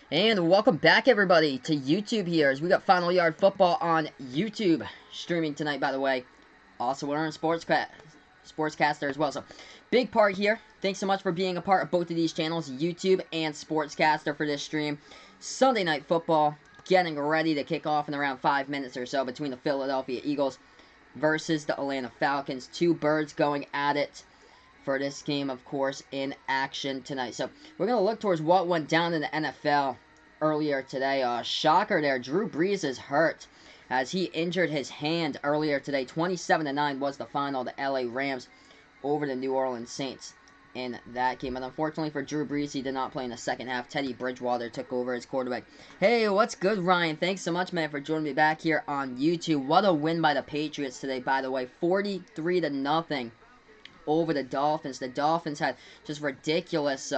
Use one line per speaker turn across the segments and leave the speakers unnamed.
And welcome back, everybody, to YouTube here, as we got Final Yard Football on YouTube, streaming tonight, by the way. Also, we're on Sportscaster as well, so big part here. Thanks so much for being a part of both of these channels, YouTube and Sportscaster, for this stream. Sunday Night Football, getting ready to kick off in around 5 minutes or so between the Philadelphia Eagles versus the Atlanta Falcons. Two birds going at it for this game, of course, in action tonight. So we're going to look towards what went down in the NFL earlier today. Shocker there. Drew Brees is hurt as he injured his hand earlier today. 27-9 was the final. The LA Rams over the New Orleans Saints in that game. And unfortunately for Drew Brees, he did not play in the second half. Teddy Bridgewater took over as quarterback. Hey, what's good, Ryan? Thanks so much, man, for joining me back here on YouTube. What a win by the Patriots today, by the way. 43-0 over the Dolphins. The Dolphins had just ridiculous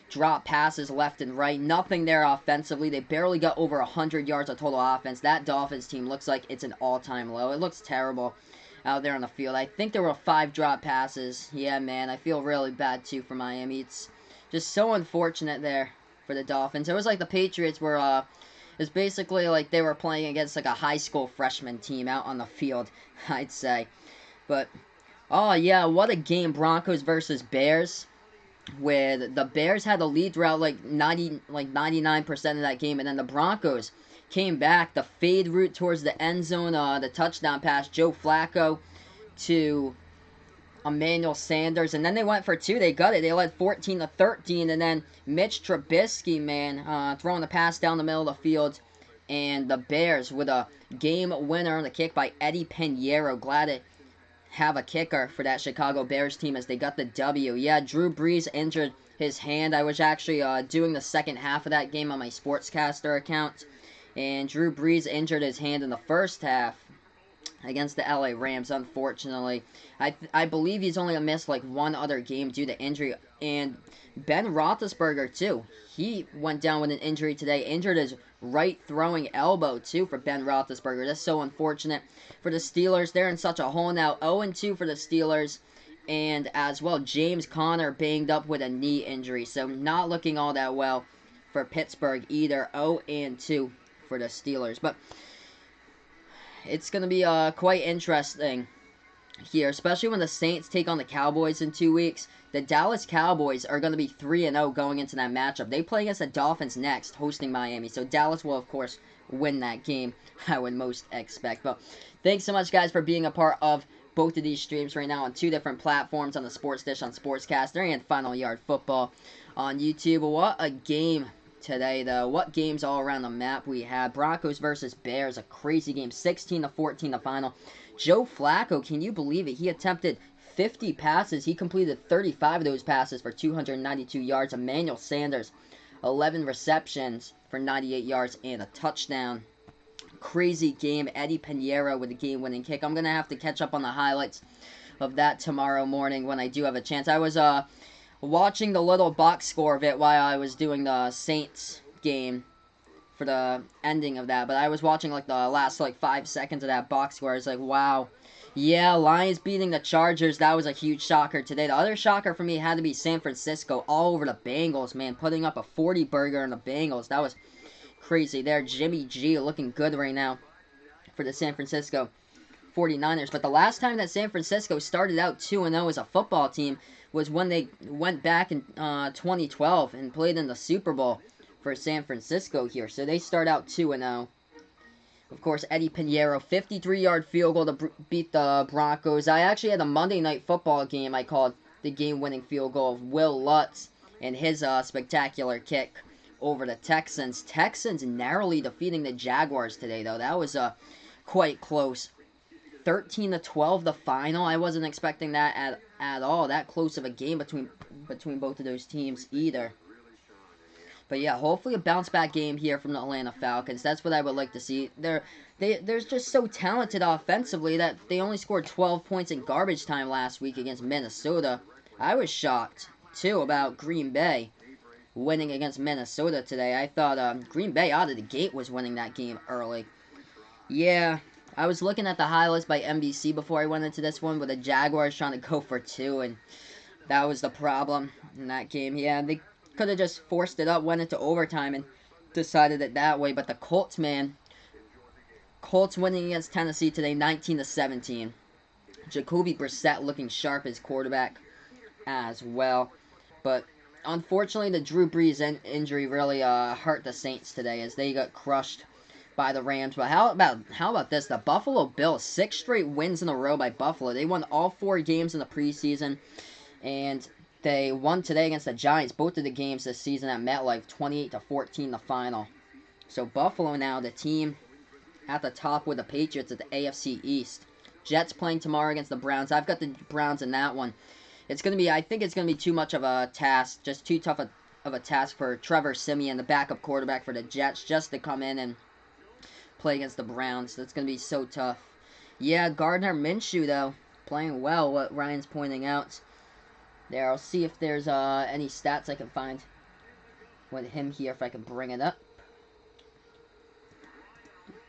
drop passes left and right. Nothing there offensively. They barely got over 100 yards of total offense. That Dolphins team looks like it's an all-time low. It looks terrible out there on the field. I think there were 5 drop passes. Yeah, man, I feel really bad, too, for Miami. It's just so unfortunate there for the Dolphins. It was like the Patriots were, it's basically like they were playing against like a high school freshman team out on the field, I'd say. But oh, yeah, what a game. Broncos versus Bears. With the Bears had the lead throughout like 99% of that game, and then the Broncos came back. The fade route towards the end zone, the touchdown pass, Joe Flacco to Emmanuel Sanders, and then they went for 2. They got it. They led 14-13, and then Mitch Trubisky, man, throwing the pass down the middle of the field, and the Bears with a game winner on the kick by Eddie Pinheiro. Glad it have a kicker for that Chicago Bears team as they got the W. Yeah, Drew Brees injured his hand. I was actually doing the second half of that game on my Sportscaster account, and Drew Brees injured his hand in the first half against the LA Rams, unfortunately. I believe he's only missed like one other game due to injury, and Ben Roethlisberger, too. He went down with an injury today, injured his right throwing elbow, too, for Ben Roethlisberger. That's so unfortunate for the Steelers. They're in such a hole now. 0-2 for the Steelers. And as well, James Conner banged up with a knee injury. So not looking all that well for Pittsburgh either. 0-2 for the Steelers. But it's going to be quite interesting here, especially when the Saints take on the Cowboys in 2 weeks. The Dallas Cowboys are going to be 3-0 going into that matchup. They play against the Dolphins next, hosting Miami. So Dallas will, of course, win that game, I would most expect. But thanks so much, guys, for being a part of both of these streams right now on 2 different platforms, on the Sports Dish on Sportscaster and Final Yard Football on YouTube. What a game today, though. What games all around the map we had. Broncos versus Bears, a crazy game. 16-14 the final. Joe Flacco, can you believe it? He attempted 50 passes. He completed 35 of those passes for 292 yards. Emmanuel Sanders, 11 receptions for 98 yards and a touchdown. Crazy game. Eddie Pinheiro with a game-winning kick. I'm going to have to catch up on the highlights of that tomorrow morning when I do have a chance. I was watching the little box score of it while I was doing the Saints game for the ending of that, but I was watching like the last like 5 seconds of that box score. I was like, wow. Yeah, Lions beating the Chargers. That was a huge shocker today. The other shocker for me had to be San Francisco all over the Bengals, man, putting up a 40 burger on the Bengals. That was crazy there. Jimmy G looking good right now for the San Francisco 49ers. But the last time that San Francisco started out 2-0 as a football team was when they went back in 2012 and played in the Super Bowl for San Francisco here. So they start out 2-0. Of course, Eddie Pinheiro, 53-yard field goal to beat the Broncos. I actually had a Monday Night Football game I called the game-winning field goal of Will Lutz and his spectacular kick over the Texans. Texans narrowly defeating the Jaguars today, though. That was quite close. 13-12 the final. I wasn't expecting that at all. That close of a game between both of those teams either. But yeah, hopefully a bounce-back game here from the Atlanta Falcons. That's what I would like to see. They're just so talented offensively that they only scored 12 points in garbage time last week against Minnesota. I was shocked, too, about Green Bay winning against Minnesota today. I thought Green Bay out of the gate was winning that game early. Yeah, I was looking at the highlights by NBC before I went into this one with the Jaguars trying to go for 2, and that was the problem in that game. Yeah, they could have just forced it up, went into overtime, and decided it that way. But the Colts, man. Colts winning against Tennessee today, 19-17. Jacoby Brissett looking sharp as quarterback as well. But unfortunately, the Drew Brees injury really hurt the Saints today as they got crushed by the Rams. But how about this? The Buffalo Bills, 6 straight wins in a row by Buffalo. They won all 4 games in the preseason, and they won today against the Giants. Both of the games this season at MetLife, 28-14 the final. So Buffalo now, the team at the top with the Patriots at the AFC East. Jets playing tomorrow against the Browns. I've got the Browns in that one. It's going to be, I think it's going to be too much of a task, just too tough of a task for Trevor Siemian, the backup quarterback for the Jets, just to come in and play against the Browns. That's going to be so tough. Yeah, Gardner Minshew, though, playing well, what Ryan's pointing out there. I'll see if there's any stats I can find with him here, if I can bring it up.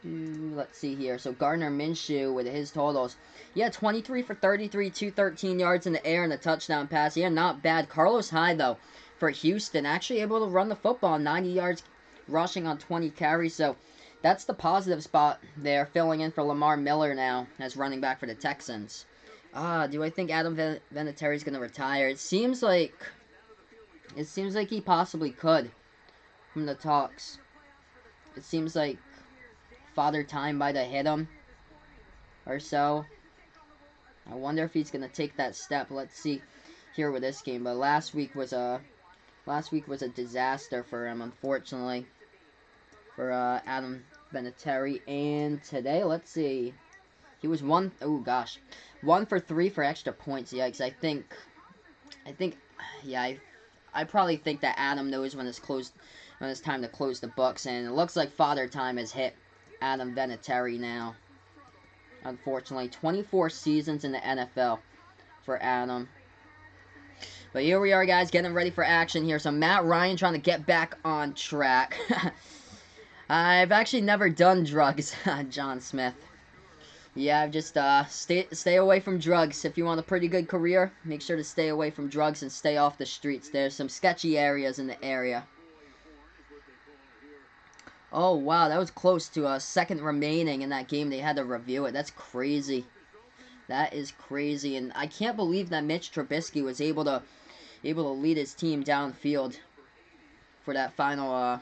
Let's see here. So Gardner Minshew with his totals. Yeah, 23 for 33, 213 yards in the air and a touchdown pass. Yeah, not bad. Carlos Hyde, though, for Houston, actually able to run the football. 90 yards rushing on 20 carries. So that's the positive spot there, filling in for Lamar Miller now as running back for the Texans. Do I think Adam Vinatieri is going to retire? It seems like he possibly could from the talks. It seems like Father Time might have hit him or so. I wonder if he's gonna take that step. Let's see here with this game. But last week was a disaster for him, unfortunately, for Adam Vinatieri. And today, let's see, he was 1 for 3 for extra points. Yikes! I probably think that Adam knows when it's time to close the books, and it looks like Father Time has hit Adam Vinatieri now. Unfortunately, 24 seasons in the NFL for Adam. But here we are, guys, getting ready for action here. So Matt Ryan trying to get back on track. I've actually never done drugs, John Smith. Yeah, I've just stay away from drugs. If you want a pretty good career, make sure to stay away from drugs and stay off the streets. There's some sketchy areas in the area. Oh, wow, that was close to a second remaining in that game. They had to review it. That's crazy. That is crazy. And I can't believe that Mitch Trubisky was able to lead his team downfield for that final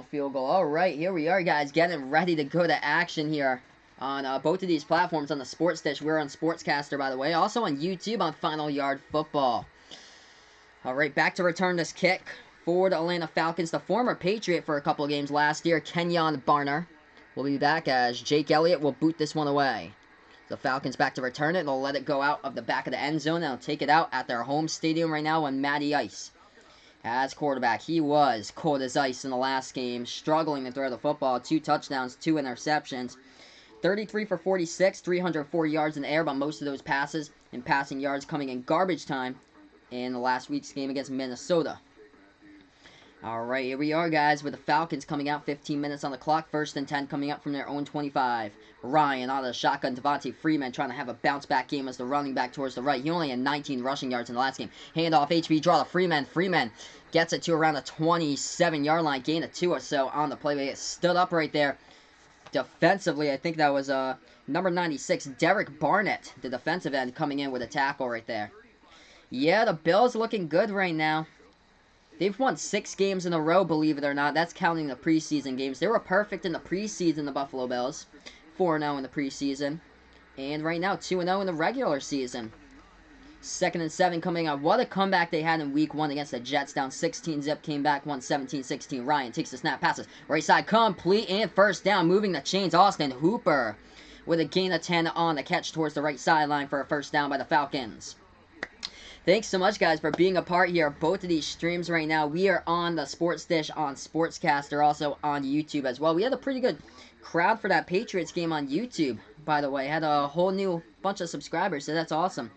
field goal. All right, here we are, guys, getting ready to go to action here on both of these platforms on the Sports Dish. We're on Sportscaster, by the way. Also on YouTube on Final Yard Football. All right, back to return this kick for the Atlanta Falcons. The former Patriot for a couple of games last year, Kenyon Barner, will be back as Jake Elliott will boot this one away. The Falcons back to return it. They'll let it go out of the back of the end zone. They'll take it out at their home stadium right now on Matty Ice. As quarterback, he was cold as ice in the last game, struggling to throw the football. 2 touchdowns, 2 interceptions. 33 for 46, 304 yards in the air, but most of those passes and passing yards coming in garbage time in the last week's game against Minnesota. Alright, here we are, guys, with the Falcons coming out. 15 minutes on the clock. 1st and 10 coming up from their own 25. Ryan out of the shotgun. Devontae Freeman trying to have a bounce-back game as the running back towards the right. He only had 19 rushing yards in the last game. Handoff, HB draw to Freeman. Freeman gets it to around the 27-yard line. Gain of 2 or so on the play. But it stood up right there. Defensively, I think that was number 96, Derek Barnett, the defensive end, coming in with a tackle right there. Yeah, the Bills looking good right now. They've won 6 games in a row, believe it or not. That's counting the preseason games. They were perfect in the preseason, the Buffalo Bills. 4-0 in the preseason. And right now, 2-0 in the regular season. 2nd and 7 coming up. What a comeback they had in week 1 against the Jets. Down 16-zip, came back, won 17-16. Ryan takes the snap, passes. Right side, complete, and 1st down. Moving the chains, Austin Hooper with a gain of 10 on the catch towards the right sideline for a 1st down by the Falcons. Thanks so much, guys, for being a part here of both of these streams right now. We are on the Sports Dish on Sportscaster, also on YouTube as well. We had a pretty good crowd for that Patriots game on YouTube, by the way. Had a whole new bunch of subscribers, so that's awesome.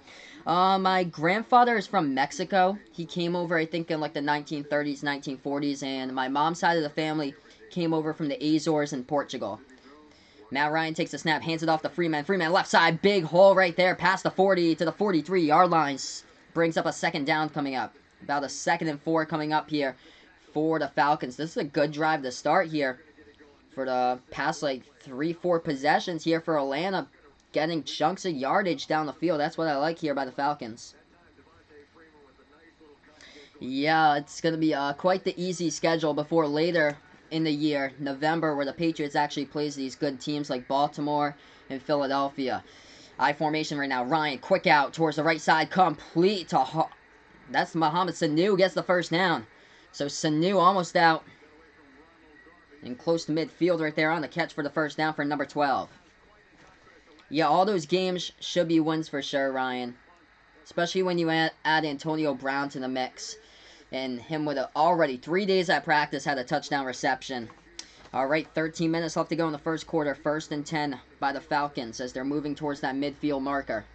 My grandfather is from Mexico. He came over, I think, in like the 1930s, 1940s, and my mom's side of the family came over from the Azores in Portugal. Matt Ryan takes the snap, hands it off to Freeman. Freeman left side, big hole right there, past the 40 to the 43-yard lines. Brings up a 2nd down coming up. About a 2nd and 4 coming up here for the Falcons. This is a good drive to start here for the past, like, 3-4 possessions here for Atlanta. Getting chunks of yardage down the field. That's what I like here by the Falcons. Yeah, it's going to be quite the easy schedule before later in the year, November, where the Patriots actually plays these good teams like Baltimore and Philadelphia. I formation right now. Ryan, quick out towards the right side. Complete to... That's Mohamed Sanu gets the first down. So Sanu almost out. And close to midfield right there on the catch for the first down for number 12. Yeah, all those games should be wins for sure, Ryan. Especially when you add Antonio Brown to the mix. And him with already 3 days at practice had a touchdown reception. Alright, 13 minutes left to go in the first quarter. 1st and 10 by the Falcons as they're moving towards that midfield marker.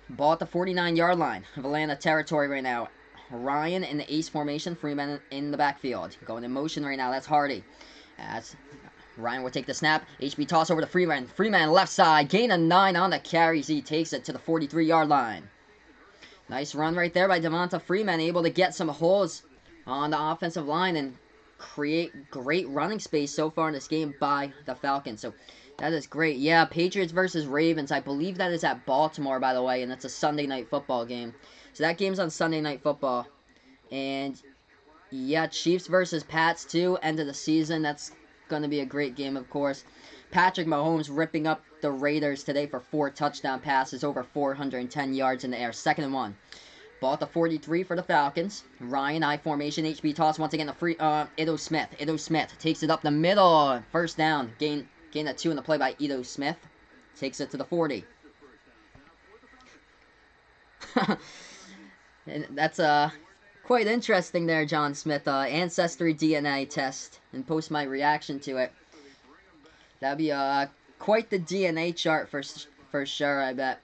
Ball at the 49-yard line of Atlanta territory right now. Ryan in the ace formation. Freeman in the backfield. Going in motion right now. That's Hardy. As Ryan will take the snap. HB toss over to Freeman. Freeman left side. Gain of 9 on the carries. He takes it to the 43-yard line. Nice run right there by Devonta Freeman. Able to get some holes on the offensive line and create great running space so far in this game by the Falcons. So that is great. Yeah, Patriots versus Ravens. I believe that is at Baltimore, by the way, and it's a Sunday night football game. So that game's on Sunday Night Football. And yeah, Chiefs versus Pats too. End of the season. That's going to be a great game, of course. Patrick Mahomes ripping up the Raiders today for 4 touchdown passes, over 410 yards in the air. 2nd and 1. Ball at the 43 for the Falcons. Ryan, I formation, HB toss once again. Ito Smith. Ito Smith takes it up the middle. First down. Gain of 2 in the play by Ito Smith. Takes it to the 40. And that's quite interesting there, John Smith. Ancestry DNA test, and post my reaction to it. That'd be quite the DNA chart for sure, I bet.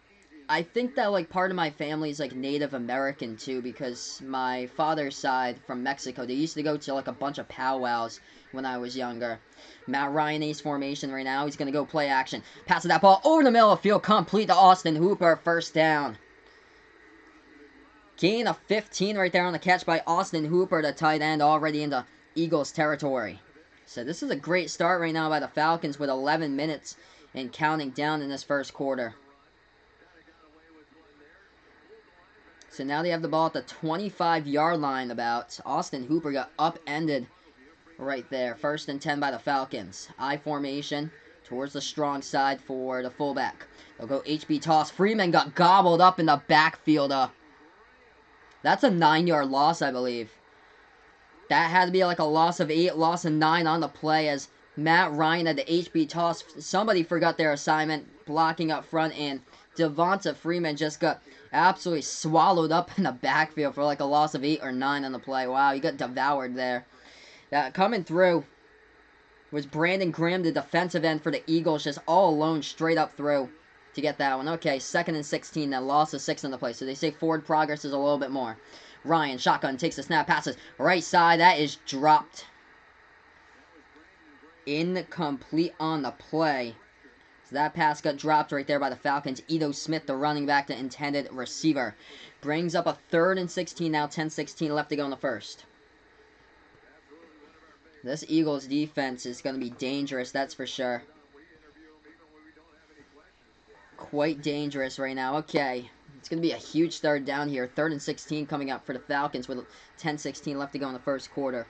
I think that, like, part of my family is, like, Native American, too, because my father's side from Mexico, they used to go to, like, a bunch of powwows when I was younger. Matt Ryan ace formation right now. He's going to go play action. Passes that ball over the middle of the field, complete to Austin Hooper. First down. Gain of 15 right there on the catch by Austin Hooper, the tight end, already into Eagles territory. So this is a great start right now by the Falcons with 11 minutes and counting down in this first quarter. So now they have the ball at the 25-yard line about. Austin Hooper got upended right there. 1st and 10 by the Falcons. I formation towards the strong side for the fullback. They'll go HB toss. Freeman got gobbled up in the backfield. That's a 9-yard loss, I believe. That had to be like a loss of 8, loss of 9 on the play as Matt Ryan had the HB toss. Somebody forgot their assignment, blocking up front, and Devonta Freeman just got absolutely swallowed up in the backfield for like a loss of 8 or 9 on the play. Wow, he got devoured there. Coming through was Brandon Graham, the defensive end for the Eagles, just all alone straight up through to get that one. Okay, 2nd and 16, then loss of 6 on the play. So they say forward progress is a little bit more. Ryan, shotgun, takes the snap, passes right side. That is dropped. Incomplete on the play. So that pass got dropped right there by the Falcons. Ito Smith, the running back, the intended receiver. Brings up a 3rd and 16 now. 10-16 left to go in the first. This Eagles defense is going to be dangerous, that's for sure. Quite dangerous right now. Okay. It's going to be a huge 3rd down here. 3rd and 16 coming up for the Falcons with 10-16 left to go in the first quarter.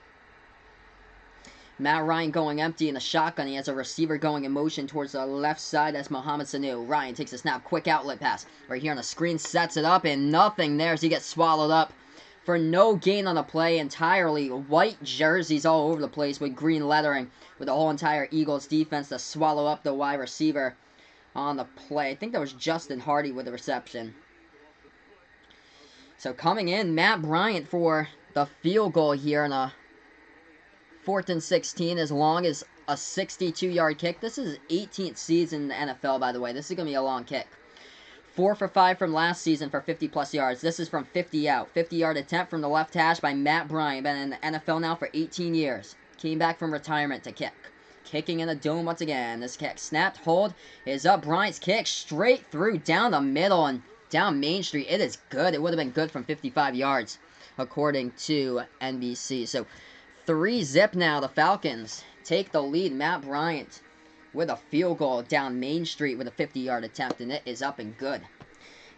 Matt Ryan going empty in the shotgun. He has a receiver going in motion towards the left side. That's Mohamed Sanu. Ryan takes a snap. Quick outlet pass. Right here on the screen. Sets it up and nothing there as he gets swallowed up for no gain on the play entirely. White jerseys all over the place with green lettering with the whole entire Eagles defense to swallow up the wide receiver on the play. I think that was Justin Hardy with the reception. So coming in, Matt Bryant for the field goal here on a 4th and 16, as long as a 62-yard kick. This is his 18th season in the NFL, by the way. This is going to be a long kick. 4 for 5 from last season for 50-plus yards. This is from 50 out. 50-yard attempt from the left hash by Matt Bryant. Been in the NFL now for 18 years. Came back from retirement to kick. Kicking in the dome once again. This kick snapped. Hold is up. Bryant's kick straight through down the middle and down Main Street. It is good. It would have been good from 55 yards. according to NBC. So 3-0 now. The Falcons take the lead. Matt Bryant with a field goal down Main Street with a 50-yard attempt, and it is up and good.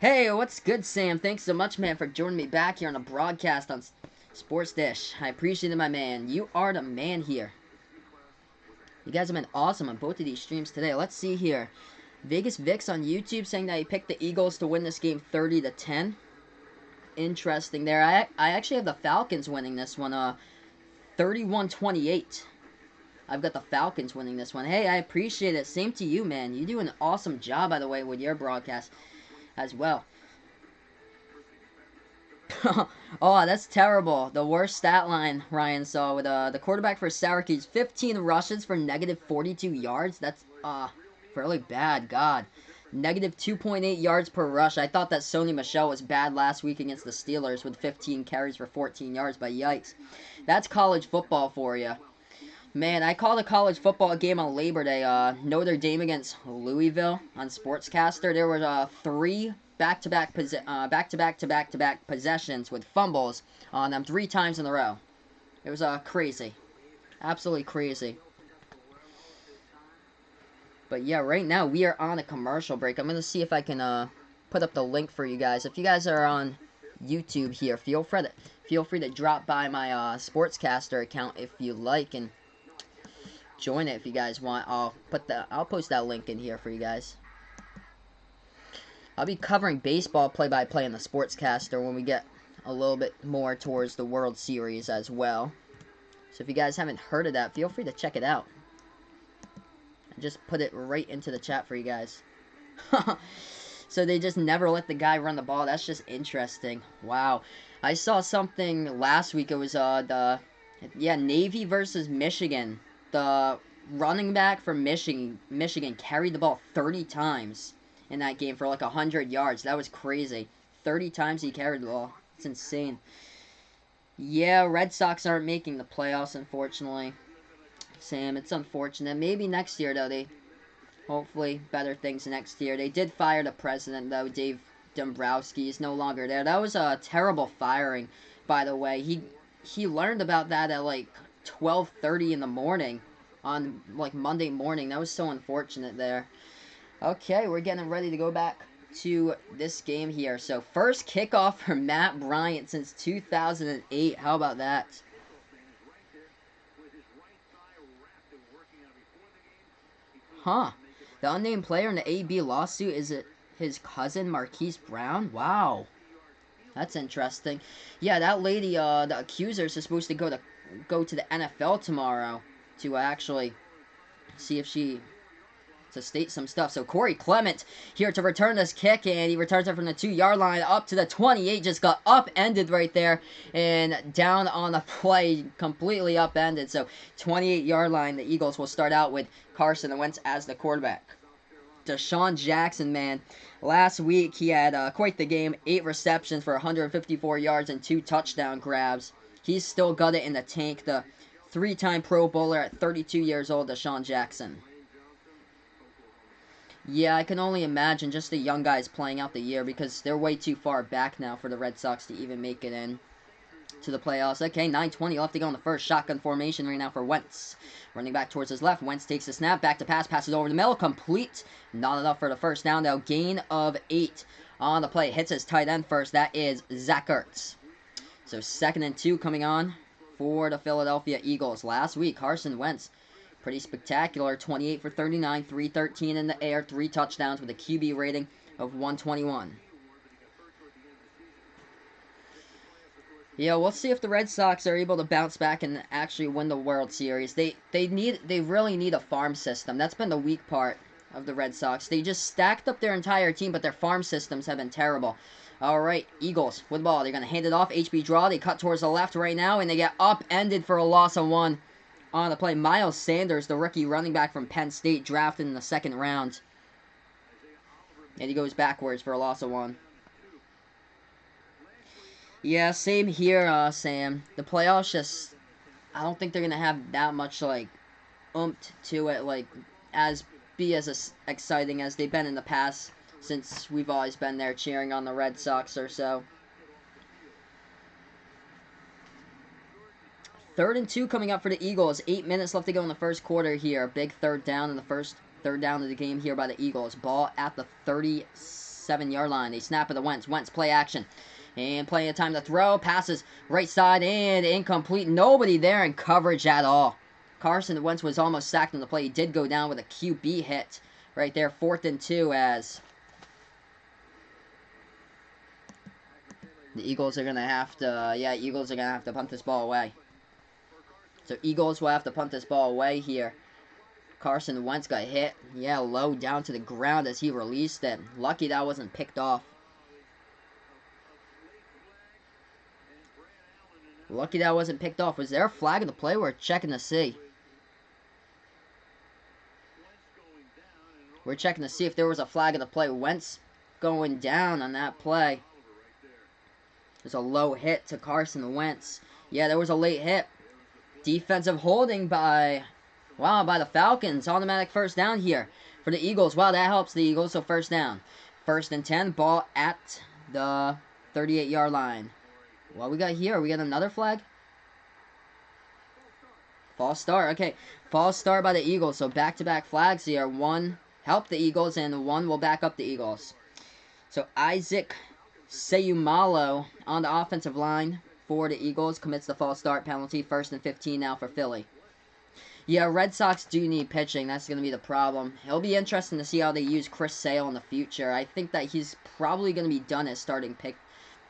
Hey, what's good, Sam? Thanks so much, man, for joining me back here on the broadcast on Sports Dish. I appreciate it, my man. You are the man here. You guys have been awesome on both of these streams today. Let's see here. Vegas Vix on YouTube saying that he picked the Eagles to win this game 30-10. Interesting there. I actually have the Falcons winning this one 31-28. I've got the Falcons winning this one. Hey, I appreciate it. Same to you, man. You do an awesome job, by the way, with your broadcast as well. Oh, that's terrible. The worst stat line Ryan saw with the quarterback for Syracuse. 15 rushes for negative 42 yards. That's fairly bad. God. Negative 2.8 yards per rush. I thought that Sony Michel was bad last week against the Steelers with 15 carries for 14 yards, but yikes. That's college football for you. Man, I called a college football game on Labor Day. Notre Dame against Louisville on Sportscaster. There were 3 back-to-back possessions with fumbles on them 3 times in a row. It was crazy. Absolutely crazy. But yeah, right now we are on a commercial break. I'm going to see if I can put up the link for you guys. If you guys are on YouTube here, feel free to drop by my Sportscaster account if you like and join it if you guys want. I'll post that link in here for you guys. I'll be covering baseball play-by-play in the Sportscaster when we get a little bit more towards the World Series as well. So if you guys haven't heard of that, feel free to check it out. I just put it right into the chat for you guys. So they just never let the guy run the ball. That's just interesting. Wow. I saw something last week. It was Navy versus Michigan. The running back from Michigan carried the ball 30 times in that game for like 100 yards. That was crazy. 30 times he carried the ball. It's insane. Yeah, Red Sox aren't making the playoffs, unfortunately. Sam, it's unfortunate. Maybe next year, though. Hopefully better things next year. They did fire the president, though. Dave Dombrowski is no longer there. That was a terrible firing, by the way. He learned about that at like 12:30 in the morning on like Monday morning. That was so unfortunate there. Okay, we're getting ready to go back to this game here. So first kickoff for Matt Bryant since 2008. How about that? Huh. The unnamed player in the AB lawsuit, is it his cousin Marquise Brown? Wow. That's interesting. Yeah, that lady, the accusers, is supposed to go to the NFL tomorrow to actually see if to state some stuff. So Corey Clement here to return this kick, and he returns it from the 2-yard line up to the 28. Just got upended right there and down on the play, completely upended. So 28-yard line, the Eagles will start out with Carson Wentz as the quarterback. Deshaun Jackson, man, last week he had quite the game. 8 receptions for 154 yards and 2 touchdown grabs. He's still got it in the tank. The 3-time Pro Bowler at 32 years old, Deshaun Jackson. Yeah, I can only imagine just the young guys playing out the year because they're way too far back now for the Red Sox to even make it in to the playoffs. Okay, 9:20 left to go in the first. Shotgun formation right now for Wentz. Running back towards his left. Wentz takes the snap. Back to pass. Passes over the middle. Complete. Not enough for the first down, though. Gain of 8 on the play. Hits his tight end first. That is Zach Ertz. So 2nd and 2 coming on for the Philadelphia Eagles. Last week, Carson Wentz, pretty spectacular. 28 for 39, 313 in the air, 3 touchdowns with a QB rating of 121. Yeah, we'll see if the Red Sox are able to bounce back and actually win the World Series. They really need a farm system. That's been the weak part of the Red Sox. They just stacked up their entire team, but their farm systems have been terrible. Alright, Eagles with the ball. They're going to hand it off. HB draw. They cut towards the left right now, and they get upended for a loss of 1 on the play. Miles Sanders, the rookie running back from Penn State, drafted in the 2nd round. And he goes backwards for a loss of 1. Yeah, same here, Sam. The playoffs just, I don't think they're going to have that much, like, oomph to it, like, as exciting as they've been in the past, since we've always been there cheering on the Red Sox or so. 3rd and 2 coming up for the Eagles. 8 minutes left to go in the first quarter here. Big third down in the first third down of the game here by the Eagles. Ball at the 37-yard line. They snap it to Wentz. Wentz play action. And plenty of time to throw. Passes right side and incomplete. Nobody there in coverage at all. Carson Wentz was almost sacked on the play. He did go down with a QB hit right there. 4th and 2 as the Eagles are going to have to, Eagles are going to have to punt this ball away. So Eagles will have to punt this ball away here. Carson Wentz got hit, low down to the ground as he released it. Lucky that wasn't picked off. Lucky that wasn't picked off. Was there a flag in the play? We're checking to see. We're checking to see if there was a flag in the play. Wentz going down on that play. There's a low hit to Carson Wentz. Yeah, there was a late hit. Defensive holding by the Falcons. Automatic first down here for the Eagles. Wow, that helps the Eagles. So first down. 1st and 10. Ball at the 38-yard line. What we got here? We got another flag? False start. Okay. False start by the Eagles. So back-to-back flags here. One helped the Eagles and one will back up the Eagles. So Isaac Seumalo on the offensive line for the Eagles commits the false start penalty. 1st and 15 now for Philly. Yeah, Red Sox do need pitching. That's going to be the problem. It'll be interesting to see how they use Chris Sale in the future. I think that he's probably going to be done as starting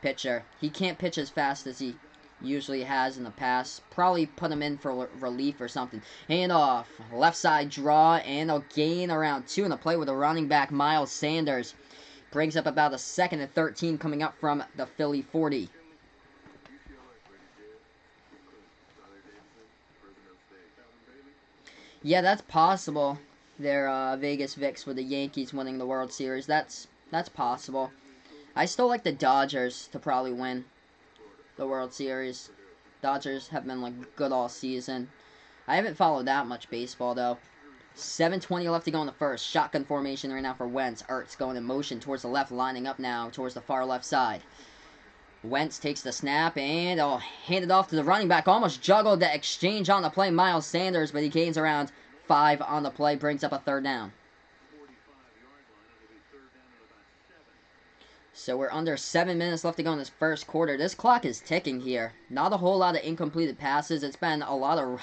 pitcher. He can't pitch as fast as he usually has in the past. Probably put him in for relief or something. Hand off. Left side draw and a gain around 2 in the play with a running back, Miles Sanders. Brings up about a 2nd and 13 coming up from the Philly 40. Yeah, that's possible. They're Vegas Vicks with the Yankees winning the World Series. That's possible. I still like the Dodgers to probably win the World Series. Dodgers have been good all season. I haven't followed that much baseball though. 7:20 left to go in the first. Shotgun formation right now for Wentz. Ertz going in motion towards the left, lining up now towards the far left side. Wentz takes the snap and handed off to the running back. Almost juggled the exchange on the play, Miles Sanders, but he gains around 5 on the play, brings up a 3rd down. So we're under 7 minutes left to go in this first quarter. This clock is ticking here. Not a whole lot of incompleted passes. It's been a lot of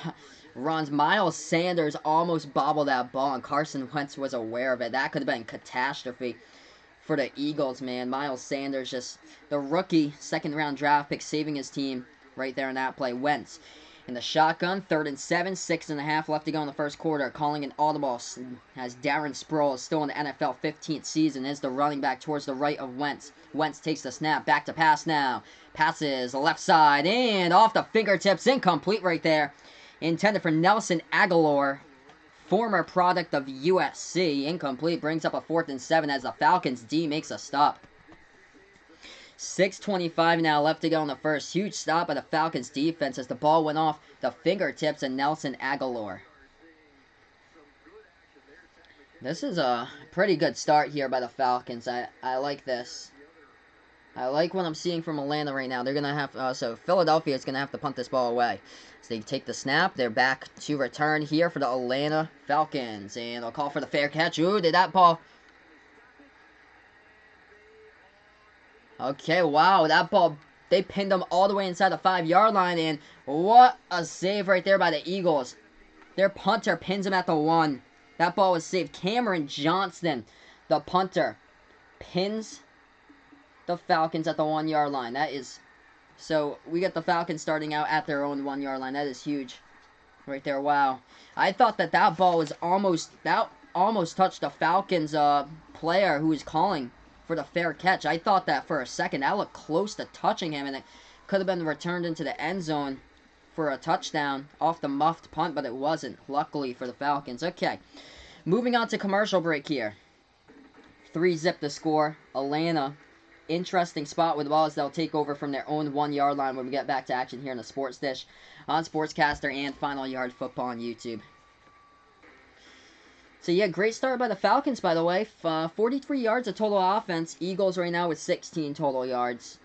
runs. Miles Sanders almost bobbled that ball, and Carson Wentz was aware of it. That could have been catastrophe for the Eagles, man. Miles Sanders, just the rookie 2nd-round draft pick, saving his team right there in that play. Wentz in the shotgun, 3rd and 7, 6.5 left to go in the first quarter. Calling an audible as Darren Sproles is still in the NFL 15th season. Is the running back towards the right of Wentz. Wentz takes the snap, back to pass now. Passes left side and off the fingertips, incomplete right there. Intended for Nelson Aguilar, former product of USC. Incomplete, brings up a 4th and 7 as the Falcons D makes a stop. 6:25 now left to go in the first. Huge stop by the Falcons defense as the ball went off the fingertips of Nelson Aguilar. This is a pretty good start here by the Falcons. I like this. I like what I'm seeing from Atlanta right now. They're going to have, so Philadelphia is going to have to punt this ball away. So they take the snap. They're back to return here for the Atlanta Falcons. And they'll call for the fair catch. Ooh, did that ball... Okay, wow, that ball, they pinned them all the way inside the 5-yard line, and what a save right there by the Eagles. Their punter pins him at the 1. That ball was saved. Cameron Johnston, the punter, pins the Falcons at the 1-yard line. That is, so we got the Falcons starting out at their own 1-yard line. That is huge right there, wow. I thought that ball was almost touched the Falcons player who was calling for the fair catch. I thought that for a second. That looked close to touching him, and it could have been returned into the end zone for a touchdown off the muffed punt, but it wasn't, luckily for the Falcons. Okay, moving on to commercial break here. 3-zip the score. Atlanta, interesting spot with the ball as they'll take over from their own 1-yard line when we get back to action here in the Sports Dish on Sportscaster and Final Yard Football on YouTube. So yeah, great start by the Falcons, by the way. 43 yards of total offense. Eagles right now with 16 total yards.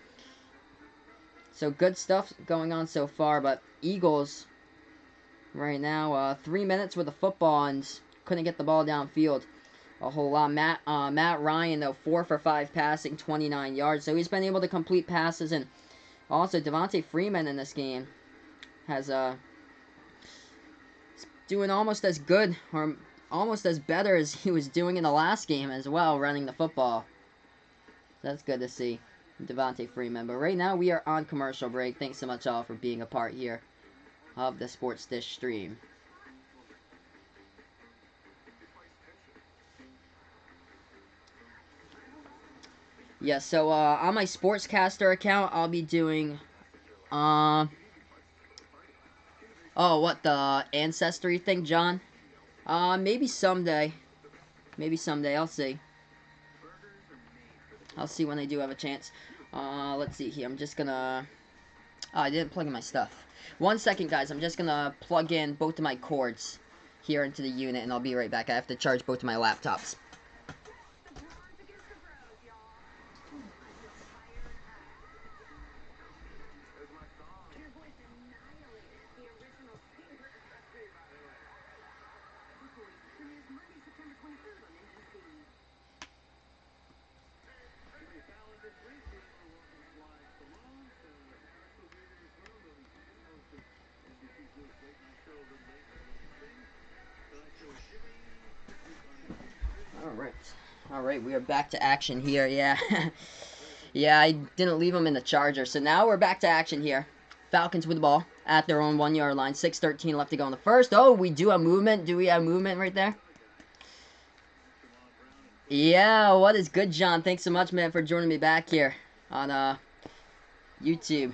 So good stuff going on so far, but Eagles right now. 3 minutes with the football and couldn't get the ball downfield a whole lot. Matt Ryan, though, 4 for 5 passing, 29 yards. So he's been able to complete passes. And also, Devontae Freeman in this game has doing almost as good or almost as better as he was doing in the last game as well, running the football. So that's good to see, Devontae Freeman. But right now, we are on commercial break. Thanks so much all for being a part here of the Sports Dish stream. Yeah, so on my Sportscaster account, I'll be doing, oh, what, the Ancestry thing, John? Maybe someday. Maybe someday, I'll see. I'll see when I do have a chance. Let's see here, I'm just gonna, oh, I didn't plug in my stuff. 1 second, guys, I'm just gonna plug in both of my cords here into the unit, and I'll be right back. I have to charge both of my laptops. Alright, we are back to action here, yeah. Yeah, I didn't leave them in the charger, so now we're back to action here. Falcons with the ball at their own 1 yard line. 6:13 left to go in the first. Oh, we do have movement. Do we have movement right there? Yeah, what is good, John? Thanks so much, man, for joining me back here on YouTube.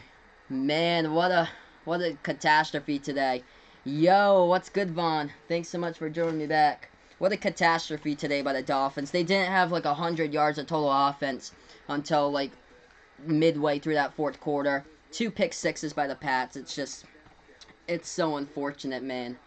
Man, what a catastrophe today. Yo, what's good, Vaughn? Thanks so much for joining me back. What a catastrophe today by the Dolphins. They didn't have like 100 yards of total offense until like midway through that fourth quarter. 2 pick sixes by the Pats. It's so unfortunate, man.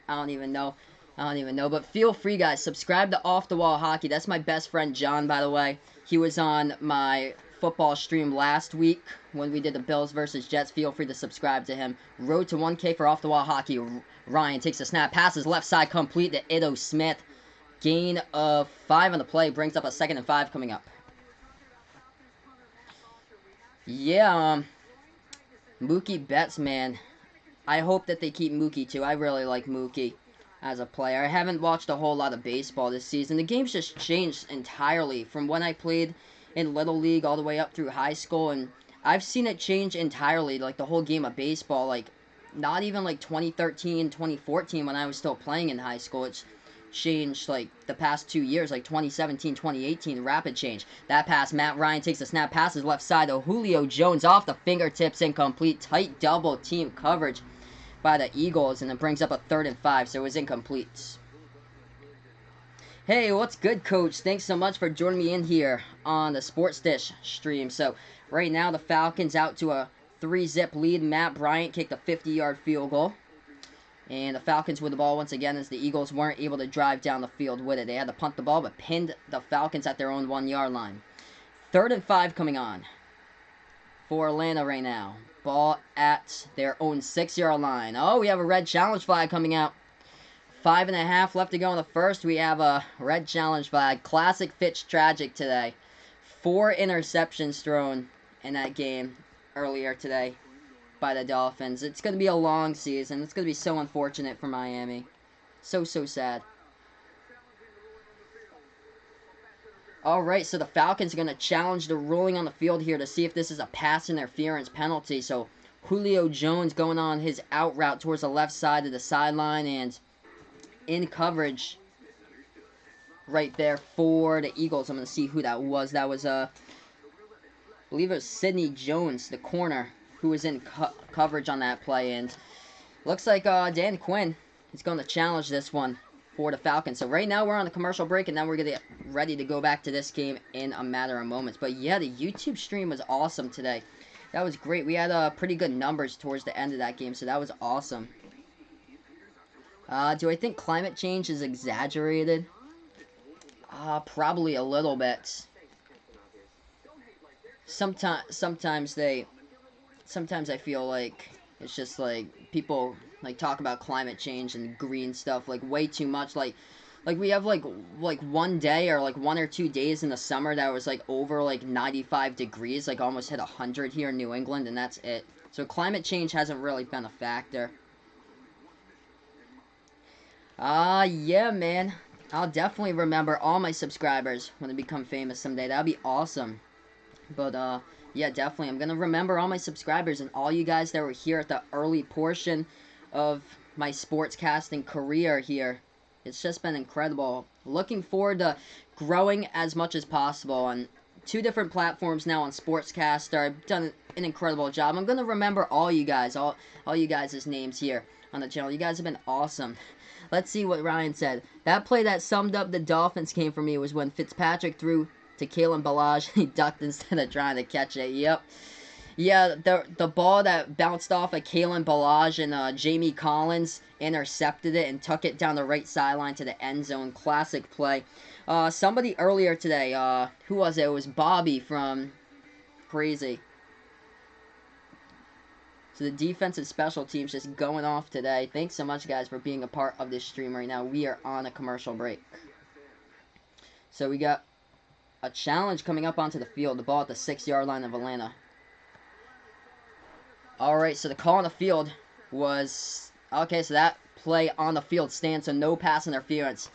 I don't even know. But feel free, guys. Subscribe to Off the Wall Hockey. That's my best friend, John, by the way. He was on my football stream last week when we did the Bills versus Jets. Feel free to subscribe to him. Road to 1K for Off the Wall Hockey. Ryan takes a snap. Passes left side complete to Ito Smith. Gain of 5 on the play. Brings up a 2nd and 5 coming up. Yeah, Mookie Betts, man. I hope that they keep Mookie, too. I really like Mookie as a player. I haven't watched a whole lot of baseball this season. The game's just changed entirely from when I played in Little League all the way up through high school, and I've seen it change entirely, like the whole game of baseball, like not even like 2013, 2014 when I was still playing in high school. It's changed like the past 2 years, like 2017, 2018, rapid change. That pass, Matt Ryan takes a snap, passes left side to Julio Jones off the fingertips, incomplete, tight double team coverage by the Eagles, and it brings up a 3rd and 5, so it was incomplete. Hey, what's good, Coach? Thanks so much for joining me in here on the Sports Dish stream. So, right now, the Falcons out to a 3-zip lead. Matt Bryant kicked a 50-yard field goal. And the Falcons with the ball once again as the Eagles weren't able to drive down the field with it. They had to punt the ball, but pinned the Falcons at their own 1 yard line. 3rd and 5 coming on for Atlanta right now. Ball at their own 6 yard line. Oh, we have a red challenge flag coming out. 5.5 left to go in the first. We have a red challenge flag. Classic Fitztragic today. 4 interceptions thrown in that game earlier today by the Dolphins. It's going to be a long season. It's going to be so unfortunate for Miami. So sad. Alright, so the Falcons are going to challenge the ruling on the field here to see if this is a pass interference penalty. So Julio Jones going on his out route towards the left side of the sideline and in coverage right there for the Eagles. I'm going to see who that was. That was, I believe it was Sidney Jones, the corner, who was in coverage on that play. And looks like Dan Quinn is going to challenge this one for the Falcons. So right now we're on the commercial break, and then we're going to get ready to go back to this game in a matter of moments. But yeah, the YouTube stream was awesome today. That was great. We had pretty good numbers towards the end of that game, so that was awesome. Do I think climate change is exaggerated? Probably a little bit. Sometimes I feel like it's just like people like talk about climate change and green stuff like way too much. Like we have like one day or like 1 or 2 days in the summer that was like over like 95 degrees, like almost hit 100 here in New England, and that's it. So climate change hasn't really been a factor. Yeah, man. I'll definitely remember all my subscribers when I become famous someday. That'd be awesome. But, yeah, definitely. I'm gonna remember all my subscribers and all you guys that were here at the early portion of my sportscasting career here. It's just been incredible. Looking forward to growing as much as possible on 2 different platforms now on Sportscaster. I've done an incredible job. I'm gonna remember all you guys, all you guys' names here on the channel. You guys have been awesome. Let's see what Ryan said. That play that summed up the Dolphins game for me was when Fitzpatrick threw to Kalen Ballage. He ducked instead of trying to catch it. Yep. Yeah, the ball that bounced off of Kalen Ballage and Jamie Collins intercepted it and took it down the right sideline to the end zone. Classic play. Somebody earlier today, who was it? It was Bobby from Crazy. So the defensive special teams just going off today. Thanks so much, guys, for being a part of this stream right now. We are on a commercial break. So we got a challenge coming up onto the field. The ball at the 6-yard line of Atlanta. Alright, so the call on the field was... Okay, so that play on the field stands, so no pass interference.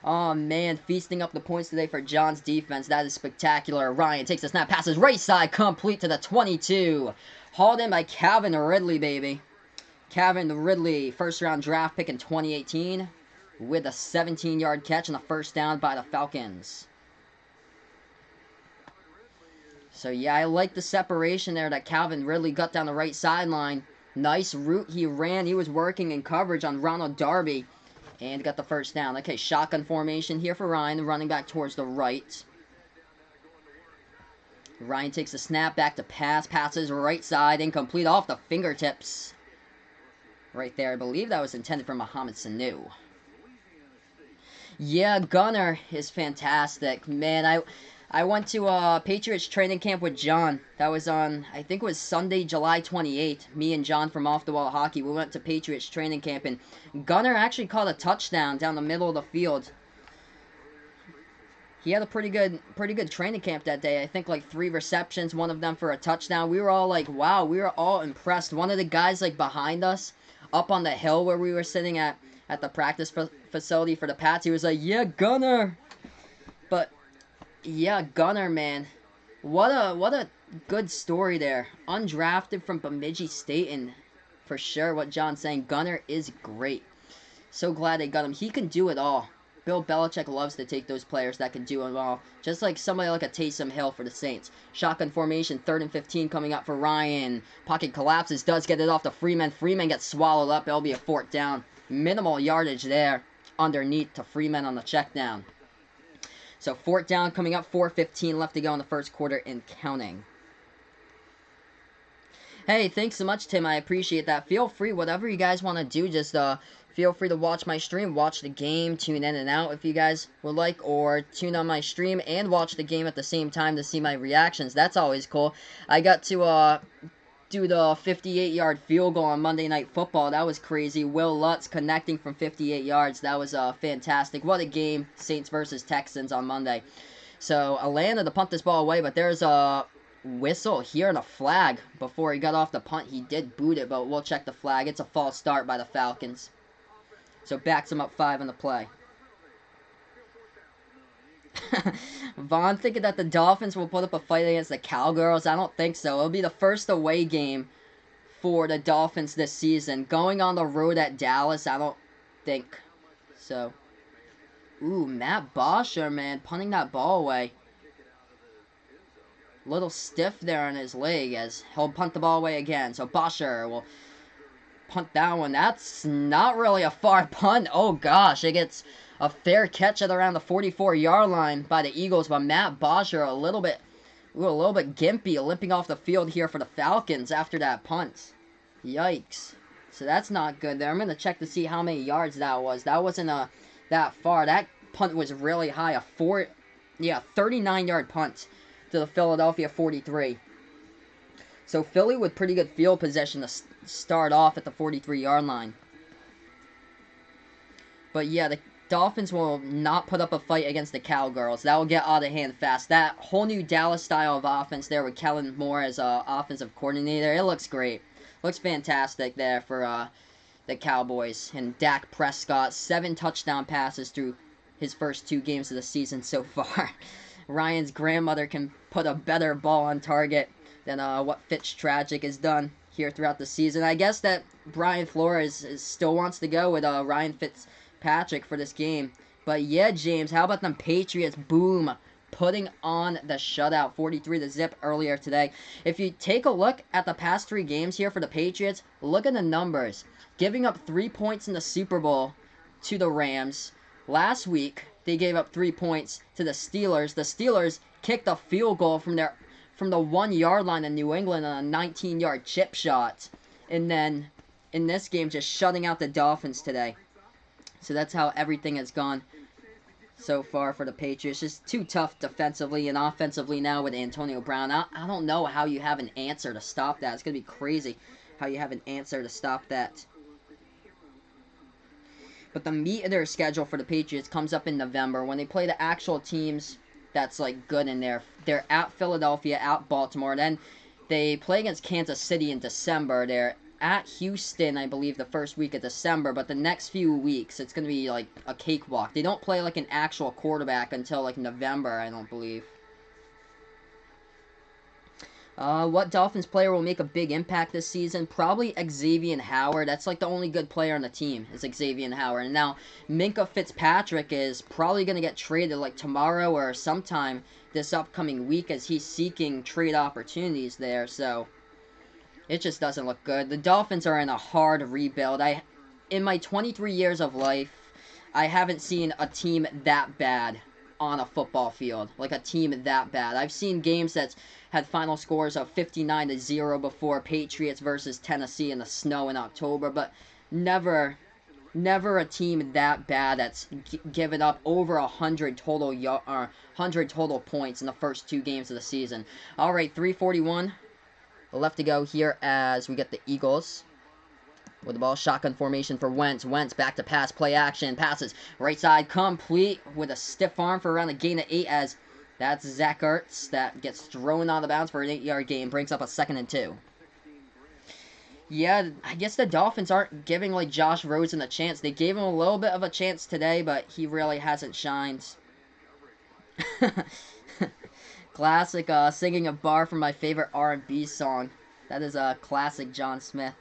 Oh, man, feasting up the points today for John's defense. That is spectacular. Ryan takes the snap, passes right side, complete to the 22. Hauled in by Calvin Ridley, baby. Calvin Ridley, first-round draft pick in 2018, with a 17-yard catch and a first down by the Falcons. So, yeah, I like the separation there that Calvin Ridley got down the right sideline. Nice route he ran. He was working in coverage on Ronald Darby and got the first down. Okay, shotgun formation here for Ryan, running back towards the right. Ryan takes the snap, back to pass, passes right side, incomplete off the fingertips. Right there, I believe that was intended for Mohamed Sanu. Yeah, Gunner is fantastic. Man, I went to Patriots training camp with John. That was on, I think it was Sunday, July 28th. Me and John from Off the Wall Hockey, we went to Patriots training camp, and Gunner actually caught a touchdown down the middle of the field. He had a pretty good training camp that day. I think like 3 receptions, one of them for a touchdown. We were all like, wow, we were all impressed. One of the guys like behind us, up on the hill where we were sitting at the practice facility for the Pats, he was like, yeah, Gunner. But yeah, Gunner, man, what a good story there. Undrafted from Bemidji State, and for sure what John's saying, Gunner is great. So glad they got him. He can do it all. Bill Belichick loves to take those players that can do it all. Just like somebody like a Taysom Hill for the Saints. Shotgun formation, 3rd and 15 coming up for Ryan. Pocket collapses, does get it off to Freeman. Freeman gets swallowed up. It'll be a 4th down. Minimal yardage there underneath to Freeman on the check down. So 4th down coming up, 4:15 left to go in the first quarter and counting. Hey, thanks so much, Tim. I appreciate that. Feel free, whatever you guys want to do, just feel free to watch my stream, watch the game, tune in and out if you guys would like, or tune on my stream and watch the game at the same time to see my reactions. That's always cool. I got to do the 58-yard field goal on Monday Night Football. That was crazy. Will Lutz connecting from 58 yards. That was fantastic. What a game, Saints versus Texans on Monday. So Atlanta to punt this ball away, but there's a whistle here and a flag before he got off the punt. He did boot it, but we'll check the flag. It's a false start by the Falcons. So backs him up 5 on the play. Vaughn thinking that the Dolphins will put up a fight against the Cowgirls. I don't think so. It'll be the first away game for the Dolphins this season. Going on the road at Dallas, I don't think so. Ooh, Matt Bosher, man, punting that ball away. Little stiff there on his leg as he'll punt the ball away again. So Bosher will punt that one. That's not really a far punt. Oh gosh, it gets a fair catch at around the 44-yard line by the Eagles, but Matt Bosher a little bit gimpy, limping off the field here for the Falcons after that punt. Yikes. So that's not good there. I'm going to check to see how many yards that was. That wasn't that far. That punt was really high. 39-yard punt to the Philadelphia 43. So Philly with pretty good field possession to start off at the 43-yard line. But yeah, the Dolphins will not put up a fight against the Cowgirls. That will get out of hand fast. That whole new Dallas style of offense there with Kellen Moore as offensive coordinator, it looks great. Looks fantastic there for the Cowboys. And Dak Prescott, 7 touchdown passes through his first 2 games of the season so far. Ryan's grandmother can put a better ball on target than what Fitztragic has done here throughout the season. I guess that Brian Flores still wants to go with Ryan Fitzpatrick for this game. But yeah, James, how about them Patriots? Boom. Putting on the shutout, 43-0 earlier today. If you take a look at the past 3 games here for the Patriots, look at the numbers. Giving up 3 points in the Super Bowl to the Rams. Last week, they gave up 3 points to the Steelers. The Steelers kicked a field goal from the 1-yard line in New England on a 19-yard chip shot. And then, in this game, just shutting out the Dolphins today. So that's how everything has gone so far for the Patriots. Just too tough defensively and offensively now with Antonio Brown. I don't know how you have an answer to stop that. It's going to be crazy how you have an answer to stop that. But the meat of their schedule for the Patriots comes up in November when they play the actual teams that's like good in there. They're at Philadelphia, at Baltimore. Then they play against Kansas City in December. They're at Houston, I believe, the first week of December. But the next few weeks, it's going to be like a cakewalk. They don't play like an actual quarterback until like November, I don't believe. What Dolphins player will make a big impact this season? Probably Xavier Howard. That's like the only good player on the team is Xavier Howard. And now Minkah Fitzpatrick is probably going to get traded like tomorrow or sometime this upcoming week as he's seeking trade opportunities there. So it just doesn't look good. The Dolphins are in a hard rebuild. In my 23 years of life, I haven't seen a team that bad on a football field. Like a team that bad. I've seen games that's had final scores of 59-0 before, Patriots versus Tennessee in the snow in October, but never a team that bad that's given up over 100 total points in the first 2 games of the season. All right, 3:41 left to go here as we get the Eagles with the ball. Shotgun formation for Wentz. Wentz back to pass, play action, passes right side, complete with a stiff arm for around a gain of 8 as that's Zach Ertz that gets thrown out of bounds for an 8-yard gain. Brings up a 2nd and 2. Yeah, I guess the Dolphins aren't giving like Josh Rosen a chance. They gave him a little bit of a chance today, but he really hasn't shined. Classic singing a bar from my favorite R&B song. That is a classic John Smith.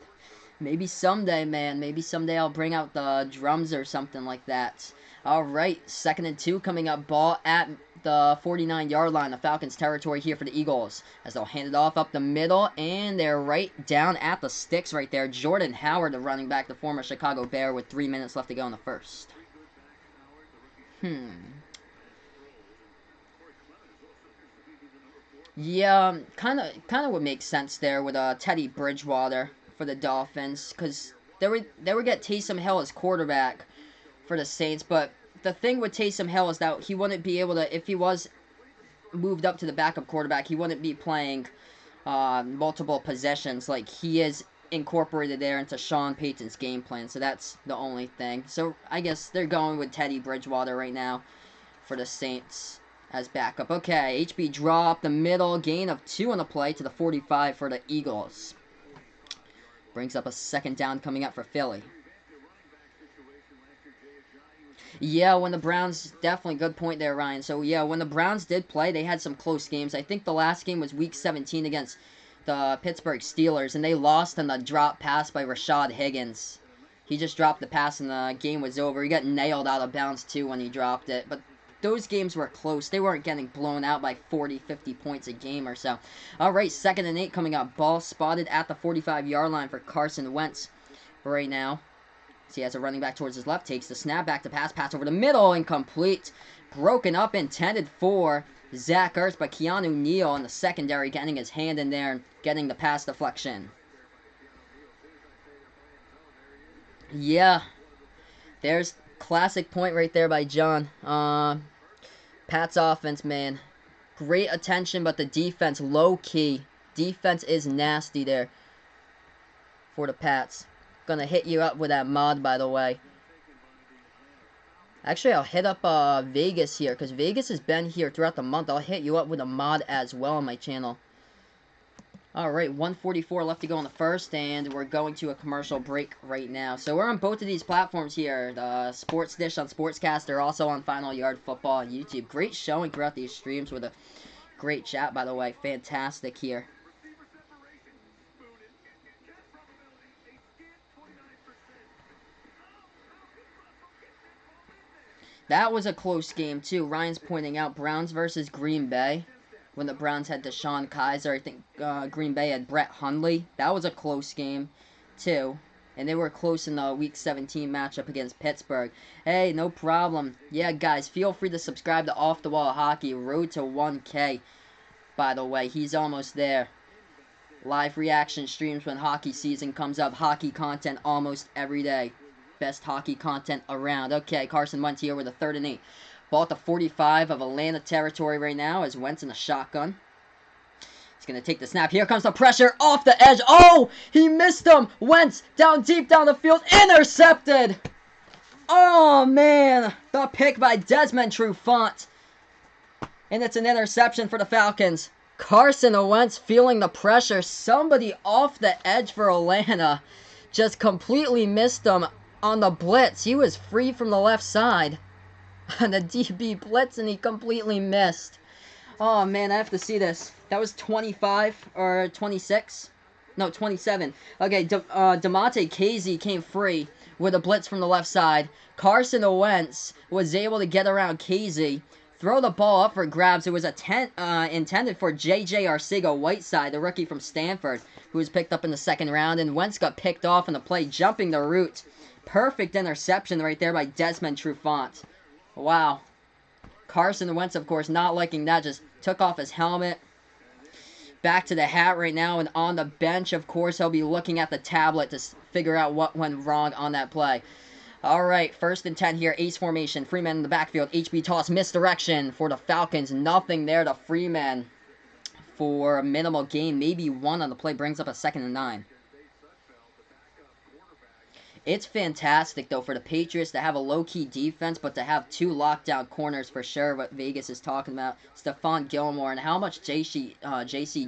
Maybe someday, man. Maybe someday I'll bring out the drums or something like that. Alright, 2nd and 2 coming up. Ball at the 49-yard line. The Falcons territory here for the Eagles. As they'll hand it off up the middle. And they're right down at the sticks right there. Jordan Howard, the running back, the former Chicago Bear, with 3 minutes left to go in the first. Yeah, kind of would make sense there with Teddy Bridgewater for the Dolphins, because they would get Taysom Hill as quarterback for the Saints. But the thing with Taysom Hill is that he wouldn't be able to, if he was moved up to the backup quarterback, he wouldn't be playing multiple possessions like he is incorporated there into Sean Payton's game plan. So that's the only thing. So I guess they're going with Teddy Bridgewater right now for the Saints as backup. Okay, HB draw up the middle, gain of 2 on the play to the 45 for the Eagles. Brings up a 2nd down coming up for Philly. Yeah, when the Browns, definitely good point there, Ryan. So yeah, when the Browns did play, they had some close games. I think the last game was week 17 against the Pittsburgh Steelers, and they lost on the drop pass by Rashad Higgins. He just dropped the pass and the game was over. He got nailed out of bounds too when he dropped it, but those games were close. They weren't getting blown out by 40, 50 points a game or so. All right, 2nd and 8 coming up. Ball spotted at the 45-yard line for Carson Wentz right now. So he has a running back towards his left. Takes the snap back to pass over the middle. Incomplete. Broken up, intended for Zach Ertz, but Keanu Neal in the secondary getting his hand in there and getting the pass deflection. Yeah. There's classic point right there by John. Pat's offense, man. Great attention, but the defense, low-key. Defense is nasty there for the Pats. Gonna hit you up with that mod, by the way. Actually, I'll hit up Vegas here, because Vegas has been here throughout the month. I'll hit you up with a mod as well on my channel. Alright, 1:44 left to go in the first, and we're going to a commercial break right now. So we're on both of these platforms here. The Sports Dish on Sportscaster, also on Final Yard Football on YouTube. Great showing throughout these streams with a great chat, by the way. Fantastic here. That was a close game, too. Ryan's pointing out Browns versus Green Bay. When the Browns had Deshaun Kaiser, I think Green Bay had Brett Hundley. That was a close game, too. And they were close in the Week 17 matchup against Pittsburgh. Hey, no problem. Yeah, guys, feel free to subscribe to Off the Wall Hockey. Road to 1K, by the way. He's almost there. Live reaction streams when hockey season comes up. Hockey content almost every day. Best hockey content around. Okay, Carson Wentz here with a 3rd and 8. Ball at the 45 of Atlanta territory right now as Wentz in a shotgun. He's going to take the snap. Here comes the pressure off the edge. Oh, he missed him. Wentz down deep down the field. Intercepted. Oh, man. The pick by Desmond Trufant. And it's an interception for the Falcons. Carson Wentz feeling the pressure. Somebody off the edge for Atlanta just completely missed him on the blitz. He was free from the left side. On the DB blitz, and he completely missed. Oh, man, I have to see this. That was 25, or 26? No, 27. Okay, DeMonte Casey came free with a blitz from the left side. Carson Wentz was able to get around Casey, throw the ball up for grabs. It was intended for J.J. Arcega-Whiteside, the rookie from Stanford, who was picked up in the 2nd round, and Wentz got picked off in the play, jumping the route. Perfect interception right there by Desmond Trufant. Wow. Carson Wentz, of course, not liking that, just took off his helmet. Back to the hat right now, and on the bench, of course, he'll be looking at the tablet to figure out what went wrong on that play. Alright, 1st and 10 here, ace formation. Freeman in the backfield, HB toss, misdirection for the Falcons. Nothing there to Freeman for a minimal gain. Maybe 1 on the play, brings up a 2nd and 9. It's fantastic, though, for the Patriots to have a low-key defense, but to have 2 lockdown corners for sure, what Vegas is talking about. Stephon Gilmore, and how much J.C.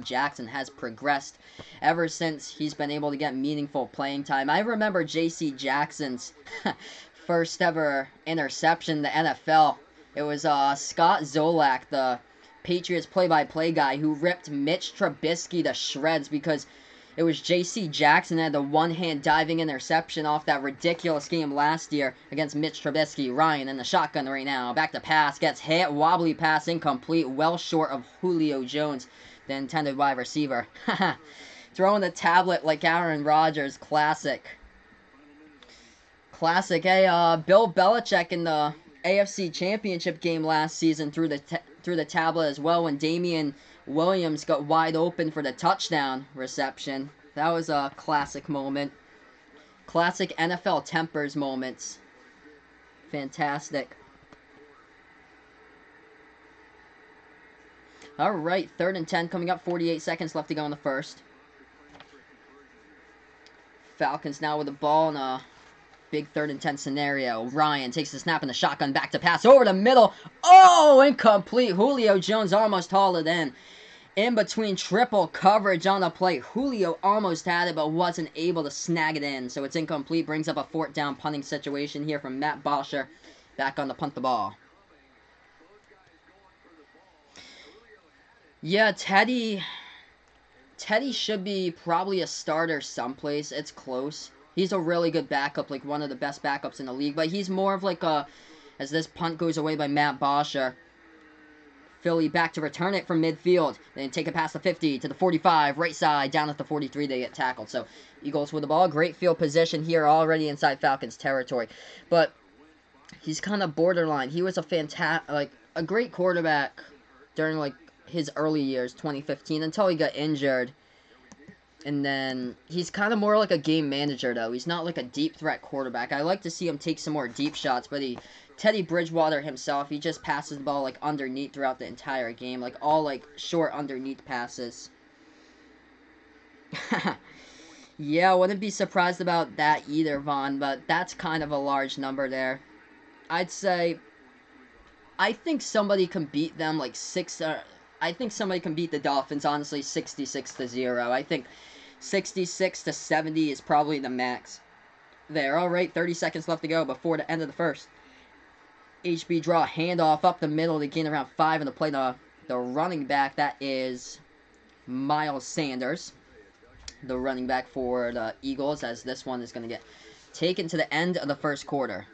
Jackson has progressed ever since he's been able to get meaningful playing time. I remember J.C. Jackson's first ever interception in the NFL. It was Scott Zolak, the Patriots play-by-play guy, who ripped Mitch Trubisky to shreds because it was J.C. Jackson that had the one-hand diving interception off that ridiculous game last year against Mitch Trubisky. Ryan in the shotgun right now. Back to pass. Gets hit. Wobbly pass incomplete. Well short of Julio Jones, the intended wide receiver. Throwing the tablet like Aaron Rodgers. Classic. Classic. Hey, Bill Belichick in the AFC Championship game last season threw the tablet as well when Damian Williams got wide open for the touchdown reception. That was a classic moment. Classic NFL tempers moments. Fantastic. Alright, 3rd and 10 coming up. 48 seconds left to go in the first. Falcons now with the ball in a big 3rd and 10 scenario. Ryan takes the snap in the shotgun. Back to pass over the middle. Oh, incomplete. Julio Jones almost hauled it in between triple coverage on the play. Julio almost had it, but wasn't able to snag it in. So it's incomplete. Brings up a 4th down punting situation here from Matt Bosher. Back on to punt the ball. Yeah, Teddy should be probably a starter someplace. It's close. He's a really good backup, like one of the best backups in the league. But he's more of like a, as this punt goes away by Matt Bosher, Philly back to return it from midfield. Then take it past the 50 to the 45, right side, down at the 43, they get tackled. So, Eagles with the ball. Great field position here already inside Falcons territory. But he's kind of borderline. He was a great quarterback during, like, his early years, 2015, until he got injured. And then he's kind of more like a game manager, though. He's not like a deep threat quarterback. I like to see him take some more deep shots, but Teddy Bridgewater himself, he just passes the ball, like, underneath throughout the entire game. Like, all, like, short underneath passes. Yeah, I wouldn't be surprised about that either, Vaughn, but that's kind of a large number there. I'd say I think somebody can beat them like I think somebody can beat the Dolphins, honestly, 66-0. I think 66-70 is probably the max there. All right, 30 seconds left to go before the end of the first. HB draw handoff up the middle to gain around 5 and to play the running back. That is Miles Sanders, the running back for the Eagles, as this one is going to get taken to the end of the first quarter.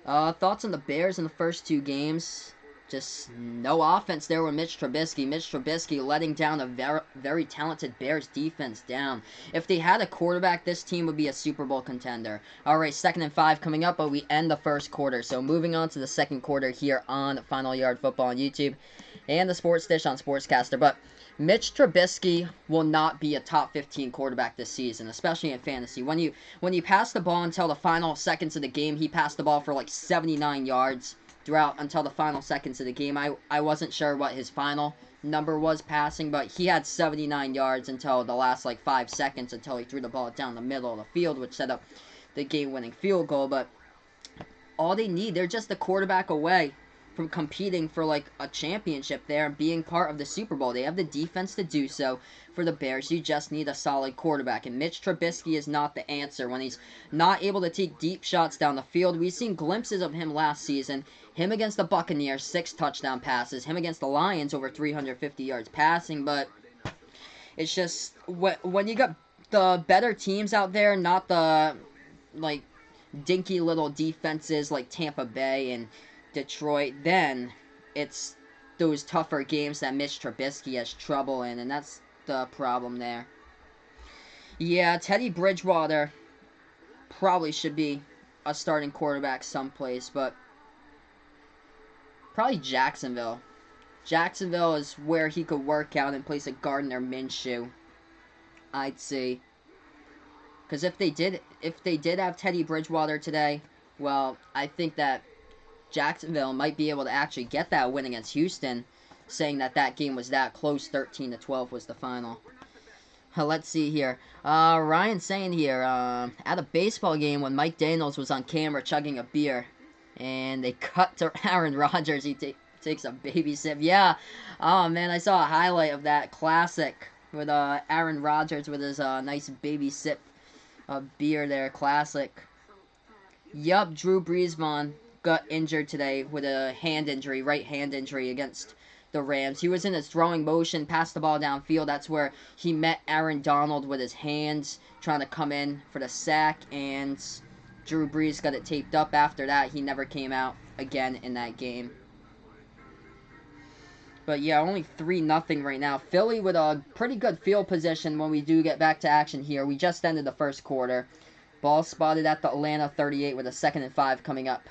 Thoughts on the Bears in the first 2 games? Just no offense there with Mitch Trubisky. Mitch Trubisky letting down a very talented Bears defense down. If they had a quarterback, this team would be a Super Bowl contender. Alright, 2nd and 5 coming up, but we end the first quarter. So moving on to the second quarter here on Final Yard Football on YouTube and the Sports Dish on Sportscaster. But Mitch Trubisky will not be a top 15 quarterback this season, especially in fantasy. When you pass the ball until the final seconds of the game, he passed the ball for like 79 yards throughout until the final seconds of the game. I wasn't sure what his final number was passing, but he had 79 yards until the last like 5 seconds until he threw the ball down the middle of the field, which set up the game-winning field goal. But all they need, they're just a quarterback away from competing for like a championship there and being part of the Super Bowl. They have the defense to do so. For the Bears, you just need a solid quarterback, and Mitch Trubisky is not the answer when he's not able to take deep shots down the field. We've seen glimpses of him last season. Him against the Buccaneers, 6 touchdown passes. Him against the Lions, over 350 yards passing. But it's just when you got the better teams out there, not the like dinky little defenses like Tampa Bay and Detroit, then it's those tougher games that Mitch Trubisky has trouble in, and that's the problem there. Yeah, Teddy Bridgewater probably should be a starting quarterback someplace, but probably Jacksonville. Jacksonville is where he could work out in place of Gardner Minshew, I'd say. Because if they did have Teddy Bridgewater today, well, I think that Jacksonville might be able to actually get that win against Houston, saying that game was that close. 13-12 was the final. Let's see here. Ryan saying here, at a baseball game when Mike Daniels was on camera chugging a beer, and they cut to Aaron Rodgers, he takes a baby sip. Yeah, oh man, I saw a highlight of that classic with Aaron Rodgers with his nice baby sip of beer there. Classic. Yup, Drew Brees got injured today with a hand injury, right hand injury against the Rams. He was in his throwing motion, passed the ball downfield. That's where he met Aaron Donald with his hands, trying to come in for the sack, and Drew Brees got it taped up. After that, he never came out again in that game. But yeah, only 3-0 right now. Philly with a pretty good field position when we do get back to action here. We just ended the first quarter. Ball spotted at the Atlanta 38 with a 2nd and 5 coming up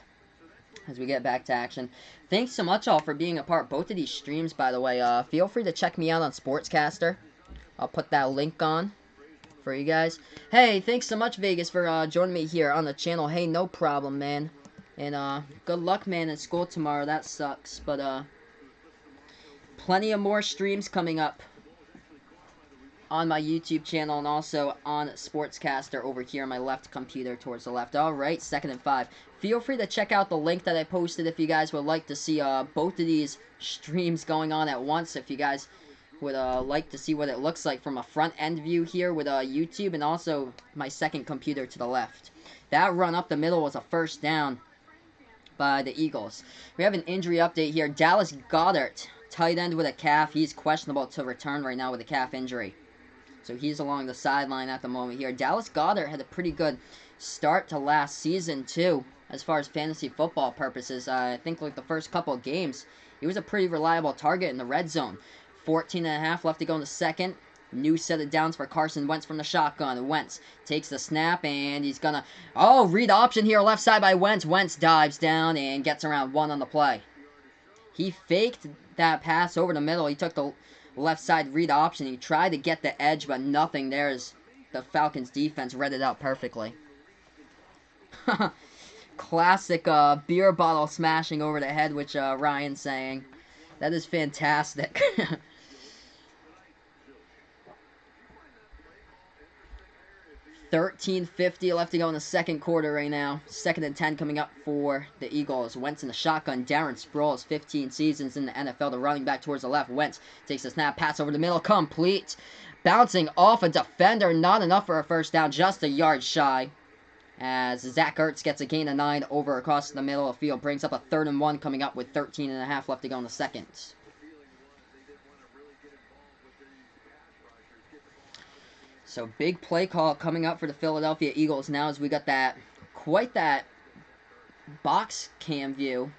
as we get back to action. Thanks so much all for being a part of both of these streams, by the way. Feel free to check me out on Sportscaster. I'll put that link on for you guys. Hey, thanks so much, Vegas, for joining me here on the channel. Hey, no problem, man. And good luck, man, in school tomorrow. That sucks, but plenty of more streams coming up on my YouTube channel and also on Sportscaster over here on my left computer towards the left. Alright, 2nd and 5. Feel free to check out the link that I posted if you guys would like to see both of these streams going on at once. If you guys would like to see what it looks like from a front-end view here with YouTube and also my second computer to the left. That run up the middle was a first down by the Eagles. We have an injury update here. Dallas Goedert, tight end with a calf. He's questionable to return right now with a calf injury. So he's along the sideline at the moment here. Dallas Goedert had a pretty good start to last season, too, as far as fantasy football purposes. I think like the first couple of games, he was a pretty reliable target in the red zone. 14.5 left to go in the second. New set of downs for Carson Wentz from the shotgun. Wentz takes the snap, and he's gonna... Oh, read option here, left side by Wentz. Wentz dives down and gets around 1 on the play. He faked that pass over the middle. He took the left side read option. He tried to get the edge, but nothing. There's the Falcons defense read it out perfectly. Classic beer bottle smashing over the head, which Ryan's saying. That is fantastic. 13:50 left to go in the second quarter right now. 2nd and 10 coming up for the Eagles. Wentz in the shotgun. Darren Sproles, 15 seasons in the NFL. The running back towards the left. Wentz takes a snap, pass over the middle, complete. Bouncing off a defender, not enough for a first down, just a yard shy. As Zach Ertz gets a gain of 9 over across the middle of the field. Brings up a 3rd and 1 coming up with 13.5 left to go in the second. So big play call coming up for the Philadelphia Eagles now as we got quite that box cam view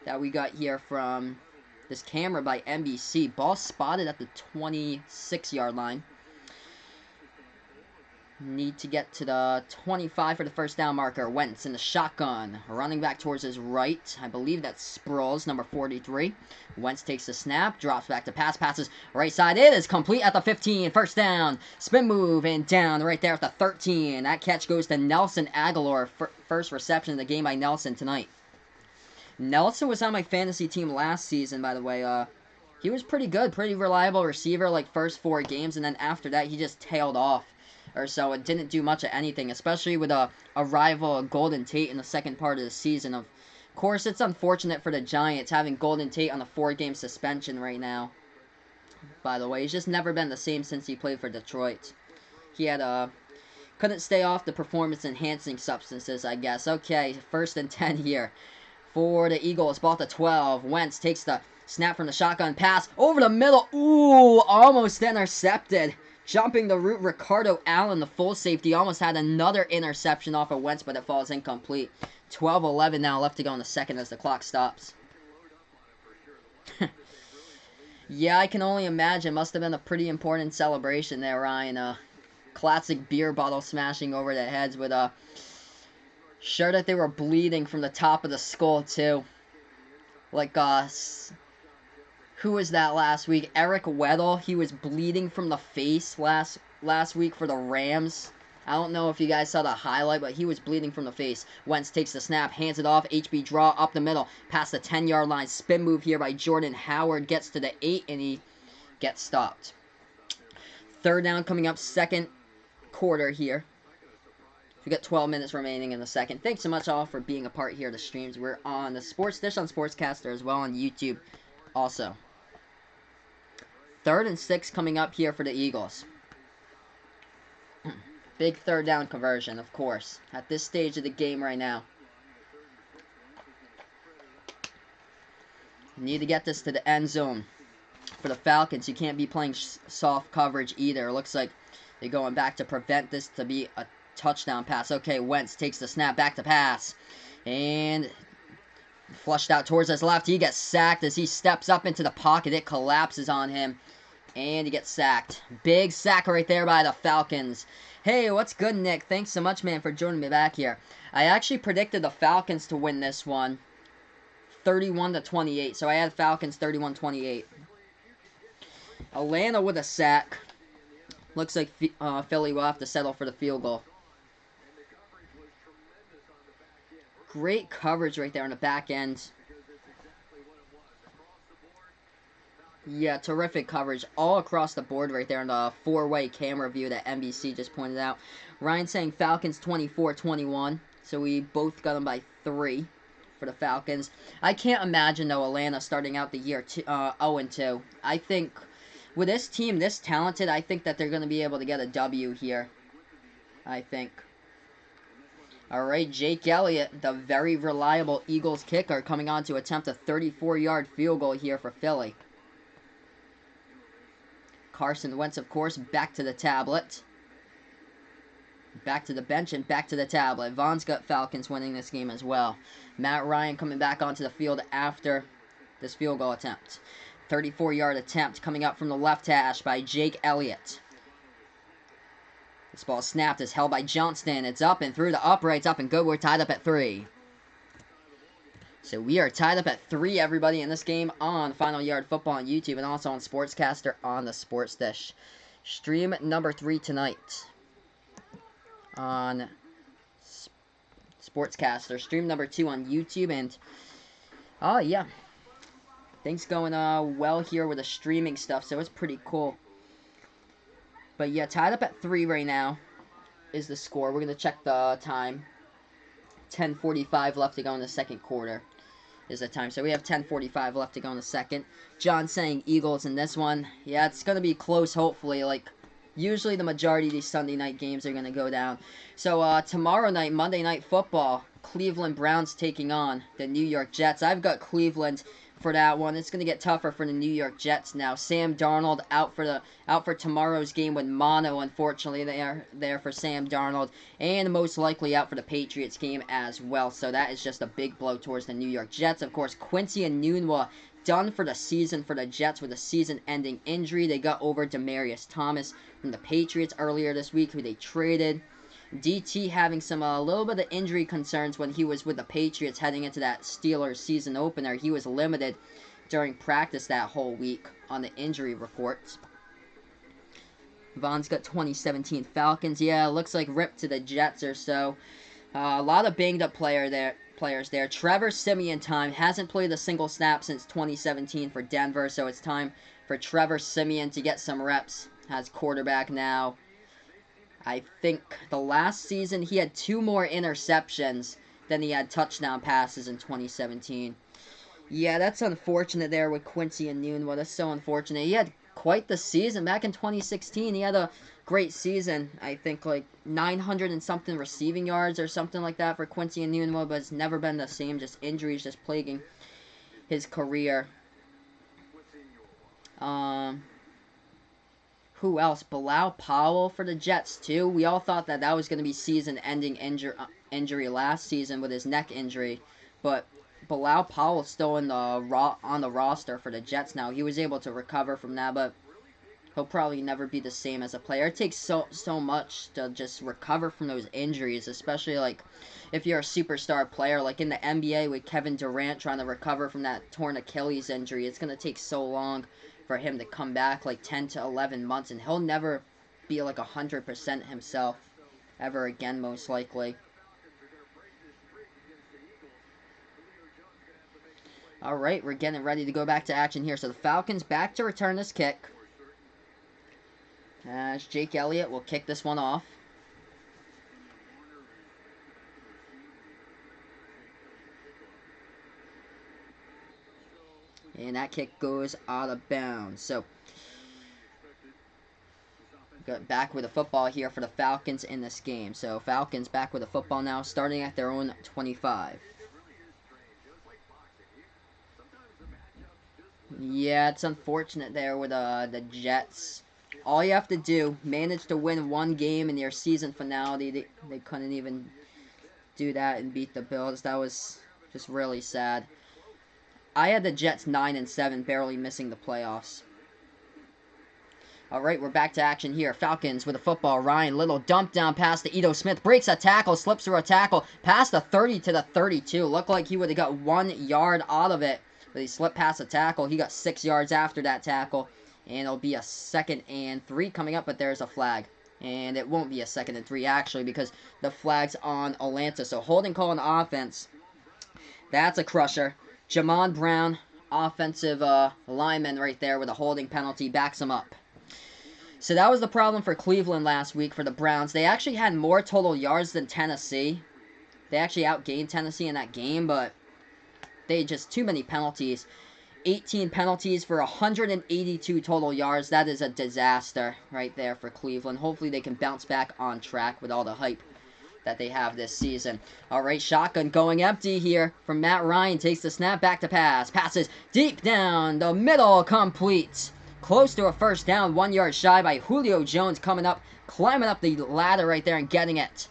that we got here from this camera by NBC. Ball spotted at the 26-yard line. Need to get to the 25 for the first down marker. Wentz in the shotgun. Running back towards his right. I believe that's Sproles, number 43. Wentz takes the snap. Drops back to pass. Passes right side. It is complete at the 15. First down. Spin move and down right there at the 13. That catch goes to Nelson Aguilar. First reception of the game by Nelson tonight. Nelson was on my fantasy team last season, by the way. He was pretty good. Pretty reliable receiver like first 4 games. And then after that, he just tailed off. Or so it didn't do much of anything, especially with a rival Golden Tate in the second part of the season. Of course, it's unfortunate for the Giants having Golden Tate on a 4-game suspension right now. By the way, he's just never been the same since he played for Detroit. He had couldn't stay off the performance-enhancing substances, I guess. Okay, 1st and 10 here for the Eagles. Ball to 12. Wentz takes the snap from the shotgun pass over the middle. Ooh, almost intercepted. Jumping the route, Ricardo Allen, the full safety, almost had another interception off of Wentz, but it falls incomplete. 12:11 now left to go in the second as the clock stops. Yeah, I can only imagine. Must have been a pretty important celebration there, Ryan. Classic beer bottle smashing over their heads with sure that they were bleeding from the top of the skull, too. Like, who was that last week? Eric Weddle. He was bleeding from the face last week for the Rams. I don't know if you guys saw the highlight, but he was bleeding from the face. Wentz takes the snap, hands it off. HB draw up the middle, past the 10-yard line. Spin move here by Jordan Howard. Gets to the 8, and he gets stopped. 3rd down coming up, second quarter here. We got 12 minutes remaining in the second. Thanks so much all for being a part here of the streams. We're on the Sports Dish on Sportscaster as well on YouTube also. 3rd and 6 coming up here for the Eagles. Big 3rd down conversion, of course, at this stage of the game right now. Need to get this to the end zone. For the Falcons, you can't be playing soft coverage either. It looks like they're going back to prevent this to be a touchdown pass. Okay, Wentz takes the snap, back to pass. And flushed out towards his left. He gets sacked as he steps up into the pocket. It collapses on him. And he gets sacked. Big sack right there by the Falcons. Hey, what's good, Nick? Thanks so much, man, for joining me back here. I actually predicted the Falcons to win this one 31-28. So I had Falcons 31-28. Atlanta with a sack. Looks like Philly will have to settle for the field goal. Great coverage right there on the back end. Yeah, terrific coverage all across the board right there on the 4-way camera view that NBC just pointed out. Ryan saying Falcons 24-21, so we both got them by 3 for the Falcons. I can't imagine, though, Atlanta starting out the year 0-2. I think with this team this talented, I think that they're going to be able to get a W here. I think. Alright, Jake Elliott, the very reliable Eagles kicker, coming on to attempt a 34-yard field goal here for Philly. Carson Wentz, of course, back to the tablet. Back to the bench and back to the tablet. Vaughn's got Falcons winning this game as well. Matt Ryan coming back onto the field after this field goal attempt. 34-yard attempt coming up from the left hash by Jake Elliott. This ball snapped, is held by Johnston. It's up and through the uprights, up and good. We're tied up at 3. So we are tied up at 3, everybody, in this game on Final Yard Football on YouTube and also on Sportscaster on the Sports Dish. Stream number 3 tonight on Sportscaster. Stream number 2 on YouTube, and oh yeah, things going well here with the streaming stuff, so it's pretty cool. But yeah, tied up at 3 right now. is the score. We're going to check the time. 10:45 left to go in the second quarter is the time. So we have 10:45 left to go in the second. John saying Eagles in this one. Yeah, it's going to be close, hopefully. Like, usually the majority of these Sunday night games are going to go down. So tomorrow night, Monday Night Football, Cleveland Browns taking on the New York Jets. I've got Cleveland for that one. It's going to get tougher for the New York Jets now. Sam Darnold out for tomorrow's game with mono, unfortunately, there for Sam Darnold, and most likely out for the Patriots game as well. So that is just a big blow towards the New York Jets. Of course, Quincy Enunwa done for the season for the Jets with a season-ending injury. They got over Demaryius Thomas from the Patriots earlier this week, who they traded. DT having some a little bit of injury concerns when he was with the Patriots heading into that Steelers season opener. He was limited during practice that whole week on the injury reports. Vaughn's got 2017 Falcons. Yeah, looks like ripped to the Jets or so. A lot of banged up players there. Trevor Siemian time. Hasn't played a single snap since 2017 for Denver, so it's time for Trevor Siemian to get some reps as quarterback now. I think the last season he had 2 more interceptions than he had touchdown passes in 2017. Yeah, that's unfortunate there with Quincy Enunwa. That's so unfortunate. He had quite the season back in 2016. He had a great season. I think like 900 and something receiving yards or something like that for Quincy Enunwa, but it's never been the same. Just injuries just plaguing his career. Who else? Bilal Powell for the Jets, too. We all thought that was going to be season-ending injury last season with his neck injury. But Bilal Powell's still on the roster for the Jets now. He was able to recover from that, but he'll probably never be the same as a player. It takes so much to just recover from those injuries, especially like if you're a superstar player, like in the NBA with Kevin Durant trying to recover from that torn Achilles injury. It's going to take so long for him to come back, like 10 to 11 months, and he'll never be like 100% himself ever again, most likely. Alright, we're getting ready to go back to action here. So the Falcons back to return this kick. As Jake Elliott will kick this one off. And that kick goes out of bounds. So, got back with the football here for the Falcons in this game. So, Falcons back with the football now, starting at their own 25. Yeah, it's unfortunate there with the Jets. All you have to do, manage to win one game in your season finale. They couldn't even do that and beat the Bills. That was just really sad. I had the Jets 9-7, barely missing the playoffs. Alright, we're back to action here. Falcons with the football. Ryan Little dump down pass to Ito Smith. Breaks a tackle, slips through a tackle. Past the 30 to the 32. Looked like he would have got 1 yard out of it. But he slipped past a tackle. He got 6 yards after that tackle. And it'll be a 2nd and 3 coming up, but there's a flag. And it won't be a 2nd and 3, actually, because the flag's on Atlanta. So holding call on offense. That's a crusher. Jamon Brown, offensive lineman right there with a holding penalty, backs him up. So that was the problem for Cleveland last week for the Browns. They actually had more total yards than Tennessee. They actually outgained Tennessee in that game, but they had just too many penalties. 18 penalties for 182 total yards. That is a disaster right there for Cleveland. Hopefully they can bounce back on track with all the hype that they have this season. Alright, shotgun going empty here from Matt Ryan. Takes the snap, back to pass. Passes deep down the middle, complete. Close to a first down, 1 yard shy by Julio Jones coming up, climbing up the ladder right there and getting it.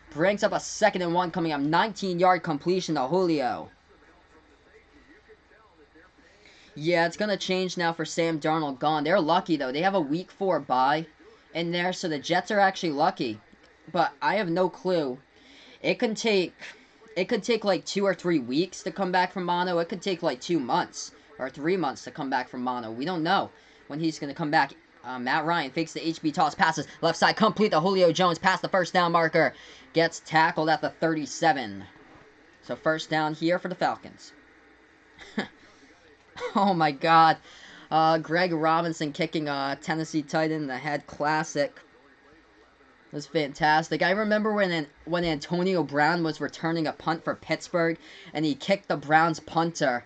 Brings up a 2nd and 1 coming up, 19-yard completion to Julio. Yeah, it's going to change now for Sam Darnold gone. They're lucky, though. They have a week 4 bye in there, so the Jets are actually lucky. But I have no clue. It could take like 2 or 3 weeks to come back from mono. It could take like 2 months or 3 months to come back from mono. We don't know when he's going to come back. Matt Ryan fakes the HB toss, passes left side complete to Julio Jones past the first down marker. Gets tackled at the 37. So first down here for the Falcons. Oh my God. Greg Robinson kicking Tennessee tight end in the head. Classic. was fantastic. I remember when Antonio Brown was returning a punt for Pittsburgh, and he kicked the Browns punter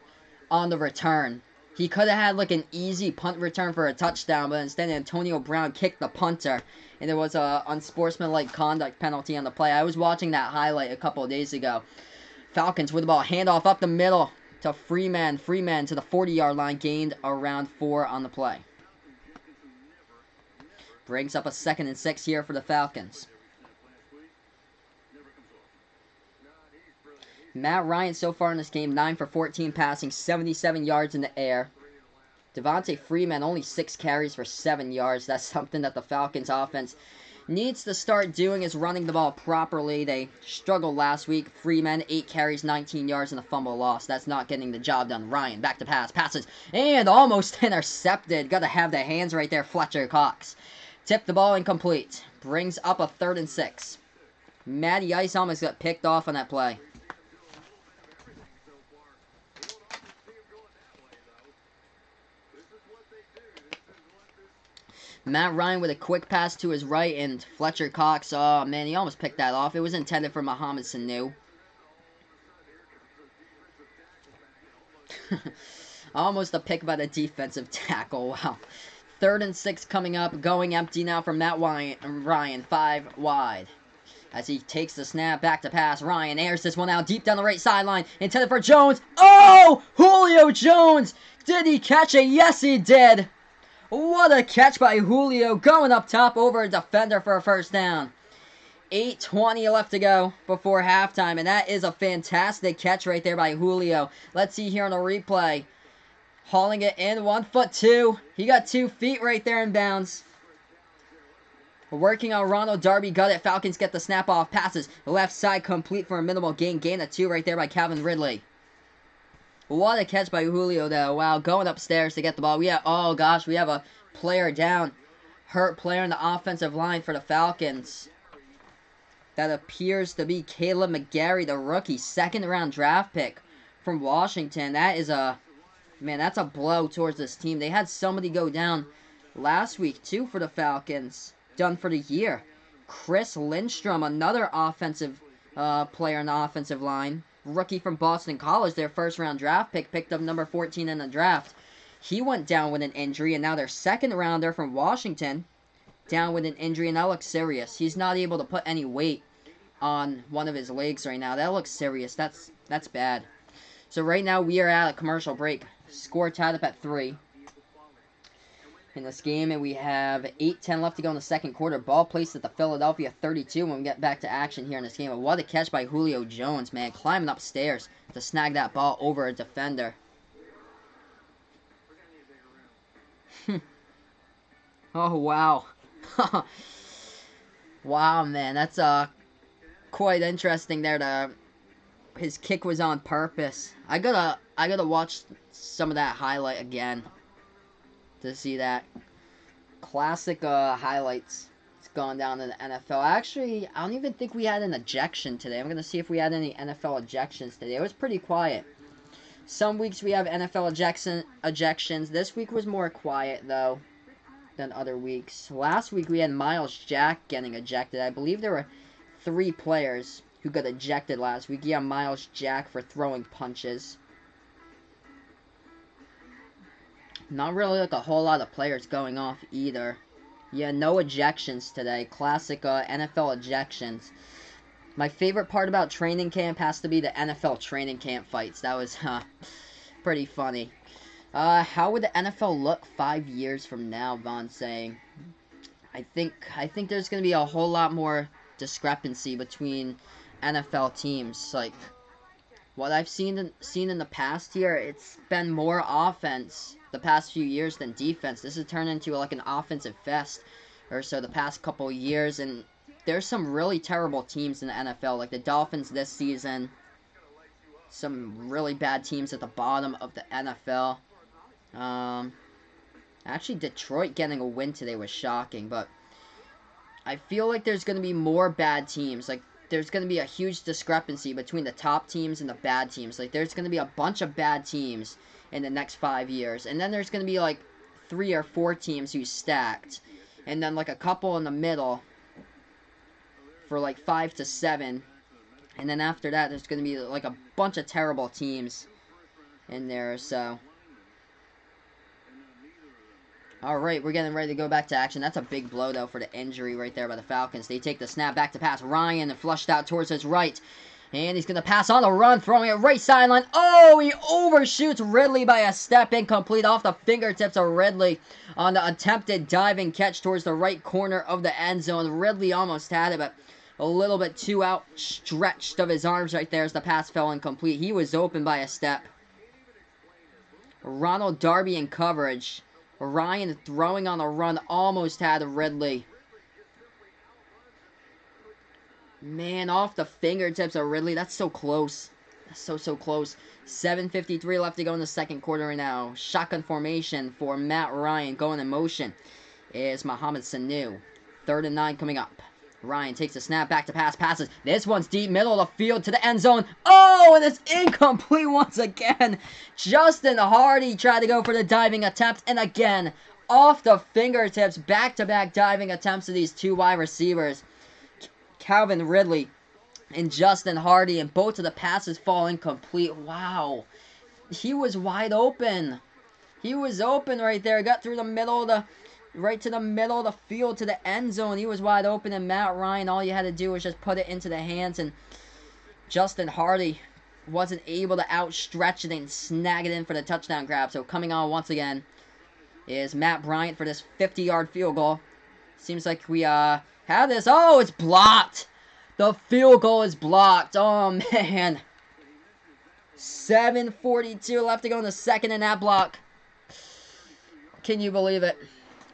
on the return. He could have had like an easy punt return for a touchdown, but instead Antonio Brown kicked the punter, and there was a unsportsmanlike conduct penalty on the play. I was watching that highlight a couple of days ago. Falcons with the ball, handoff up the middle to Freeman. Freeman to the 40-yard line, gained around 4 on the play. Brings up a 2nd and 6 here for the Falcons. Matt Ryan so far in this game, 9 for 14 passing, 77 yards in the air. Devontae Freeman, only 6 carries for 7 yards. That's something that the Falcons offense needs to start doing, is running the ball properly. They struggled last week. Freeman, 8 carries, 19 yards, and a fumble loss. That's not getting the job done. Ryan, back to pass, passes, and almost intercepted. Got to have the hands right there, Fletcher Cox. Tipped the ball incomplete. Brings up a 3rd and 6. Matty Ice almost got picked off on that play. Matt Ryan with a quick pass to his right, and Fletcher Cox, oh man, he almost picked that off. It was intended for Mohamed Sanu. Almost a pick by the defensive tackle, wow. 3rd and 6 coming up, going empty now for Matt Ryan, 5 wide. As he takes the snap, back to pass, Ryan airs this one out deep down the right sideline, intended for Jones. Oh! Julio Jones! Did he catch it? Yes, he did! What a catch by Julio, going up top over a defender for a 1st down. 8:20 left to go before halftime, and that is a fantastic catch right there by Julio. Let's see here on the replay. Hauling it in, 1 foot 2. He got 2 feet right there in bounds. Working on Ronald Darby, got it. Falcons get the snap off, passes. Left side complete for a minimal gain. Gain of 2 right there by Calvin Ridley. What a catch by Julio though. Wow, going upstairs to get the ball. Oh gosh, we have a player down. Hurt player in the offensive line for the Falcons. That appears to be Caleb McGarry, the rookie, 2nd round draft pick from Washington. That is a... Man, that's a blow towards this team. They had somebody go down last week, too, for the Falcons. Done for the year. Chris Lindstrom, another offensive player in the offensive line. Rookie from Boston College, their 1st round draft pick. Picked up number 14 in the draft. He went down with an injury, and now their 2nd rounder from Washington down with an injury, and that looks serious. He's not able to put any weight on one of his legs right now. That looks serious. That's bad. So right now we are at a commercial break. Score tied up at 3 in this game, and we have 8:10 left to go in the 2nd quarter. Ball placed at the Philadelphia 32 when we get back to action here in this game. And what a catch by Julio Jones, man. Climbing upstairs to snag that ball over a defender. Oh, wow. Wow, man. That's quite interesting there. His kick was on purpose. I gotta watch some of that highlight again to see that. Classic highlights. It's gone down in the NFL. Actually, I don't even think we had an ejection today. I'm gonna see if we had any NFL ejections today. It was pretty quiet. Some weeks we have NFL ejections. This week was more quiet though than other weeks. Last week we had Miles Jack getting ejected. I believe there were 3 players who got ejected last week. Yeah, Miles Jack for throwing punches. Not really like a whole lot of players going off either. Yeah, no ejections today. Classic NFL ejections. My favorite part about training camp has to be the NFL training camp fights. That was pretty funny. How would the NFL look 5 years from now, Von's saying? I think there's going to be a whole lot more discrepancy between NFL teams. Like, what I've seen in the past year, it's been more offense the past few years than defense. This has turned into like an offensive fest or so the past couple years, and there's some really terrible teams in the NFL, like the Dolphins this season. Some really bad teams at the bottom of the NFL. Actually, Detroit getting a win today was shocking, but I feel like there's going to be more bad teams. Like, there's going to be a huge discrepancy between the top teams and the bad teams. Like, there's going to be a bunch of bad teams in the next 5 years. And then there's going to be, like, 3 or 4 teams who's stacked. And then, like, a couple in the middle for like 5 to 7. And then after that, there's going to be like a bunch of terrible teams in there, so. Alright, we're getting ready to go back to action. That's a big blow, though, for the injury right there by the Falcons. They take the snap back to pass. Ryan flushed out towards his right. And he's going to pass on the run, throwing it right sideline. Oh, he overshoots Ridley by a step, incomplete off the fingertips of Ridley on the attempted diving catch towards the right corner of the end zone. Ridley almost had it, but a little bit too outstretched of his arms right there as the pass fell incomplete. He was open by a step. Ronald Darby in coverage. Ryan throwing on the run almost had Ridley. Man, off the fingertips of Ridley. That's so close. That's so close. 7:53 left to go in the second quarter right now. Shotgun formation for Matt Ryan. Going in motion is Mohamed Sanu. 3rd and 9 coming up. Ryan takes a snap back to pass. Passes. This one's deep middle of the field to the end zone. Oh, and it's incomplete once again. Justin Hardy tried to go for the diving attempt. And again, off the fingertips. Back-to-back diving attempts of these two wide receivers. Calvin Ridley and Justin Hardy, and both of the passes fall incomplete. Wow. He was wide open. He was open right there. Got through the middle of the, right to the middle of the field to the end zone. He was wide open, and Matt Ryan, all you had to do was just put it into the hands, and Justin Hardy wasn't able to outstretch it and snag it in for the touchdown grab. So coming on once again is Matt Bryant for this 50-yard field goal. Seems like we have this. Oh, it's blocked. The field goal is blocked. Oh, man. 7:42 left to go in the second, and that block. Can you believe it?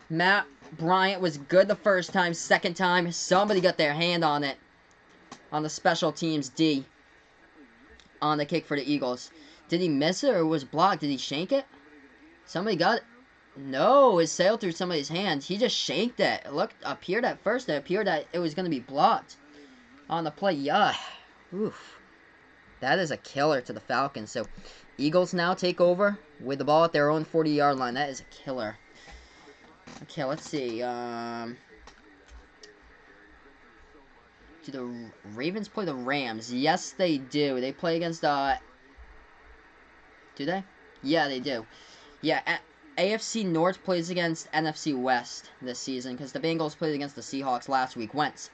Matt Bryant was good the first time. Second time, somebody got their hand on it. On the special teams D. On the kick for the Eagles. Did he miss it or was blocked? Did he shank it? Somebody got it. No, it sailed through somebody's hands. He just shanked it. It appeared at first, it appeared that it was going to be blocked on the play. Yeah. Oof. That is a killer to the Falcons. So, Eagles now take over with the ball at their own 40-yard line. That is a killer. Okay, let's see. Do the Ravens play the Rams? Yes, they do. They play against do they? Yeah, they do. Yeah, AFC North plays against NFC West this season because the Bengals played against the Seahawks last week. Wentz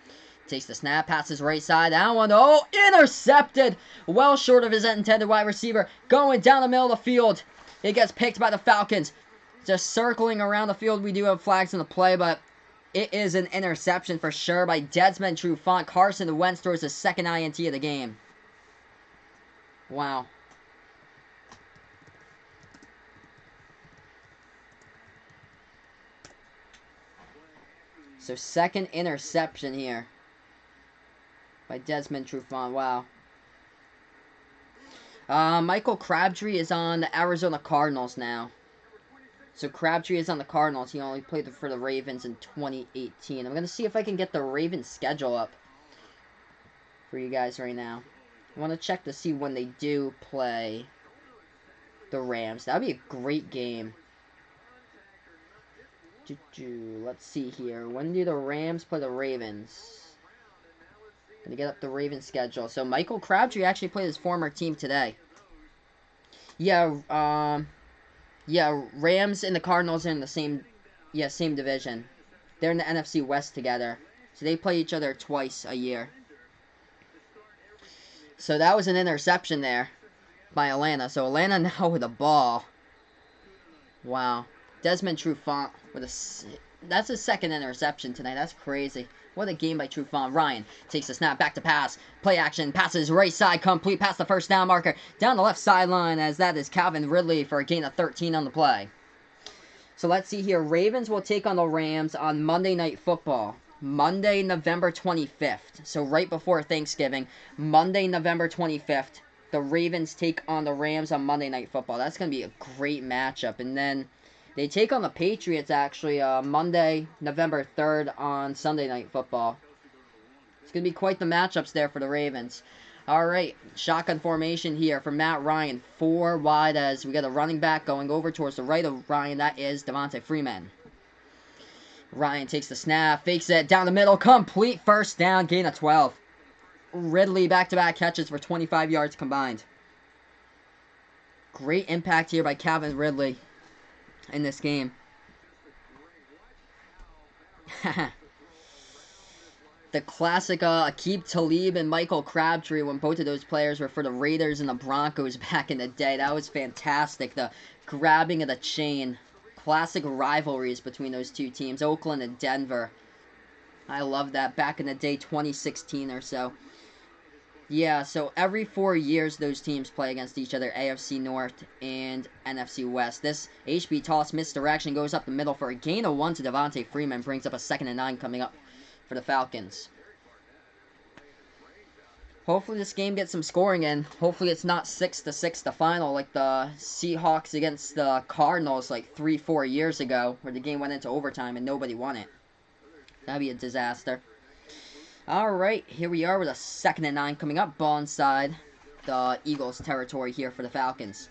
takes the snap, passes right side. That one, oh, intercepted. Well short of his intended wide receiver. Going down the middle of the field. It gets picked by the Falcons. Just circling around the field. We do have flags in the play, but it is an interception for sure by Desmond Trufant. Carson Wentz throws his second INT of the game. Wow. So, second interception here by Desmond Trufant. Wow. Michael Crabtree is on the Arizona Cardinals now. So, Crabtree is on the Cardinals. He only played for the Ravens in 2018. I'm going to see if I can get the Ravens schedule up for you guys right now. I want to check to see when they do play the Rams. That would be a great game. Let's see here. When do the Rams play the Ravens? Gonna get up the Ravens schedule. So Michael Crabtree actually played his former team today. Yeah, yeah, Rams and the Cardinals are in the same division. They're in the NFC West together. So they play each other twice a year. So that was an interception there by Atlanta. So Atlanta now with the ball. Wow. Desmond Trufant with that's his second interception tonight. That's crazy. What a game by Trufant. Ryan takes the snap back to pass. Play action. Passes right side. Complete past the first down marker. Down the left sideline as that is Calvin Ridley for a gain of 13 on the play. So let's see here. Ravens will take on the Rams on Monday Night Football. Monday, November 25th. So right before Thanksgiving. Monday, November 25th. The Ravens take on the Rams on Monday Night Football. That's going to be a great matchup. And then they take on the Patriots, actually, Monday, November 3rd on Sunday Night Football. It's going to be quite the matchups there for the Ravens. All right, shotgun formation here for Matt Ryan. 4 wide as we got a running back going over towards the right of Ryan. That is Devontae Freeman. Ryan takes the snap, fakes it down the middle, complete first down, gain of 12. Ridley back-to-back catches for 25 yards combined. Great impact here by Calvin Ridley in this game. The classic Aqib Talib and Michael Crabtree, when both of those players were for the Raiders and the Broncos back in the day. That was fantastic. The grabbing of the chain. Classic rivalries between those two teams, Oakland and Denver. I love that. Back in the day, 2016 or so. Yeah, so every 4 years those teams play against each other, AFC North and NFC West. This HB toss misdirection goes up the middle for a gain of 1 to Devontae Freeman, brings up a 2nd and 9 coming up for the Falcons. Hopefully this game gets some scoring in. Hopefully it's not 6-6 the final like the Seahawks against the Cardinals like 3-4 years ago, where the game went into overtime and nobody won it. That'd be a disaster. Alright, here we are with a 2nd and 9 coming up. Ball inside the Eagles territory here for the Falcons.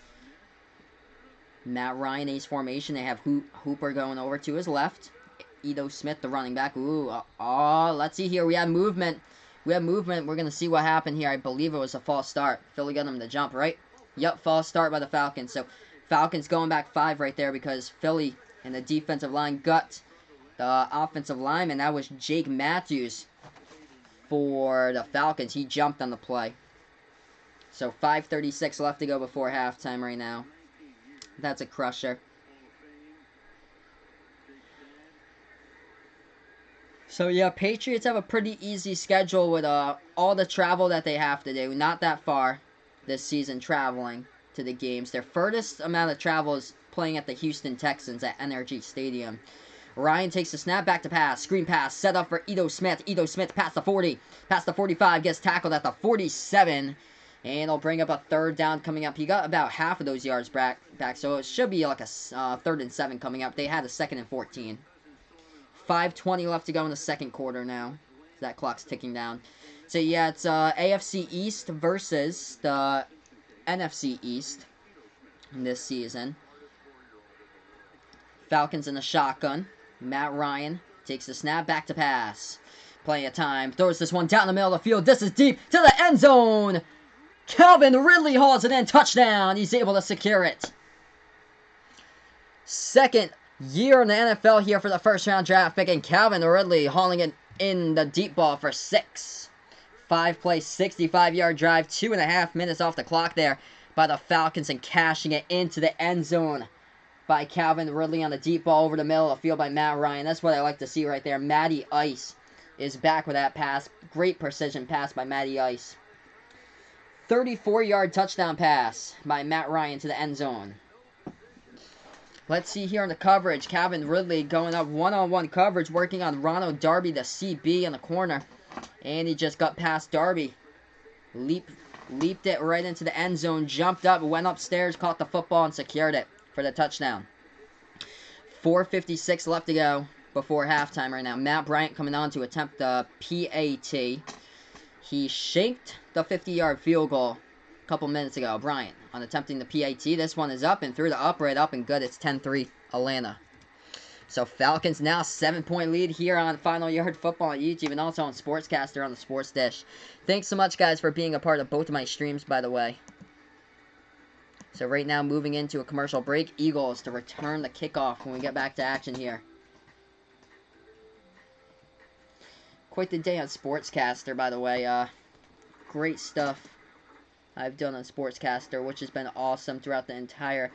Matt Ryan, ace formation. They have Hooper going over to his left. Ito Smith, the running back. Ooh, let's see here. We have movement. We're going to see what happened here. I believe it was a false start. Philly got him to jump, right? Yep, false start by the Falcons. So, Falcons going back 5 right there because Philly and the defensive line gut the offensive lineman. That was Jake Matthews for the Falcons. He jumped on the play. So, 5:36 left to go before halftime right now. That's a crusher. So, yeah, Patriots have a pretty easy schedule with all the travel that they have to do. Not that far this season traveling to the games. Their furthest amount of travel is playing at the Houston Texans at NRG Stadium. Ryan takes the snap, back to pass. Screen pass, set up for Ito Smith. Ito Smith past the 40, past the 45, gets tackled at the 47. And it'll bring up a 3rd down coming up. He got about half of those yards back, so it should be like a 3rd and 7 coming up. They had a 2nd and 14. 5:20 left to go in the 2nd quarter now. That clock's ticking down. So, yeah, it's AFC East versus the NFC East this season. Falcons in the shotgun. Matt Ryan takes the snap, back to pass. Plenty of time. Throws this one down the middle of the field. This is deep to the end zone. Calvin Ridley hauls it in. Touchdown. He's able to secure it. 2nd year in the NFL here for the 1st round draft pick, and Calvin Ridley hauling it in the deep ball for 6. 5-play, 65-yard drive, 2.5 minutes off the clock there by the Falcons, and cashing it into the end zone by Calvin Ridley on the deep ball over the middle of the field by Matt Ryan. That's what I like to see right there. Matty Ice is back with that pass. Great precision pass by Matty Ice. 34-yard touchdown pass by Matt Ryan to the end zone. Let's see here in the coverage. Calvin Ridley going up one-on-one coverage, working on Ronald Darby, the CB in the corner. And he just got past Darby. Leaped it right into the end zone, jumped up, went upstairs, caught the football, and secured it for the touchdown. 4:56 left to go before halftime right now. Matt Bryant coming on to attempt the PAT. He shanked the 50-yard field goal a couple minutes ago, Bryant, on attempting the PAT. This one is up and through the upright, up and good. It's 10-3 Atlanta. So Falcons now 7-point lead here on Final Yard Football on YouTube and also on Sportscaster on the Sports Dish. Thanks so much, guys, for being a part of both of my streams, by the way. So right now, moving into a commercial break. Eagles to return the kickoff when we get back to action here. Quite the day on Sportscaster, by the way. Great stuff I've done on Sportscaster, which has been awesome throughout the entire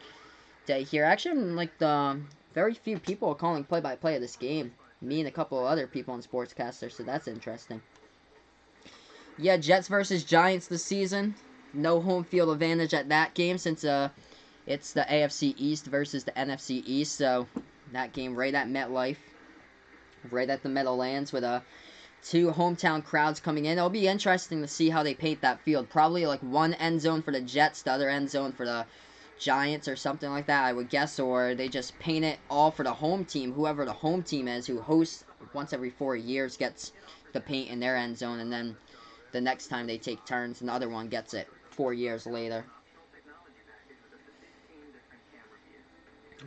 day here. Actually, I'm like the very few people are calling play-by-play of this game. Me and a couple of other people on Sportscaster, so that's interesting. Yeah, Jets versus Giants this season. No home field advantage at that game since it's the AFC East versus the NFC East. So that game right at MetLife, right at the Meadowlands with 2 hometown crowds coming in. It'll be interesting to see how they paint that field. Probably like one end zone for the Jets, the other end zone for the Giants or something like that, I would guess. Or they just paint it all for the home team. Whoever the home team is, who hosts once every 4 years, gets the paint in their end zone. And then the next time they take turns, another one gets it 4 years later.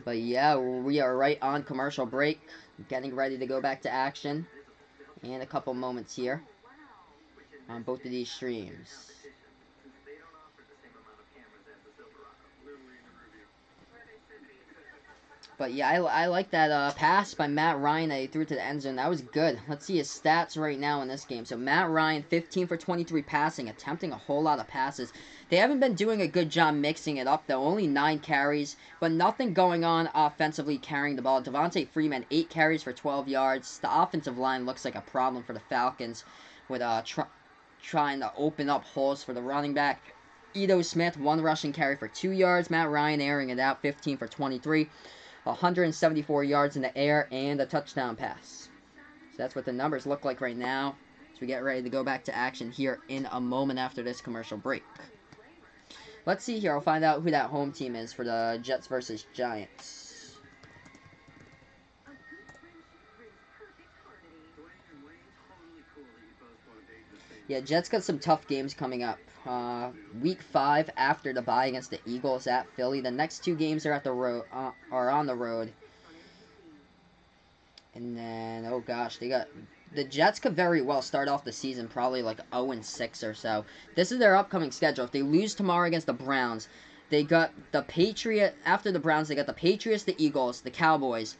But yeah, we are right on commercial break. Getting ready to go back to action. And a couple moments here on both of these streams. But yeah, I like that pass by Matt Ryan that he threw to the end zone. That was good. Let's see his stats right now in this game. So Matt Ryan, 15 for 23 passing, attempting a whole lot of passes. They haven't been doing a good job mixing it up, though. Only 9 carries, but nothing going on offensively carrying the ball. Devontae Freeman, 8 carries for 12 yards. The offensive line looks like a problem for the Falcons with trying to open up holes for the running back. Ito Smith, 1 rushing carry for 2 yards. Matt Ryan airing it out, 15 for 23. 174 yards in the air and a touchdown pass. So that's what the numbers look like right now as we get ready to go back to action here in a moment after this commercial break. Let's see here. I'll find out who that home team is for the Jets versus Giants. Yeah, Jets got some tough games coming up. Week 5 after the bye against the Eagles at Philly. The next 2 games are at the road, are on the road. And then, oh gosh, the Jets could very well start off the season probably like 0-6 or so. This is their upcoming schedule. If they lose tomorrow against the Browns, they got the after the Browns, they got the Patriots, the Eagles, the Cowboys,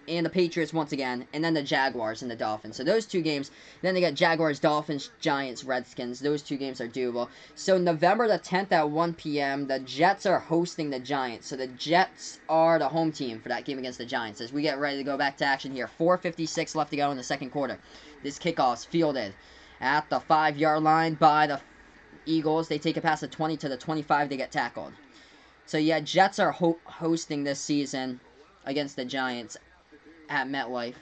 and the Patriots once again, and then the Jaguars and the Dolphins. So those 2 games, then they got Jaguars, Dolphins, Giants, Redskins. Those 2 games are doable. So November the 10th at 1 p.m., the Jets are hosting the Giants. So the Jets are the home team for that game against the Giants as we get ready to go back to action here. 4:56 left to go in the second quarter. This kickoff is fielded at the 5-yard line by the Eagles. They take a pass at 20 to the 25. They get tackled. So yeah, Jets are hosting this season against the Giants at MetLife.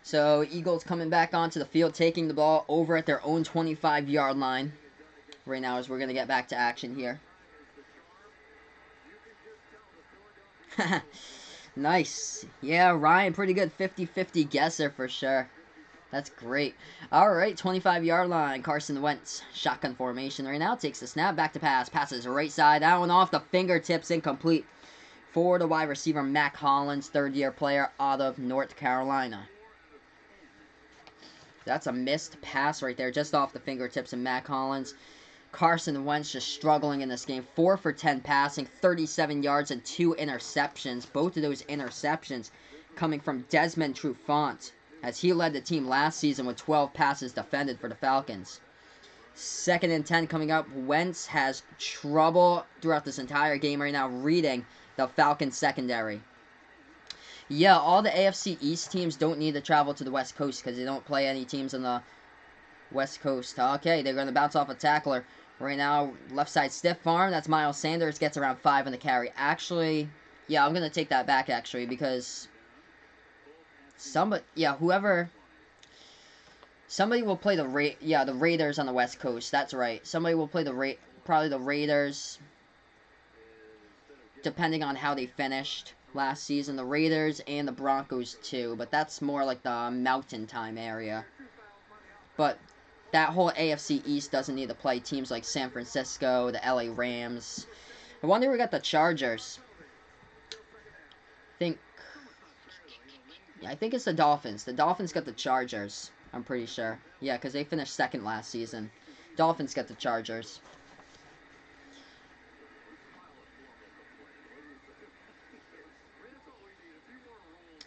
So Eagles coming back onto the field, taking the ball over at their own 25-yard line right now as we're going to get back to action here. Nice. Yeah, Ryan, pretty good 50-50 guesser for sure. That's great. All right, 25-yard line. Carson Wentz, shotgun formation right now. Takes the snap, back to pass. Passes right side. That one off the fingertips, incomplete. For the wide receiver, Mac Hollins, third-year player out of North Carolina. That's a missed pass right there, just off the fingertips of Mac Hollins. Carson Wentz just struggling in this game. 4 for 10 passing, 37 yards, and 2 interceptions. Both of those interceptions coming from Desmond Trufant, as he led the team last season with 12 passes defended for the Falcons. 2nd and 10 coming up. Wentz has trouble throughout this entire game right now reading the Falcons secondary. Yeah, all the AFC East teams don't need to travel to the West Coast because they don't play any teams on the West Coast. Okay, they're going to bounce off a tackler. Right now, left side stiff arm. That's Miles Sanders. Gets around 5 on the carry. Actually, yeah, I'm going to take that back, actually, because somebody will play the Raiders on the West Coast. That's right. Somebody will play probably the Raiders, depending on how they finished last season. The Raiders and the Broncos too, but that's more like the Mountain Time area. But that whole AFC East doesn't need to play teams like San Francisco, the LA Rams. I wonder who got the Chargers. I think it's the Dolphins. The Dolphins got the Chargers, I'm pretty sure. Yeah, because they finished 2nd last season. Dolphins got the Chargers.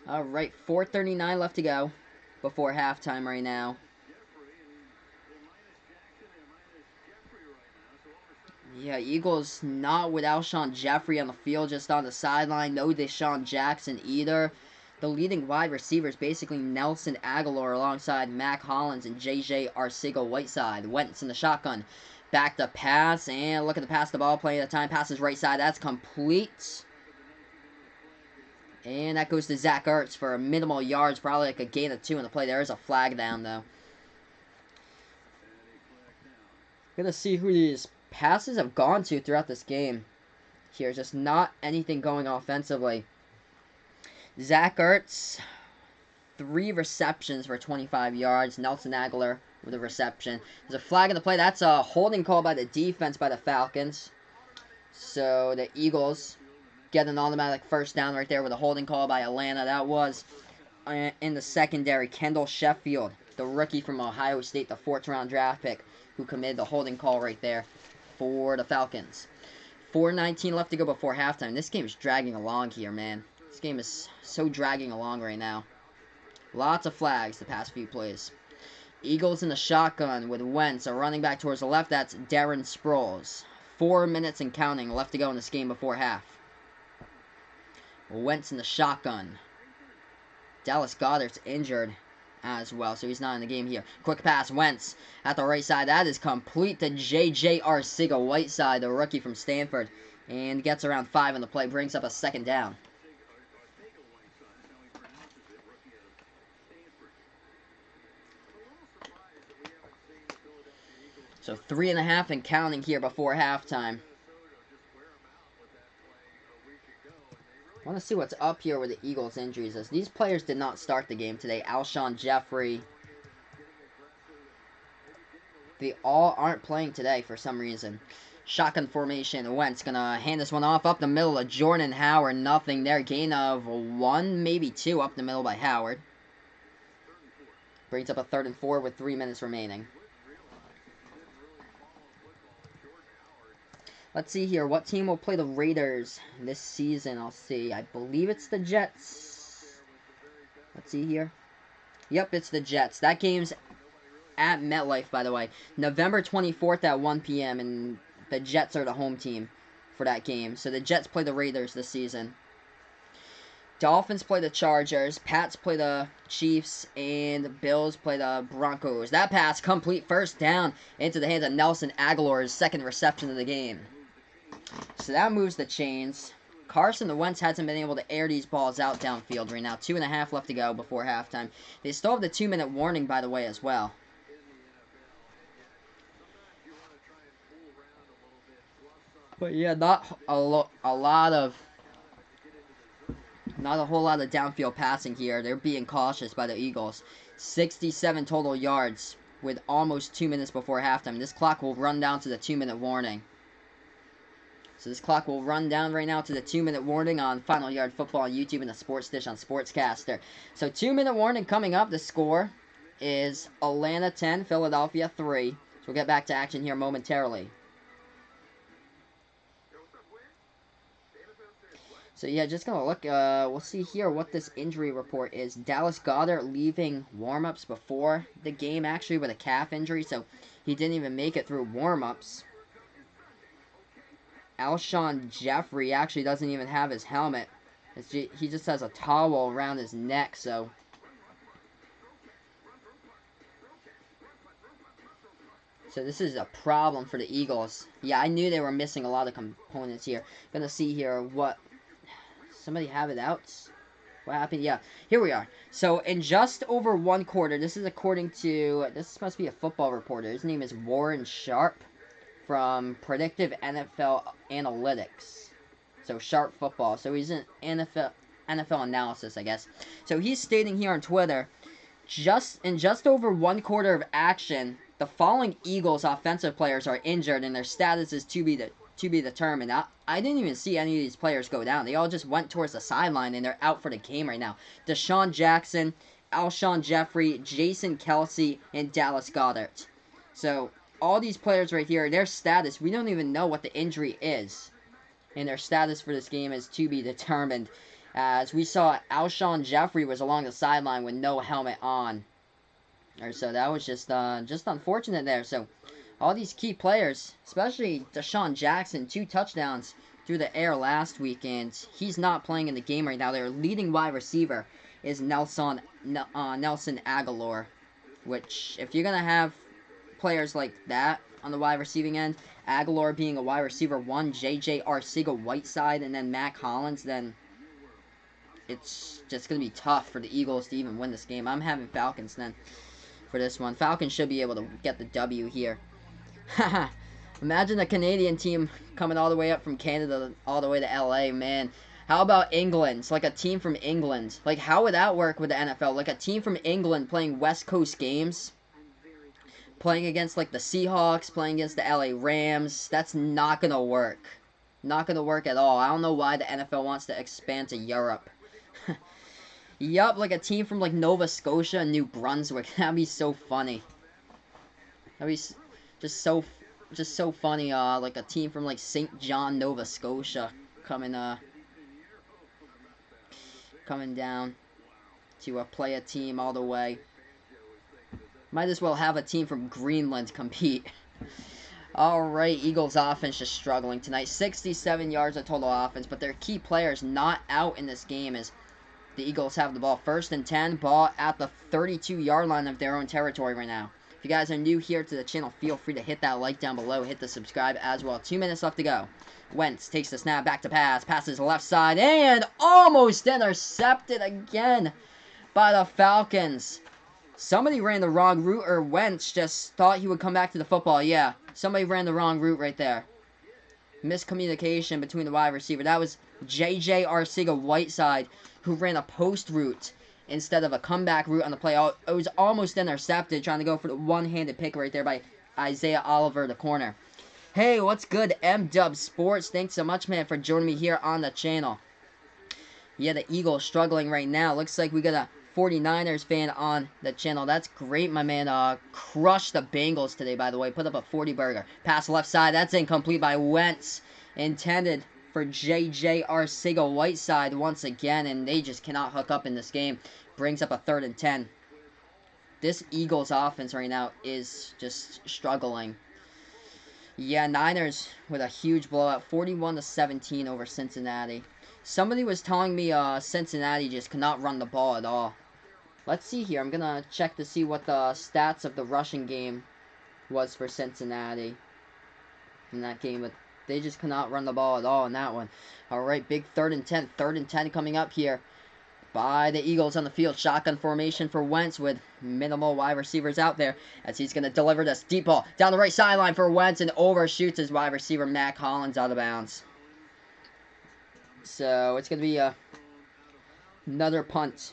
Alright, 4:39 left to go before halftime right now. Yeah, Eagles not with Alshon Jeffrey on the field, just on the sideline. No Deshaun Jackson either. The leading wide receivers basically Nelson Aguilar alongside Mac Hollins and J.J. Arcega-Whiteside. Wentz in the shotgun. Back to pass, and look at the pass the ball, playing at the time. Passes right side, that's complete. And that goes to Zach Ertz for minimal yards, probably like a gain of 2 in the play. There is a flag down, though. Gonna see who these passes have gone to throughout this game. Here, just not anything going offensively. Zach Ertz, 3 receptions for 25 yards. Nelson Aguilar, with a reception. There's a flag in the play. That's a holding call by the defense by the Falcons. So the Eagles get an automatic first down right there with a holding call by Atlanta. That was in the secondary. Kendall Sheffield, the rookie from Ohio State, the 4th round draft pick, who committed the holding call right there for the Falcons. 4:19 left to go before halftime. This game is dragging along here, man. This game is so dragging along right now. Lots of flags the past few plays. Eagles in the shotgun with Wentz, a running back towards the left. That's Darren Sproles. 4 minutes and counting left to go in this game before half. Wentz in the shotgun. Dallas Goedert's injured as well, so he's not in the game here. Quick pass, Wentz at the right side. That is complete to J.J. Arcega-Whiteside, the rookie from Stanford, and gets around 5 on the play, brings up a second down. So 3.5 and counting here before halftime. I want to see what's up here with the Eagles' injuries. As these players did not start the game today. Alshon Jeffrey. They all aren't playing today for some reason. Shotgun formation. Wentz gonna hand this one off up the middle of Jordan Howard. Nothing there. Gain of 1, maybe 2 up the middle by Howard. Brings up a 3rd and 4 with 3 minutes remaining. Let's see here. What team will play the Raiders this season? I'll see. I believe it's the Jets. Let's see here. Yep, it's the Jets. That game's at MetLife, by the way. November 24th at 1 p.m. And the Jets are the home team for that game. So the Jets play the Raiders this season. Dolphins play the Chargers. Pats play the Chiefs. And the Bills play the Broncos. That pass, complete first down into the hands of Nelson Aguilar's 2nd reception of the game. So that moves the chains. Carson Wentz hasn't been able to air these balls out downfield right now. 2.5 left to go before halftime. They still have the 2-minute warning, by the way, as well. But yeah, not a whole lot of downfield passing here. They're being cautious by the Eagles. 67 total yards with almost 2 minutes before halftime. This clock will run down to the 2-minute warning. So this clock will run down right now to the 2-minute warning on Final Yard Football on YouTube and the Sports Dish on Sportscaster. So 2-minute warning coming up. The score is Atlanta 10, Philadelphia 3. So we'll get back to action here momentarily. So yeah, just going to look, we'll see here what this injury report is. Dallas Goedert leaving warm-ups before the game, actually, with a calf injury. So he didn't even make it through warm-ups. Alshon Jeffrey actually doesn't even have his helmet. He just has a towel around his neck, so. So this is a problem for the Eagles. Yeah, I knew they were missing a lot of components here. Gonna see here what. Somebody have it out? What happened? Yeah, here we are. So in just over 1 quarter, this is according to, this must be a football reporter. His name is Warren Sharp from Predictive NFL Analytics. So Sharp Football. So he's an NFL analysis, I guess. So he's stating here on Twitter, in just over 1 quarter of action, the following Eagles offensive players are injured and their status is to be determined. I didn't even see any of these players go down. They all just went towards the sideline and they're out for the game right now. Deshaun Jackson, Alshon Jeffrey, Jason Kelsey, and Dallas Goedert. So all these players right here, their status, we don't even know what the injury is. And their status for this game is to be determined. As we saw, Alshon Jeffrey was along the sideline with no helmet on. So that was just unfortunate there. So all these key players, especially Deshaun Jackson, 2 touchdowns through the air last week, and he's not playing in the game right now. Their leading wide receiver is Nelson Aguilar, which, if you're going to have players like that on the wide receiving end, Aguilar being a wide receiver 1, J.J. Arcega-Whiteside, and then Mac Hollins, then it's just going to be tough for the Eagles to even win this game. I'm having Falcons then for this one. Falcons should be able to get the W here. Haha. Imagine a Canadian team coming all the way up from Canada all the way to LA, man. How about England? It's like a team from England. Like, how would that work with the NFL? Like a team from England playing West Coast games. Playing against, like, the Seahawks, playing against the LA Rams, that's not going to work. Not going to work at all. I don't know why the NFL wants to expand to Europe. Yup, like a team from, like, Nova Scotia and New Brunswick. That'd be so funny. That'd be just so funny, like a team from, like, St. John, Nova Scotia coming down to play a team all the way. Might as well have a team from Greenland compete. Alright, Eagles offense just struggling tonight. 67 yards of total offense, but their key players not out in this game as the Eagles have the ball. 1st and 10, ball at the 32-yard line of their own territory right now. If you guys are new here to the channel, feel free to hit that like down below. Hit the subscribe as well. 2 minutes left to go. Wentz takes the snap, back to pass. Passes left side, and almost intercepted again by the Falcons. Somebody ran the wrong route, or Wentz just thought he would come back to the football. Yeah, somebody ran the wrong route right there. Miscommunication between the wide receiver. That was J.J. Arcega-Whiteside, who ran a post route instead of a comeback route on the play. It was almost intercepted, trying to go for the one-handed pick right there by Isaiah Oliver, the corner. Hey, what's good, M-Dub Sports? Thanks so much, man, for joining me here on the channel. Yeah, the Eagles struggling right now. Looks like we got a 49ers fan on the channel. That's great, my man. Crushed the Bengals today, by the way. Put up a 40-burger. Pass left side. That's incomplete by Wentz. Intended for J.J. Arcega-Whiteside once again, and they just cannot hook up in this game. Brings up a 3rd and 10. This Eagles offense right now is just struggling. Yeah, Niners with a huge blowout. 41-17 over Cincinnati. Somebody was telling me Cincinnati just cannot run the ball at all. Let's see here. I'm going to check to see what the stats of the rushing game was for Cincinnati in that game. But they just cannot run the ball at all in that one. Alright, big 3rd and 10. 3rd and 10 coming up here by the Eagles on the field. Shotgun formation for Wentz with minimal wide receivers out there as he's going to deliver this deep ball down the right sideline for Wentz and overshoots his wide receiver Matt Collins out of bounds. So it's going to be another punt.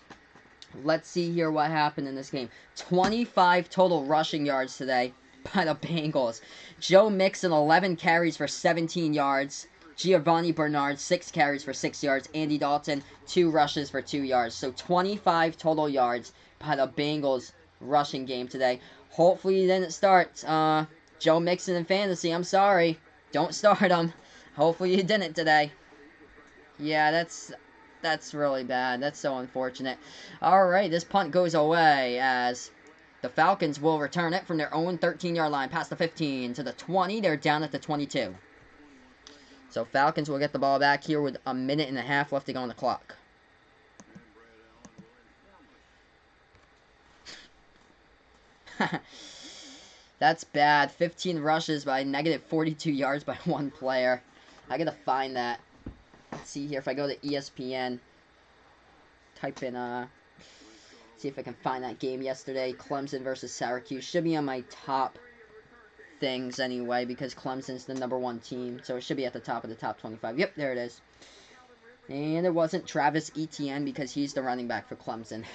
Let's see here what happened in this game. 25 total rushing yards today by the Bengals. Joe Mixon, 11 carries for 17 yards. Giovanni Bernard, 6 carries for 6 yards. Andy Dalton, 2 rushes for 2 yards. So 25 total yards by the Bengals rushing game today. Hopefully he didn't start Joe Mixon in fantasy. I'm sorry. Don't start him. Hopefully you didn't today. Yeah, that's really bad. That's so unfortunate. Alright, this punt goes away as the Falcons will return it from their own 13-yard line past the 15 to the 20. They're down at the 22. So Falcons will get the ball back here with a minute and a half left to go on the clock. That's bad. 15 rushes by negative 42 yards by one player. I gotta find that. Let's see here if I go to ESPN. Type in, see if I can find that game yesterday. Clemson versus Syracuse. Should be on my top things anyway because Clemson's the #1 team. So it should be at the top of the top 25. Yep, there it is. And it wasn't Travis Etienne because he's the running back for Clemson.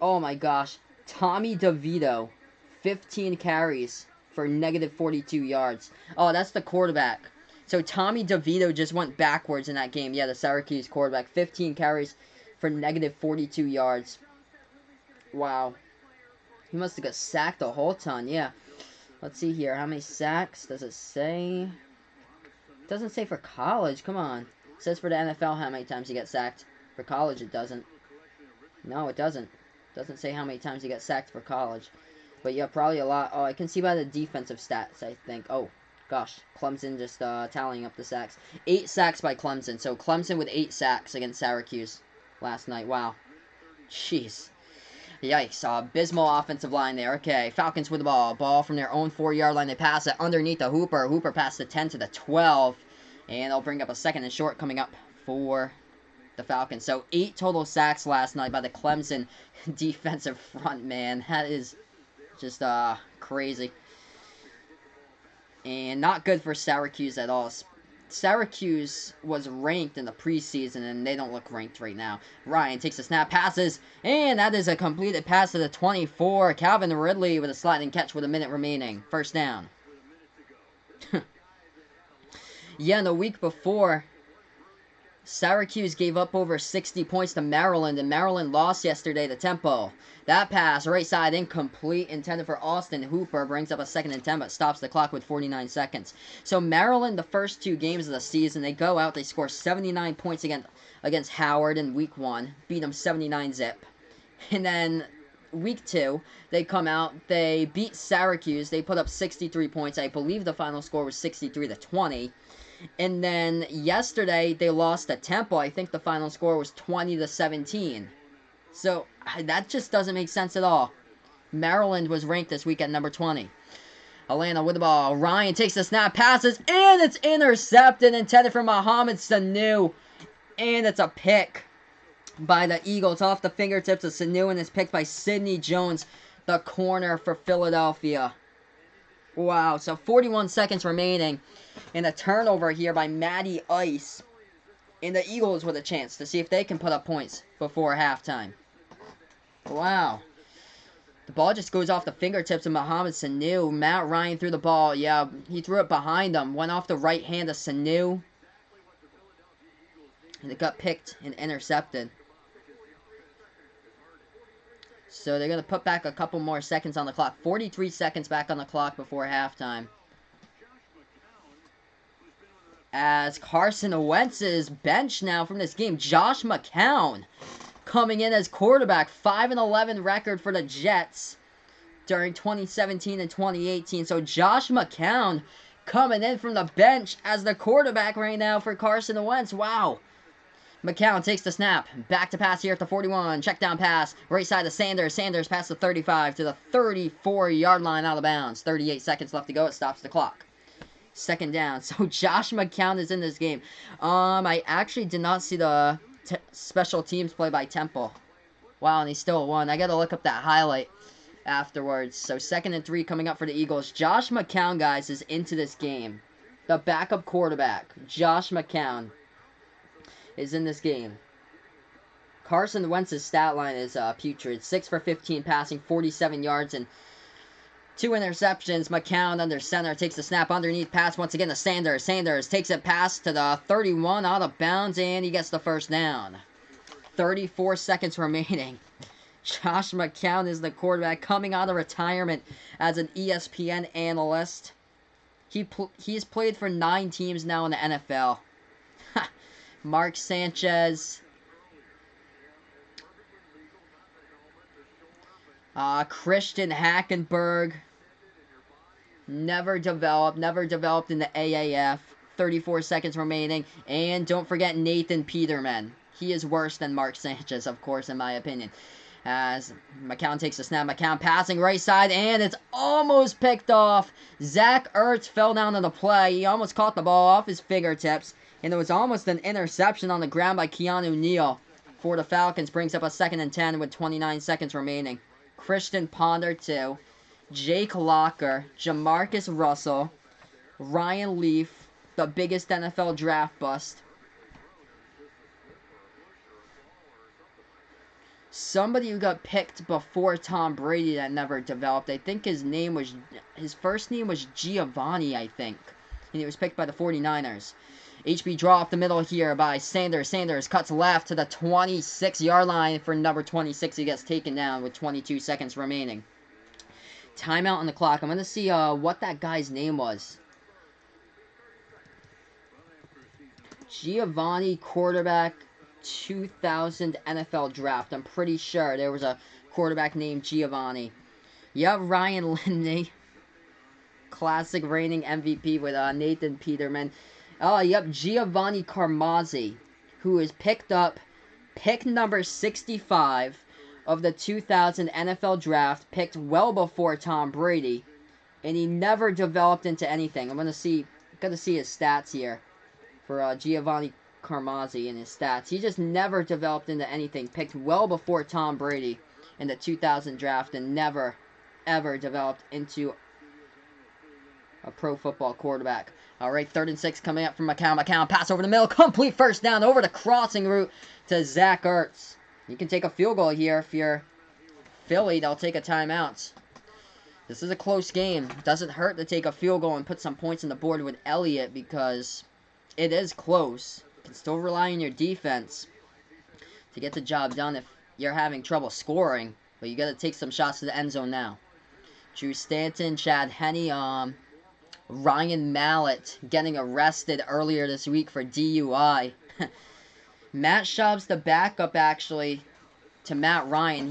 Oh my gosh. Tommy DeVito. 15 carries for negative 42 yards. Oh, that's the quarterback. So Tommy DeVito just went backwards in that game. Yeah, the Syracuse quarterback. 15 carries for negative 42 yards. Wow. He must have got sacked a whole ton. Yeah. Let's see here. How many sacks does it say? It doesn't say for college. Come on. It says for the NFL how many times he got sacked. For college it doesn't. No, it doesn't. It doesn't say how many times he got sacked for college. But yeah, probably a lot. Oh, I can see by the defensive stats, I think. Oh. Gosh, Clemson just tallying up the sacks. 8 sacks by Clemson. So Clemson with 8 sacks against Syracuse last night. Wow. Jeez. Yikes. Abysmal offensive line there. Okay, Falcons with the ball. Ball from their own 4-yard line. They pass it underneath the Hooper. Hooper passed the 10 to the 12. And they'll bring up a 2nd and short coming up for the Falcons. So 8 total sacks last night by the Clemson defensive front, man. That is just crazy. And not good for Syracuse at all. Syracuse was ranked in the preseason, and they don't look ranked right now. Ryan takes a snap, passes, and that is a completed pass to the 24. Calvin Ridley with a sliding catch with a minute remaining. First down. Yeah, in the week before, Syracuse gave up over 60 points to Maryland, and Maryland lost yesterday to Temple. That pass, right side, incomplete, intended for Austin Hooper, brings up a 2nd and 10, but stops the clock with 49 seconds. So Maryland, the first 2 games of the season, they go out, they score 79 points against Howard in week 1, beat them 79-zip. And then week 2, they come out, they beat Syracuse, they put up 63 points. I believe the final score was 63-20. And then yesterday, they lost to Temple. I think the final score was 20-17. So, that just doesn't make sense at all. Maryland was ranked this week at number 20. Atlanta with the ball. Ryan takes the snap, passes, and it's intercepted, intended for Mohamed Sanu. And it's a pick by the Eagles off the fingertips of Sanu, and it's picked by Sidney Jones, the corner for Philadelphia. Wow, so 41 seconds remaining. And a turnover here by Matty Ice. And the Eagles with a chance to see if they can put up points before halftime. Wow. The ball just goes off the fingertips of Mohamed Sanu. Matt Ryan threw the ball. Yeah, he threw it behind him. Went off the right hand of Sanu. And it got picked and intercepted. So they're going to put back a couple more seconds on the clock. 43 seconds back on the clock before halftime. As Carson Wentz is benched now from this game. Josh McCown coming in as quarterback. 5-11 record for the Jets during 2017 and 2018. So Josh McCown coming in from the bench as the quarterback right now for Carson Wentz. Wow. McCown takes the snap. Back to pass here at the 41. Check down pass. Right side to Sanders. Sanders past the 35 to the 34-yard line out of bounds. 38 seconds left to go. It stops the clock. 2nd down. So Josh McCown is in this game. I actually did not see the special teams play by Temple. Wow, and he still won. I got to look up that highlight afterwards. So 2nd and 3 coming up for the Eagles. Josh McCown, guys, is into this game. The backup quarterback, Josh McCown, is in this game. Carson Wentz's stat line is putrid. 6 for 15 passing, 47 yards, and 2 interceptions. McCown under center takes the snap underneath pass once again to Sanders. Sanders takes it past to the 31 out of bounds, and he gets the first down. 34 seconds remaining. Josh McCown is the quarterback coming out of retirement as an ESPN analyst. He's played for 9 teams now in the NFL. Mark Sanchez. Christian Hackenberg. Never developed in the AAF. 34 seconds remaining. And don't forget Nathan Peterman. He is worse than Mark Sanchez, of course, in my opinion. As McCown takes a snap. McCown passing right side, and it's almost picked off. Zach Ertz fell down on the play. He almost caught the ball off his fingertips. And it was almost an interception on the ground by Keanu Neal for the Falcons. Brings up a 2nd and 10 with 29 seconds remaining. Christian Ponder 2. Jake Locker. Jamarcus Russell. Ryan Leaf. The biggest NFL draft bust. Somebody who got picked before Tom Brady that never developed. I think his first name was Giovanni, I think. And he was picked by the 49ers. HB draw off the middle here by Sanders. Sanders cuts left to the 26-yard line for number 26. He gets taken down with 22 seconds remaining. Timeout on the clock. I'm going to see what that guy's name was. Giovanni, quarterback, 2000 NFL draft. I'm pretty sure there was a quarterback named Giovanni. Yep, Ryan Lindley. Classic reigning MVP with Nathan Peterman. Oh, yep, Giovanni Carmazzi, who is picked up, pick number 65 of the 2000 NFL Draft, picked well before Tom Brady, and he never developed into anything. I'm gonna see his stats here for Giovanni Carmazzi and his stats. He just never developed into anything, picked well before Tom Brady in the 2000 Draft, and never, ever developed into a pro football quarterback. All right, 3rd and 6 coming up from McCown. McCown pass over the middle, complete first down over the crossing route to Zach Ertz. You can take a field goal here if you're Philly. They'll take a timeout. This is a close game. Doesn't hurt to take a field goal and put some points on the board with Elliott because it is close. You can still rely on your defense to get the job done if you're having trouble scoring. But you got to take some shots to the end zone now. Drew Stanton, Chad Henne, Ryan Mallett getting arrested earlier this week for DUI. Matt Schaub's the backup, actually, to Matt Ryan.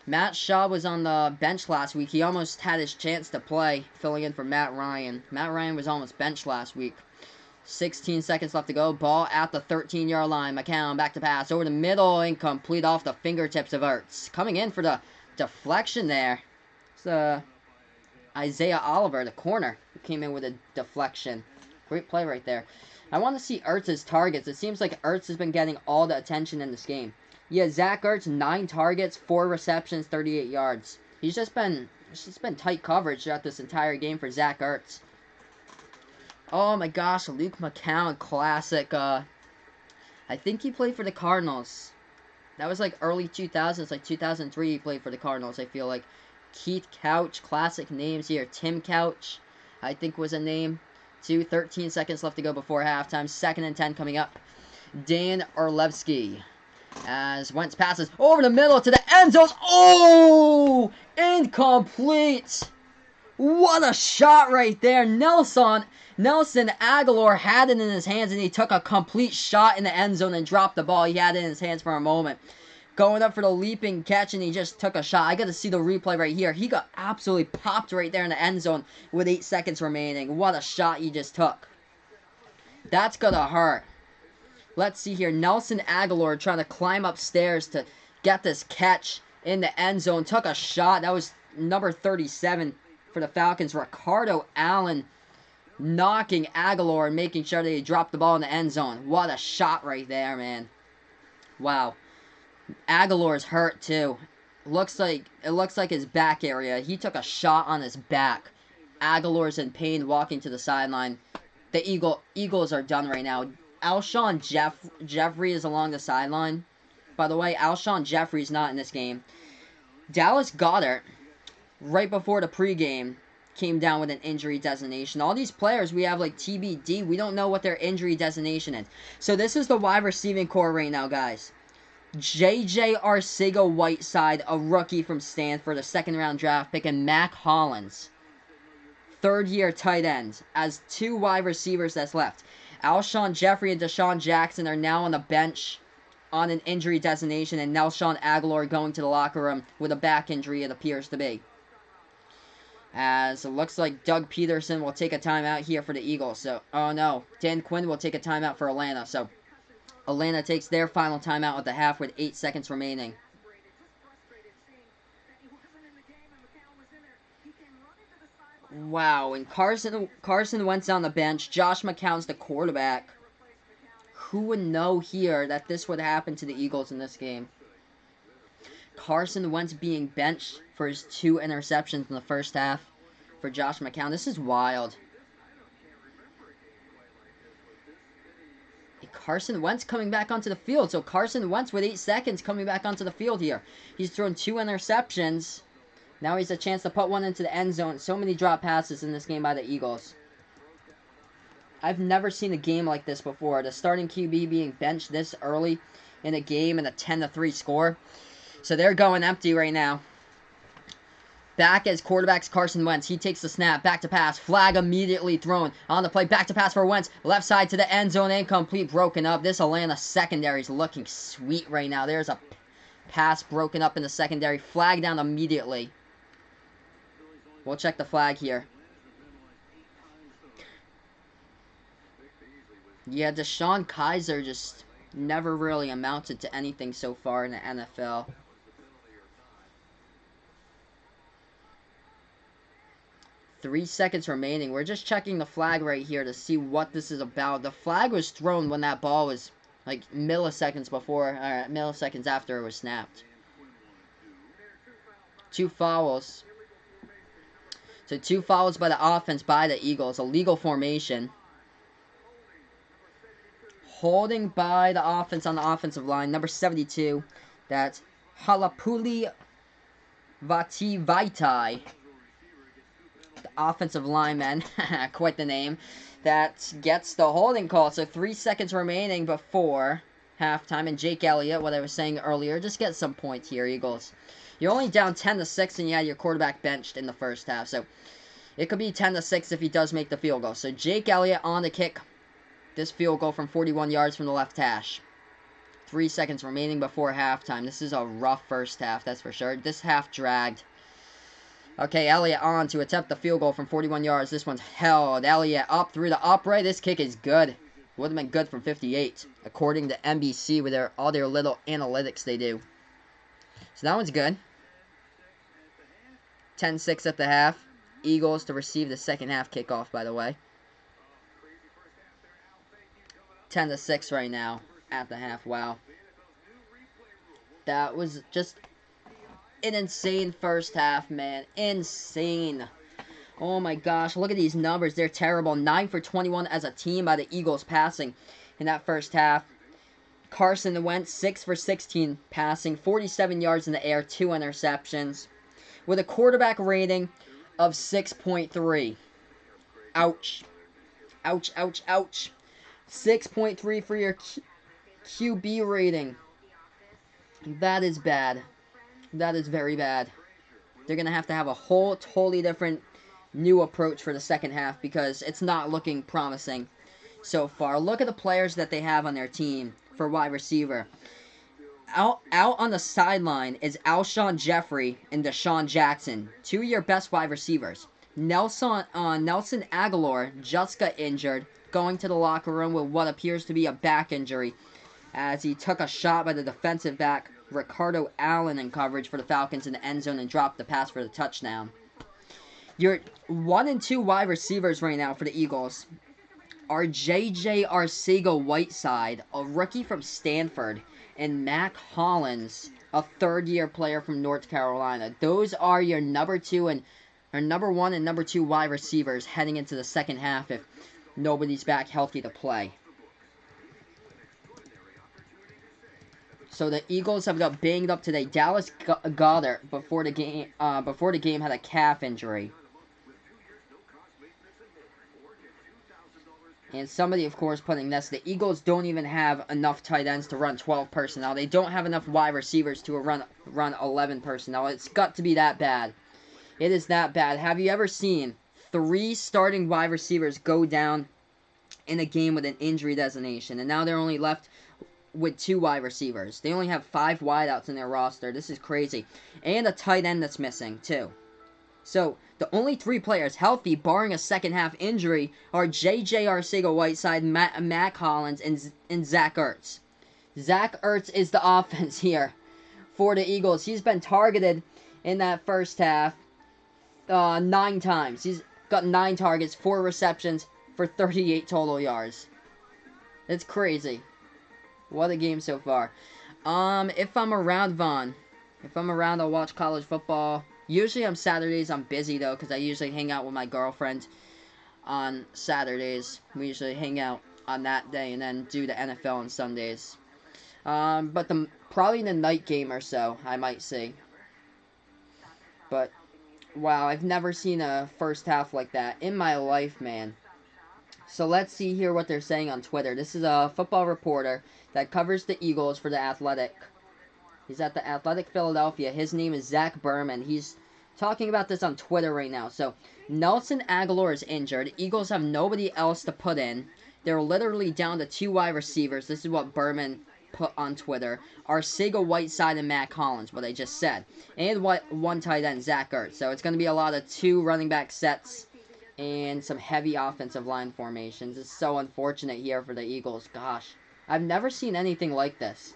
Matt Schaub was on the bench last week. He almost had his chance to play, filling in for Matt Ryan. Matt Ryan was almost benched last week. 16 seconds left to go. Ball at the 13-yard line. McCown back to pass. Over the middle. Incomplete off the fingertips of Ertz. Coming in for the deflection there. It's Isaiah Oliver, the corner, who came in with a deflection. Great play right there. I want to see Ertz's targets. It seems like Ertz has been getting all the attention in this game. Yeah, Zach Ertz, 9 targets, 4 receptions, 38 yards. It's just been tight coverage throughout this entire game for Zach Ertz. Oh my gosh, Luke McCown, classic. I think he played for the Cardinals. That was like early 2000s, like 2003 he played for the Cardinals, I feel like. Keith Couch, classic names here. Tim Couch, I think was a name. 13 seconds left to go before halftime. 2nd and 10 coming up. Dan Orlevsky. As Wentz passes over the middle to the end zone. Oh! Incomplete! What a shot right there. Nelson Aguilar had it in his hands, and he took a complete shot in the end zone and dropped the ball. He had it in his hands for a moment. Going up for the leaping catch, and he just took a shot. I got to see the replay right here. He got absolutely popped right there in the end zone with 8 seconds remaining. What a shot he just took. That's going to hurt. Let's see here. Nelson Aguilar trying to climb upstairs to get this catch in the end zone. Took a shot. That was number 37 for the Falcons. Ricardo Allen knocking Aguilar and making sure that he dropped the ball in the end zone. What a shot right there, man. Wow. Aguilar's hurt too. It looks like his back area. He took a shot on his back. Aguilar's in pain walking to the sideline. The Eagles are done right now. Alshon Jeffrey is along the sideline. By the way, Alshon Jeffrey's not in this game. Dallas Goedert, right before the pregame, came down with an injury designation. All these players we have like TBD. We don't know what their injury designation is. So this is the wide receiving core right now, guys. J.J. Arcega-Whiteside, a rookie from Stanford, a 2nd-round draft pick, and Mac Hollins, 3rd-year tight ends, as 2 wide receivers that's left. Alshon Jeffrey and Deshaun Jackson are now on the bench on an injury designation, and Nelson Aguilar going to the locker room with a back injury, it appears to be. As it looks like Doug Peterson will take a timeout here for the Eagles. So, oh no, Dan Quinn will take a timeout for Atlanta. So, Atlanta takes their final timeout at the half with 8 seconds remaining. Wow, and Carson Wentz on the bench. Josh McCown's the quarterback. Who would know here that this would happen to the Eagles in this game? Carson Wentz being benched for his 2 interceptions in the first half for Josh McCown. This is wild. Carson Wentz coming back onto the field. So Carson Wentz with 8 seconds coming back onto the field here. He's thrown 2 interceptions. Now he's a chance to put one into the end zone. So many drop passes in this game by the Eagles. I've never seen a game like this before. The starting QB being benched this early in a game and a 10-3 score. So they're going empty right now. Back as quarterback's Carson Wentz. He takes the snap. Back to pass. Flag immediately thrown. On the play. Back to pass for Wentz. Left side to the end zone. Incomplete. Broken up. This Atlanta secondary is looking sweet right now. There's a pass broken up in the secondary. Flag down immediately. We'll check the flag here. Yeah, DeShone Kizer just never really amounted to anything so far in the NFL. Three seconds remaining. We're just checking the flag right here to see what this is about. The flag was thrown when that ball was like milliseconds after it was snapped. 2 fouls. So 2 fouls by the offense by the Eagles. A legal formation. Holding by the offense on the offensive line. Number 72. That's Halapuli Vativaitai. The offensive lineman. Quite the name. That gets the holding call. So 3 seconds remaining before halftime. And Jake Elliott, what I was saying earlier, just get some points here, Eagles. You're only down 10-6, and you had your quarterback benched in the first half. So it could be 10-6 if he does make the field goal. So Jake Elliott on the kick. This field goal from 41 yards from the left hash. 3 seconds remaining before halftime. This is a rough first half, that's for sure. This half dragged. Okay, Elliott on to attempt the field goal from 41 yards. This one's held. Elliott up through the upright. This kick is good. Would have been good from 58, according to NBC with all their little analytics they do. So that one's good. 10-6 at the half. Eagles to receive the second half kickoff, by the way. 10-6 right now at the half. Wow. That was just an insane first half, man. Insane. Oh my gosh, look at these numbers. They're terrible. 9 for 21 as a team by the Eagles passing in that first half. Carson Wentz, 6 for 16 passing, 47 yards in the air, 2 interceptions, with a quarterback rating of 6.3. Ouch. Ouch, ouch, ouch. 6.3 for your QB rating. That is bad. That is very bad. They're going to have a whole totally different new approach for the second half because it's not looking promising so far. Look at the players that they have on their team for wide receiver. Out on the sideline is Alshon Jeffrey and Deshaun Jackson, 2 of your best wide receivers. Nelson Aguilar just got injured, going to the locker room with what appears to be a back injury, as he took a shot by the defensive back Ricardo Allen in coverage for the Falcons in the end zone and dropped the pass for the touchdown. Your 1 and 2 wide receivers right now for the Eagles are J.J. Arcega-Whiteside, a rookie from Stanford, and Mac Hollins, a third-year player from North Carolina. Those are your number 1 and number 2 wide receivers heading into the second half if nobody's back healthy to play. So the Eagles have got banged up today. Dallas Goedert before the game had a calf injury. And somebody, of course, putting this, the Eagles don't even have enough tight ends to run 12 personnel. They don't have enough wide receivers to run 11 personnel. It's got to be that bad. It is that bad. Have you ever seen 3 starting wide receivers go down in a game with an injury designation? And now they're only left with 2 wide receivers. They only have 5 wideouts in their roster. This is crazy. And a tight end that's missing, too. So, the only 3 players healthy, barring a second half injury, are J.J. Arcega-Whiteside, Mac Hollins, and Zach Ertz. Zach Ertz is the offense here for the Eagles. He's been targeted in that first half 9 times. He's got 9 targets, 4 receptions for 38 total yards. It's crazy. What a game so far. If I'm around, Vaughn, I'll watch college football. Usually on Saturdays, I'm busy, though, because I usually hang out with my girlfriend on Saturdays. We usually hang out on that day and then do the NFL on Sundays. But probably the night game or so, I might see. But, wow, I've never seen a first half like that in my life, man. So let's see here what they're saying on Twitter. This is a football reporter that covers the Eagles for The Athletic. He's at The Athletic Philadelphia. His name is Zach Berman. He's talking about this on Twitter right now. So, Nelson Aguilar is injured. Eagles have nobody else to put in. They're literally down to 2 wide receivers. This is what Berman put on Twitter. Arcega-Whiteside and Mac Hollins, what I just said. And 1 tight end, Zach Ertz. So, it's going to be a lot of 2 running back sets and some heavy offensive line formations. It's so unfortunate here for the Eagles. Gosh, I've never seen anything like this.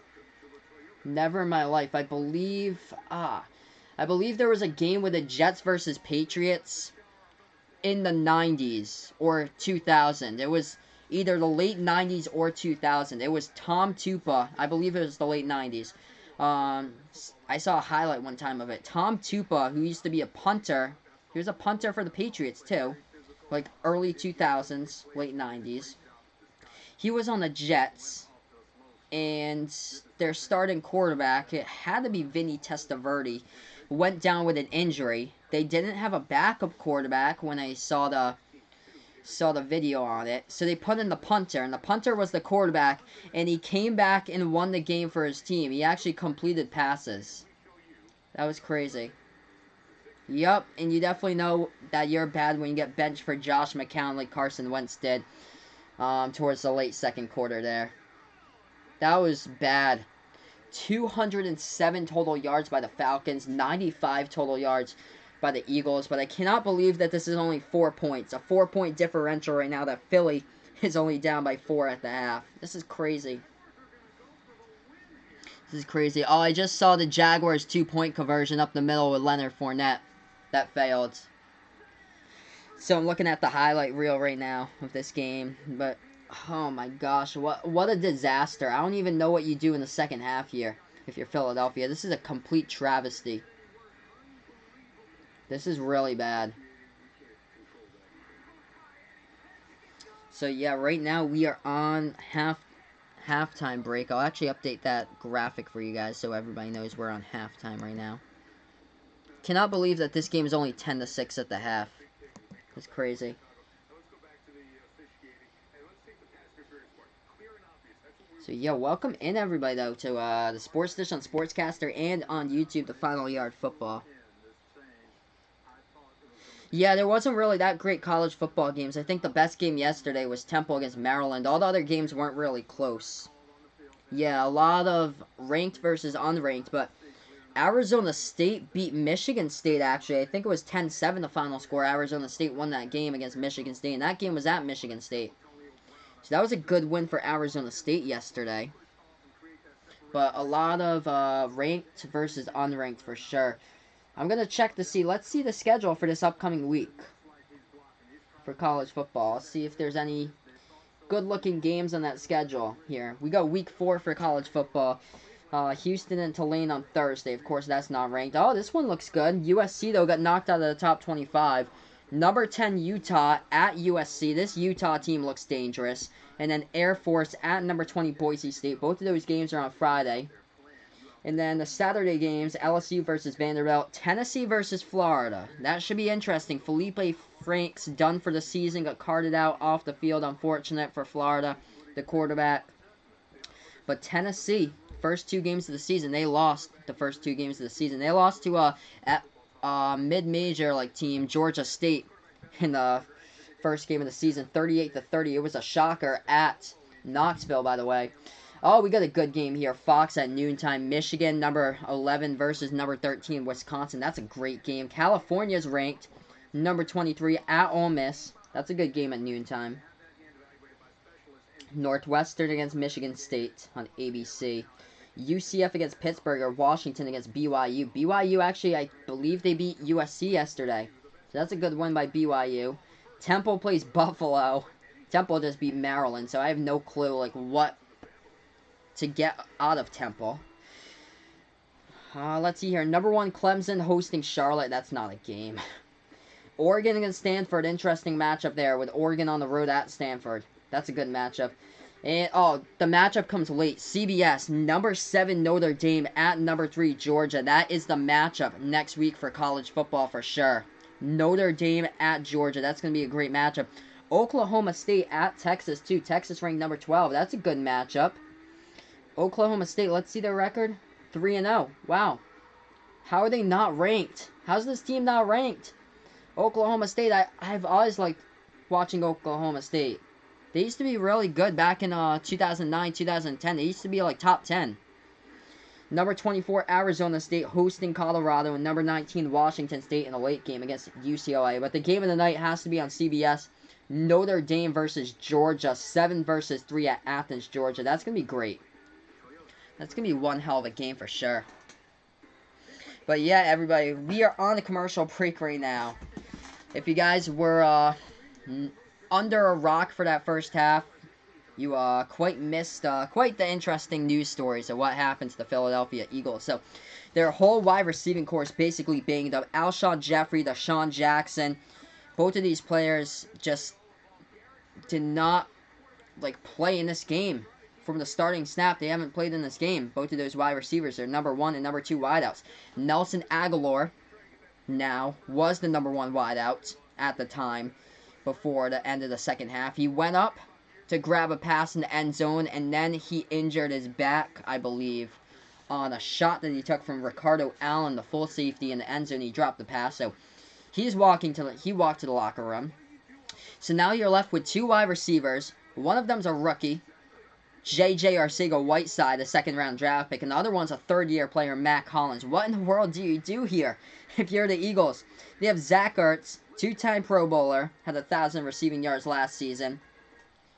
Never in my life. I believe there was a game with the Jets versus Patriots in the 90s or 2000. It was either the late 90s or 2000. It was Tom Tupa. I believe it was the late 90s. I saw a highlight one time of it. Tom Tupa, who used to be a punter, He was a punter for the Patriots, too. Like, early 2000s, late 90s. He was on the Jets. And their starting quarterback, it had to be Vinny Testaverde, went down with an injury. They didn't have a backup quarterback when I saw the video on it. So they put in the punter, and the punter was the quarterback, and he came back and won the game for his team. He actually completed passes. That was crazy. Yup, and you definitely know that you're bad when you get benched for Josh McCown like Carson Wentz did towards the late second quarter there. That was bad. 207 total yards by the Falcons, 95 total yards by the Eagles, but I cannot believe that this is only 4 points. A 4-point differential right now that Philly is only down by 4 at the half. This is crazy. This is crazy. Oh, I just saw the Jaguars 2-point conversion up the middle with Leonard Fournette. That failed. So I'm looking at the highlight reel right now of this game, but oh my gosh, what a disaster. I don't even know what you do in the second half here if you're Philadelphia. This is a complete travesty. This is really bad. So yeah, right now we are on halftime break. I'll actually update that graphic for you guys so everybody knows we're on halftime right now. Cannot believe that this game is only 10-6 at the half. It's crazy. So yeah, welcome in everybody though to the Sports Dish on Sportscaster and on YouTube, the Final Yard Football. Yeah, there wasn't really that great college football games. I think the best game yesterday was Temple against Maryland. All the other games weren't really close. Yeah, a lot of ranked versus unranked, but Arizona State beat Michigan State, actually. I think it was 10-7 the final score. Arizona State won that game against Michigan State, and that game was at Michigan State. So that was a good win for Arizona State yesterday. But a lot of ranked versus unranked for sure. I'm going to check to see. Let's see the schedule for this upcoming week for college football. Let's see if there's any good-looking games on that schedule here. We got week 4 for college football. Houston and Tulane on Thursday. Of course, that's not ranked. Oh, this one looks good. USC, though, got knocked out of the top 25. Number 10, Utah at USC. This Utah team looks dangerous. And then Air Force at number 20, Boise State. Both of those games are on Friday. And then the Saturday games, LSU versus Vanderbilt, Tennessee versus Florida. That should be interesting. Felipe Franks done for the season, got carted out off the field. Unfortunate for Florida, the quarterback. But Tennessee, first 2 games of the season, they lost the first 2 games of the season. They lost to a mid-major like team, Georgia State, in the first game of the season, 38-30. It was a shocker at Knoxville, by the way. Oh, we got a good game here. Fox at noontime. Michigan, number 11 versus number 13, Wisconsin. That's a great game. California's ranked number 23 at Ole Miss. That's a good game at noontime. Northwestern against Michigan State on ABC. UCF against Pittsburgh, or Washington against BYU. BYU, actually, I believe they beat USC yesterday. So that's a good win by BYU. Temple plays Buffalo. Temple just beat Maryland, so I have no clue, like, what to get out of Temple. Let's see here. Number 1, Clemson hosting Charlotte. That's not a game. Oregon against Stanford. Interesting matchup there with Oregon on the road at Stanford. That's a good matchup. And, oh, the matchup comes late. CBS, number 7 Notre Dame at number 3 Georgia. That is the matchup next week for college football for sure. Notre Dame at Georgia. That's going to be a great matchup. Oklahoma State at Texas, too. Texas ranked number 12. That's a good matchup. Oklahoma State, let's see their record. 3-0. Wow. How are they not ranked? How's this team not ranked? Oklahoma State, I've always liked watching Oklahoma State. They used to be really good back in 2009, 2010. They used to be like top 10. Number 24, Arizona State hosting Colorado. And number 19, Washington State in a late game against UCLA. But the game of the night has to be on CBS. Notre Dame versus Georgia. 7 versus 3 at Athens, Georgia. That's going to be great. That's going to be one hell of a game for sure. But yeah, everybody, we are on a commercial break right now. If you guys were under a rock for that first half, you quite missed quite the interesting news stories of what happened to the Philadelphia Eagles. So their whole wide receiving corps is basically banged up. Alshon Jeffrey, Deshaun Jackson, both of these players just did not like play in this game. From the starting snap, they haven't played in this game. Both of those wide receivers are number 1 and number 2 wideouts. Nelson Aguilar now was the number 1 wideout at the time before the end of the second half. He went up to grab a pass in the end zone, and then he injured his back, I believe, on a shot that he took from Ricardo Allen, the full safety in the end zone. He dropped the pass, so he walked to the locker room. So now you're left with 2 wide receivers. One of them's a rookie, J.J. Arcega-Whiteside, a second-round draft pick, and the other one's a third-year player, Matt Collins. What in the world do you do here if you're the Eagles? They have Zach Ertz, 2-time Pro Bowler, had 1,000 receiving yards last season.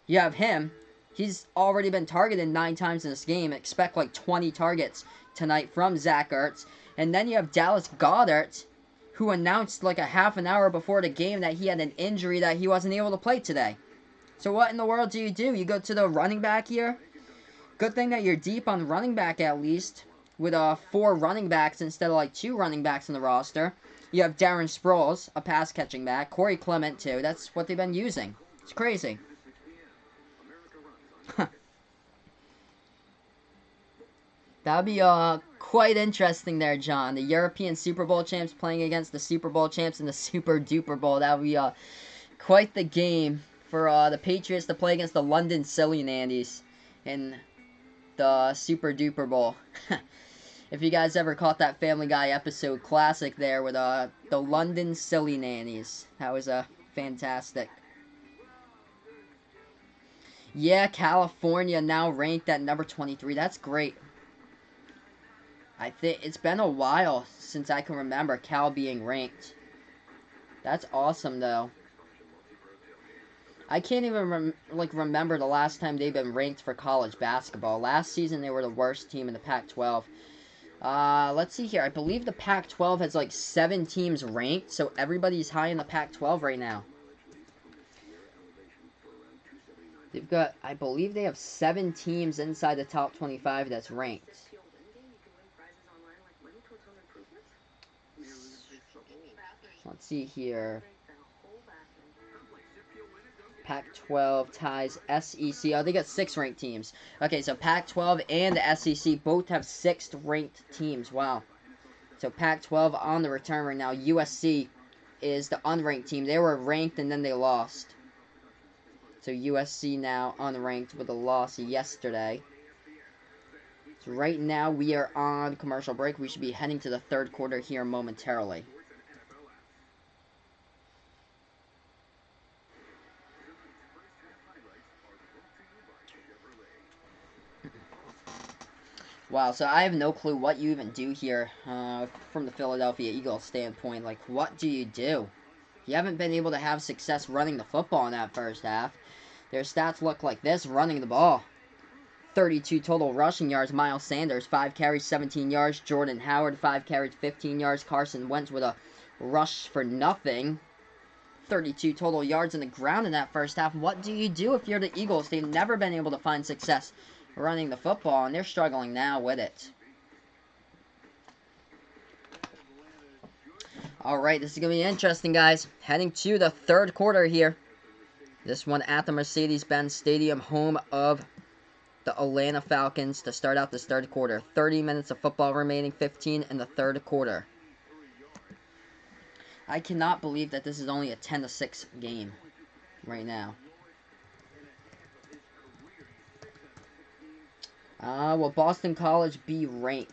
You have him. He's already been targeted 9 times in this game. Expect like 20 targets tonight from Zach Ertz. And then you have Dallas Goedert, who announced like a half an hour before the game that he had an injury that he wasn't able to play today. So what in the world do? You go to the running back here? Good thing that you're deep on running back at least, with 4 running backs instead of like 2 running backs in the roster. You have Darren Sproles, a pass-catching back. Corey Clement, too. That's what they've been using. It's crazy. That'd be quite interesting there, John. The European Super Bowl champs playing against the Super Bowl champs in the Super Duper Bowl. That would be quite the game for the Patriots to play against the London Silly Nandies in the Super Duper Bowl. If you guys ever caught that Family Guy episode classic there with the London Silly Nannies. That was fantastic. Yeah, California now ranked at number 23. That's great. I think it's been a while since I can remember Cal being ranked. That's awesome, though. I can't even remember the last time they've been ranked for college basketball. Last season, they were the worst team in the Pac-12. Let's see here. I believe the Pac-12 has like 7 teams ranked, so everybody's high in the Pac-12 right now. They've got, I believe they have 7 teams inside the top 25 that's ranked. Let's see here. Pac-12 ties SEC. Oh, they got 6 ranked teams. Okay, so Pac-12 and the SEC both have 6 ranked teams. Wow. So Pac-12 on the return right now. USC is the unranked team. They were ranked and then they lost. So USC now unranked with a loss yesterday. So right now we are on commercial break. We should be heading to the third quarter here momentarily. Wow, so I have no clue what you even do here from the Philadelphia Eagles standpoint. Like, what do? You haven't been able to have success running the football in that first half. Their stats look like this, running the ball. 32 total rushing yards. Miles Sanders, 5 carries, 17 yards. Jordan Howard, 5 carries, 15 yards. Carson Wentz with a rush for nothing. 32 total yards in the ground in that first half. What do you do if you're the Eagles? They've never been able to find success running the football, and they're struggling now with it. Alright, this is going to be interesting, guys. Heading to the third quarter here. This one at the Mercedes-Benz Stadium, home of the Atlanta Falcons, to start out this third quarter. 30 minutes of football remaining, 15 in the third quarter. I cannot believe that this is only a 10-6 game right now. Will Boston College be ranked?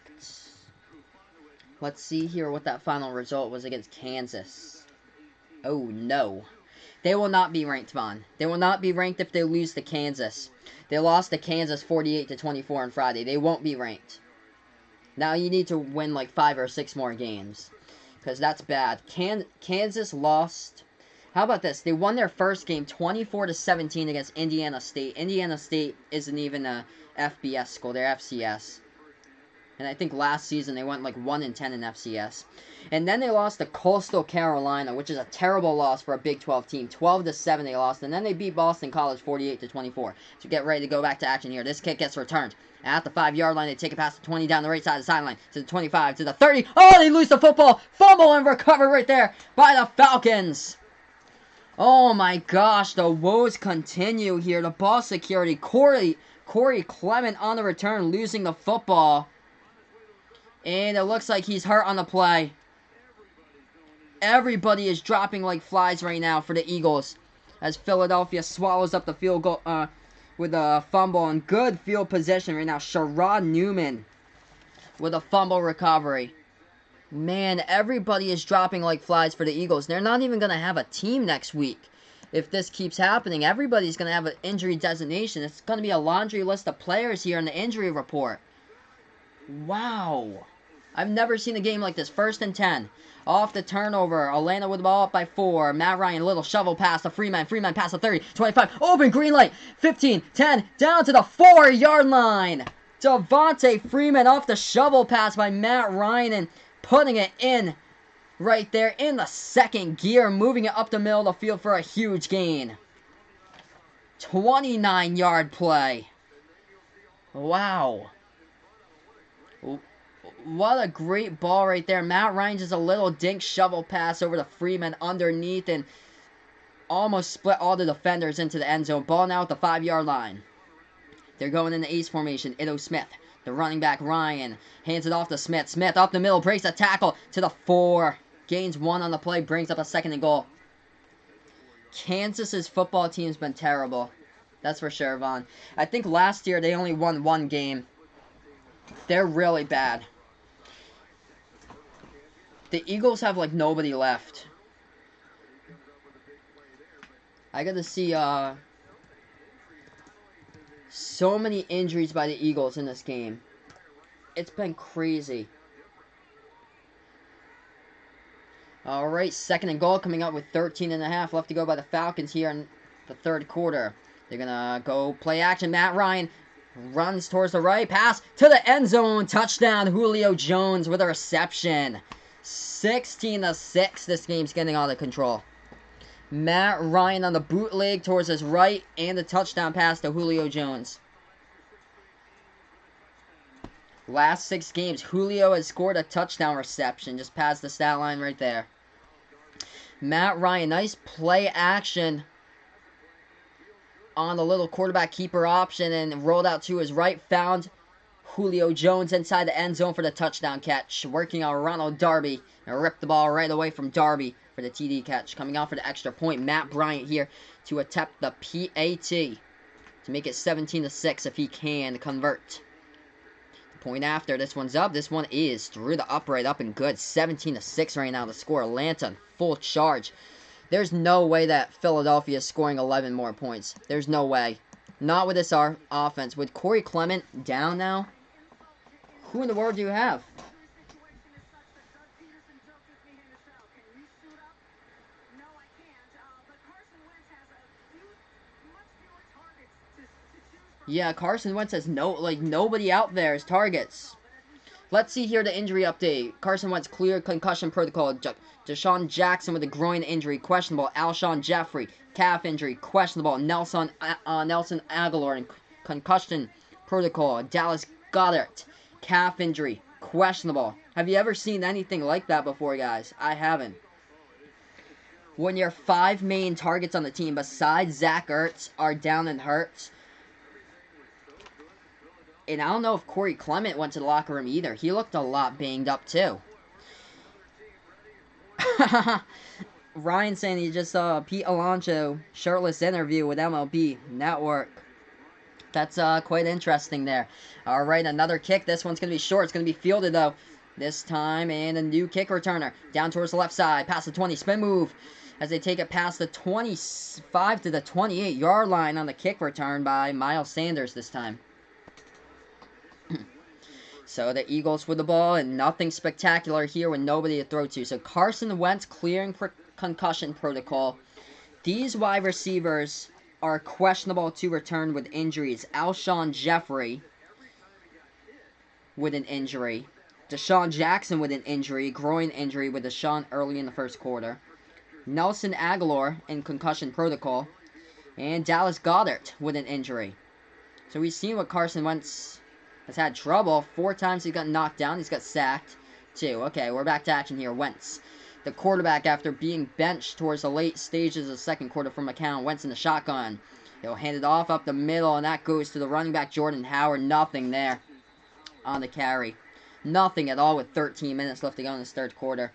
Let's see here what that final result was against Kansas. Oh, no. They will not be ranked, Vaughn. They will not be ranked if they lose to Kansas. They lost to Kansas 48-24 on Friday. They won't be ranked. Now you need to win like 5 or 6 more games, because that's bad. Kansas lost. How about this? They won their first game 24-17 against Indiana State. Indiana State isn't even a FBS school. They're FCS. And I think last season they went like 1-10 in FCS. And then they lost to Coastal Carolina, which is a terrible loss for a Big 12 team. 12-7 they lost, and then they beat Boston College 48-24. So get ready to go back to action here. This kick gets returned. At the 5-yard line, they take it past the 20 down the right side of the sideline to the 25 to the 30. Oh, they lose the football. Fumble and recover right there by the Falcons. Oh my gosh, the woes continue here. The ball security. Corey Clement on the return, losing the football. And it looks like he's hurt on the play. Everybody is dropping like flies right now for the Eagles, as Philadelphia swallows up the field goal with a fumble and good field position right now. Sherrod Newman with a fumble recovery. Man, everybody is dropping like flies for the Eagles. They're not even going to have a team next week. If this keeps happening, everybody's going to have an injury designation. It's going to be a laundry list of players here in the injury report. Wow. I've never seen a game like this. 1st and 10. Off the turnover. Atlanta with the ball up by 4. Matt Ryan, a little shovel pass to Freeman. Freeman pass to 30, 25. Open, green light. 15, 10, down to the 4-yard line. Devontae Freeman off the shovel pass by Matt Ryan and putting it in right there in the second gear. Moving it up the middle of the field for a huge gain. 29-yard play. Wow. What a great ball right there. Matt Ryan just a little dink shovel pass over to Freeman underneath and almost split all the defenders into the end zone. Ball now at the 5-yard line. They're going in the ace formation. Ito Smith, the running back Ryan, hands it off to Smith. Smith up the middle, breaks a tackle to the 4. Gains 1 on the play, brings up a 2nd and goal. Kansas's football team's been terrible. That's for sure, Vaughn. I think last year they only won 1 game. They're really bad. The Eagles have like nobody left. I got to see so many injuries by the Eagles in this game. It's been crazy. Alright, 2nd and goal coming up with 13.5 left to go by the Falcons here in the 3rd quarter. They're going to go play action. Matt Ryan runs towards the right. Pass to the end zone. Touchdown. Julio Jones with a reception. 16-6. This game's getting out of control. Matt Ryan on the bootleg towards his right and the touchdown pass to Julio Jones. Last 6 games, Julio has scored a touchdown reception. Just past the stat line right there. Matt Ryan, nice play action on the little quarterback keeper option and rolled out to his right. Found Julio Jones inside the end zone for the touchdown catch. Working on Ronald Darby. And ripped the ball right away from Darby for the TD catch. Coming out for the extra point. Matt Bryant here to attempt the PAT. To make it 17-6 if he can convert. The point after. This one's up. This one is through the upright. Up and good. 17-6 right now to score. Atlanta in full charge. There's no way that Philadelphia is scoring 11 more points. There's no way. Not with this offense. With Corey Clement down now, who in the world do you have? Yeah, Carson Wentz has nobody out there as targets. Let's see here the injury update. Carson Wentz cleared concussion protocol. Deshaun Jackson with a groin injury, questionable. Alshon Jeffrey, calf injury, questionable. Nelson Aguilar in concussion protocol. Dallas Goedert, calf injury, questionable. Have you ever seen anything like that before, guys? I haven't. When your 5 main targets on the team besides Zach Ertz are down and hurt. And I don't know if Corey Clement went to the locker room either. He looked a lot banged up too. Ryan saying he just saw Pete Alonso shirtless interview with MLB Network. That's quite interesting there. Alright, another kick. This one's going to be short. It's going to be fielded though. This time, and a new kick returner. Down towards the left side. Past the 20. Spin move. As they take it past the 25 to the 28-yard line on the kick return by Miles Sanders this time. So the Eagles with the ball, and nothing spectacular here with nobody to throw to. So Carson Wentz clearing concussion protocol. These wide receivers are questionable to return with injuries. Alshon Jeffrey with an injury. Deshaun Jackson with an injury, groin injury with Deshaun early in the first quarter. Nelson Aguilar in concussion protocol. And Dallas Goedert with an injury. So we've seen what Carson Wentz has had trouble. 4 times he got knocked down. He's got sacked, too. Okay, we're back to action here. Wentz, the quarterback, after being benched towards the late stages of the second quarter from McCown. Wentz in the shotgun. He'll hand it off up the middle, and that goes to the running back, Jordan Howard. Nothing there on the carry. Nothing at all with 13 minutes left to go in this third quarter.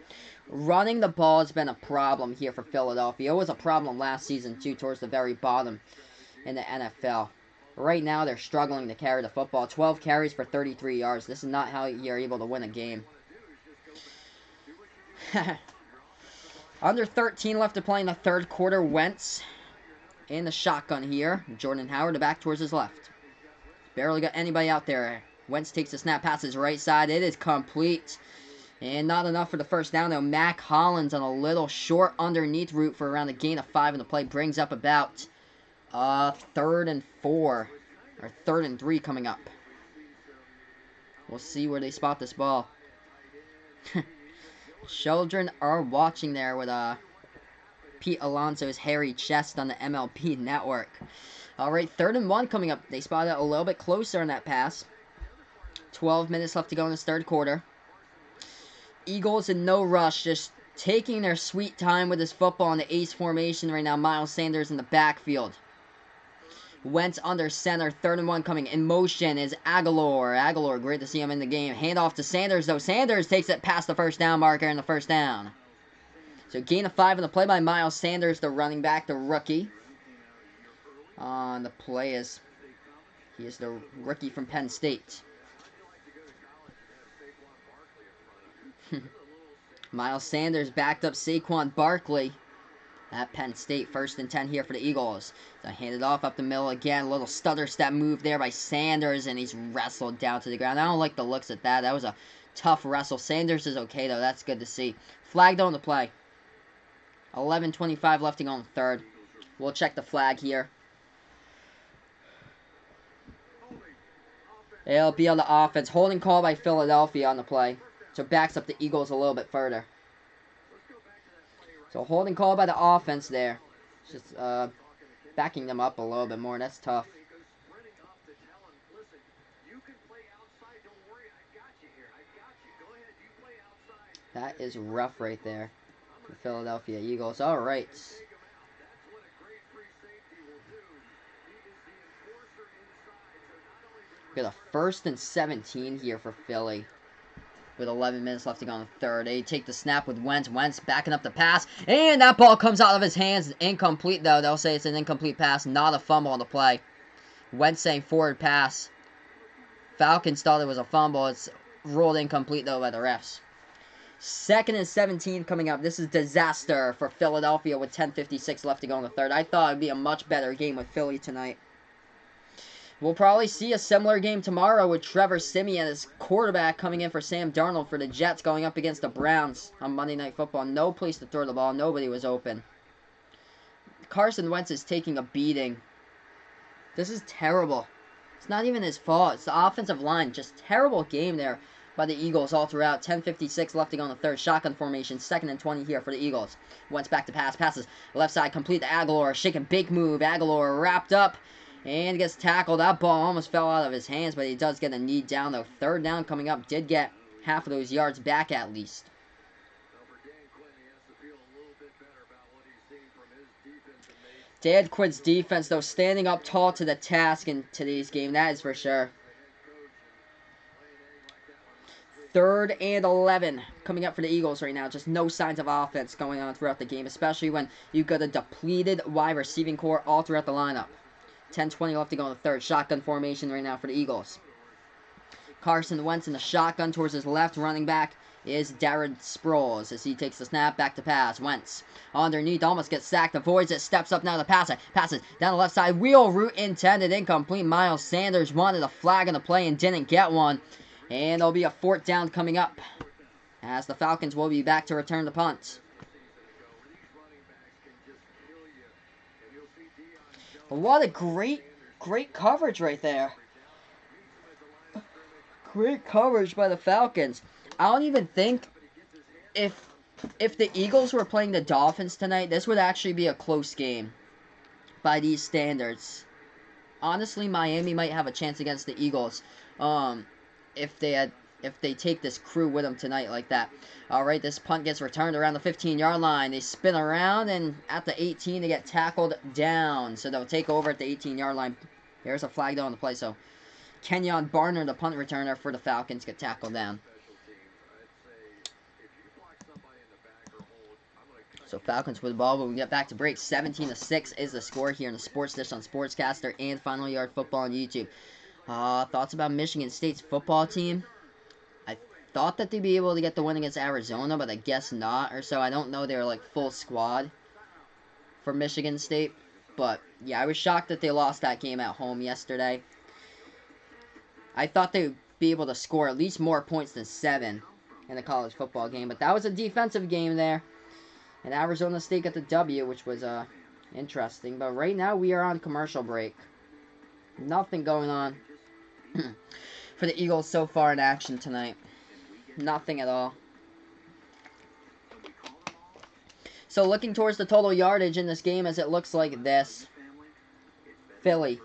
Running the ball has been a problem here for Philadelphia. It was a problem last season, too, towards the very bottom in the NFL. Right now, they're struggling to carry the football. 12 carries for 33 yards. This is not how you're able to win a game. Under 13 left to play in the third quarter. Wentz in the shotgun here. Jordan Howard back towards his left. Barely got anybody out there. Wentz takes the snap, passes right side. It is complete. And not enough for the first down, though. Mac Hollins on a little short underneath route for around a gain of 5 in the play. Brings up about 3rd and 4. Or 3rd and 3 coming up. We'll see where they spot this ball. Children are watching there with Pete Alonso's hairy chest on the MLB network. Alright, 3rd and 1 coming up. They spotted a little bit closer on that pass. 12 minutes left to go in this third quarter. Eagles in no rush, just taking their sweet time with this football in the ace formation right now. Miles Sanders in the backfield. Wentz under center, 3rd and 1 coming. In motion is Aguilar. Aguilar, great to see him in the game. Hand off to Sanders, though. Sanders takes it past the first down marker in the first down. So gain of 5 in the play by Miles Sanders, the running back, the rookie. On the play is, he is the rookie from Penn State. Miles Sanders backed up Saquon Barkley at Penn State. 1st and 10 here for the Eagles. So handed off up the middle again. A little stutter step move there by Sanders, and he's wrestled down to the ground. I don't like the looks at that. That was a tough wrestle. Sanders is okay, though. That's good to see. Flagged on the play. 11:25 left to go in the third. We'll check the flag here. It'll be on the offense. Holding call by Philadelphia on the play. So backs up the Eagles a little bit further. So holding call by the offense there. Just backing them up a little bit more. That's tough. That is rough right there for Philadelphia Eagles. All right. We got a 1st and 17 here for Philly. With 11 minutes left to go in the third. They take the snap with Wentz. Wentz backing up the pass. And that ball comes out of his hands. Incomplete, though. They'll say it's an incomplete pass. Not a fumble on the play. Wentz saying forward pass. Falcons thought it was a fumble. It's ruled incomplete, though, by the refs. 2nd and 17 coming up. This is disaster for Philadelphia with 10:56 left to go in the third. I thought it would be a much better game with Philly tonight. We'll probably see a similar game tomorrow with Trevor Siemian as quarterback coming in for Sam Darnold for the Jets going up against the Browns on Monday Night Football. No place to throw the ball. Nobody was open. Carson Wentz is taking a beating. This is terrible. It's not even his fault. It's the offensive line. Just terrible game there by the Eagles all throughout. 10:56 left to go in the third. Shotgun formation. 2nd and 20 here for the Eagles. Wentz back to pass. Passes left side complete to Aguilar. Shaking big move. Aguilar wrapped up. And gets tackled. That ball almost fell out of his hands, but he does get a knee down, though. 3rd down coming up. Did get half of those yards back at least. Dan Quinn's defense, though, standing up tall to the task in today's game. That is for sure. 3rd and 11 coming up for the Eagles right now. Just no signs of offense going on throughout the game, especially when you've got a depleted wide receiving core all throughout the lineup. 10:20 left to go in the third. Shotgun formation right now for the Eagles. Carson Wentz in the shotgun towards his left. Running back is Darren Sproles as he takes the snap. Back to pass. Wentz underneath. Almost gets sacked. Avoids it. Steps up now to pass it. Passes down the left side. Wheel route intended. Incomplete. Miles Sanders wanted a flag on the play and didn't get one. And there'll be a 4th down coming up as the Falcons will be back to return the punt. What a great coverage right there. Great coverage by the Falcons. I don't even think if the Eagles were playing the Dolphins tonight, this would actually be a close game by these standards. Honestly, Miami might have a chance against the Eagles. If they take this crew with them tonight like that. All right, this punt gets returned around the 15-yard line. They spin around, and at the 18, they get tackled down. So they'll take over at the 18-yard line. There's a flag though on the play. So Kenyon Barner, the punt returner for the Falcons, get tackled down. So Falcons with the ball, but we get back to break. 17-6 is the score here in the Sports Dish on Sportscaster and Final Yard Football on YouTube. Thoughts about Michigan State's football team? I thought that they'd be able to get the win against Arizona, but I guess not, or so. I don't know they're like full squad for Michigan State. But yeah, I was shocked that they lost that game at home yesterday. I thought they would be able to score at least more points than 7 in the college football game, but that was a defensive game there. And Arizona State got the W, which was interesting. But right now we are on commercial break. Nothing going on for the Eagles so far in action tonight. Nothing at all. So looking towards the total yardage in this game, as it looks like this. Philly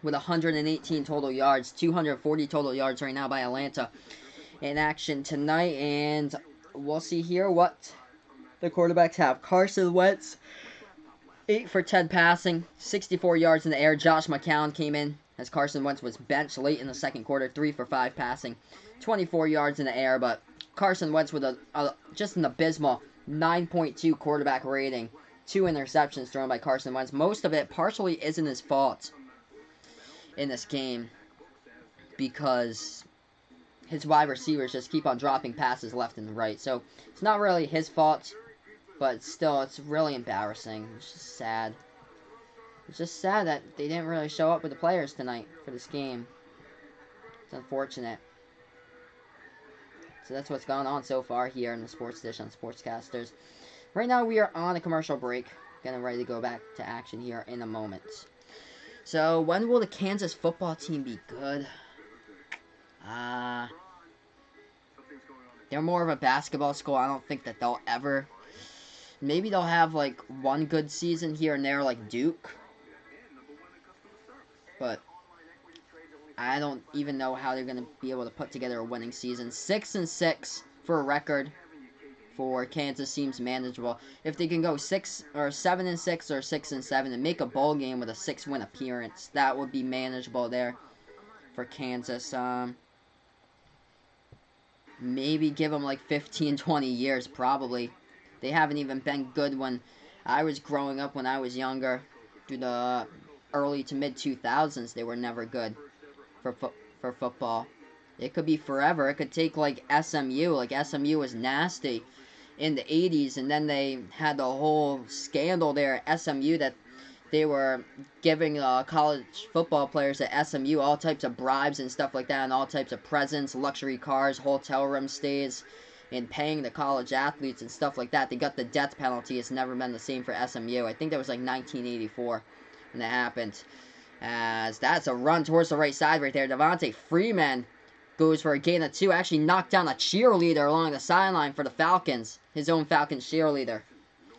with 118 total yards. 240 total yards right now by Atlanta in action tonight. And we'll see here what the quarterbacks have. Carson Wentz, 8 for 10 passing, 64 yards in the air. Josh McCown came in as Carson Wentz was benched late in the second quarter, 3 for 5 passing, 24 yards in the air. But Carson Wentz with just an abysmal 9.2 quarterback rating. 2 interceptions thrown by Carson Wentz. Most of it partially isn't his fault in this game because his wide receivers just keep on dropping passes left and right. So it's not really his fault. But still, it's really embarrassing. It's just sad. It's just sad that they didn't really show up with the players tonight for this game. It's unfortunate. So that's what's going on so far here in the Sports Dish on Sportscasters. Right now, we are on a commercial break. Getting ready to go back to action here in a moment. So, when will the Kansas football team be good? They're more of a basketball school. I don't think that they'll ever... Maybe they'll have, like, one good season here and there, like Duke. But I don't even know how they're going to be able to put together a winning season. 6-6 for a record for Kansas seems manageable. If they can go 7-6 or 6-7 and make a bowl game with a 6-win appearance, that would be manageable there for Kansas. Maybe give them, like, 15, 20 years, probably. They haven't even been good when I was growing up, when I was younger. Through the early to mid-2000s, they were never good for football. It could be forever. It could take, like, SMU. Like, SMU was nasty in the 80s, and then they had the whole scandal there at SMU that they were giving college football players at SMU all types of bribes and stuff like that, and all types of presents, luxury cars, hotel room stays, and paying the college athletes and stuff like that. They got the death penalty. It's never been the same for SMU. I think that was like 1984 when that happened. As that's a run towards the right side right there. Devontae Freeman goes for a gain of 2. Actually knocked down a cheerleader along the sideline for the Falcons. His own Falcons cheerleader.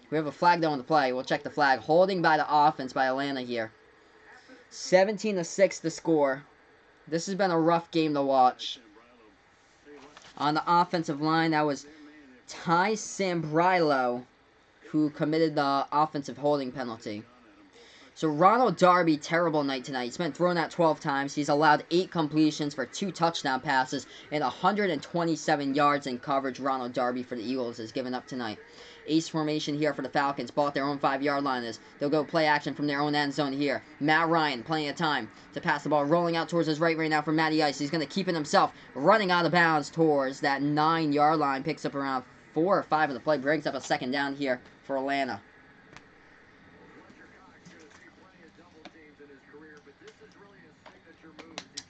We have a flag though on the play. We'll check the flag. Holding by the offense by Atlanta here. 17-6 the score. This has been a rough game to watch. On the offensive line, that was Ty Sambrailo who committed the offensive holding penalty. So Ronald Darby, terrible night tonight. He's been thrown out 12 times. He's allowed 8 completions for 2 touchdown passes and 127 yards in coverage. Ronald Darby for the Eagles is given up tonight. Ace formation here for the Falcons. Ball at their own 5-yard line. They'll go play action from their own end zone here. Matt Ryan, plenty of time to pass the ball. Rolling out towards his right now for Matty Ice. He's going to keep it himself. Running out of bounds towards that 9-yard line. Picks up around 4 or 5 of the play. Brings up a second down here for Atlanta.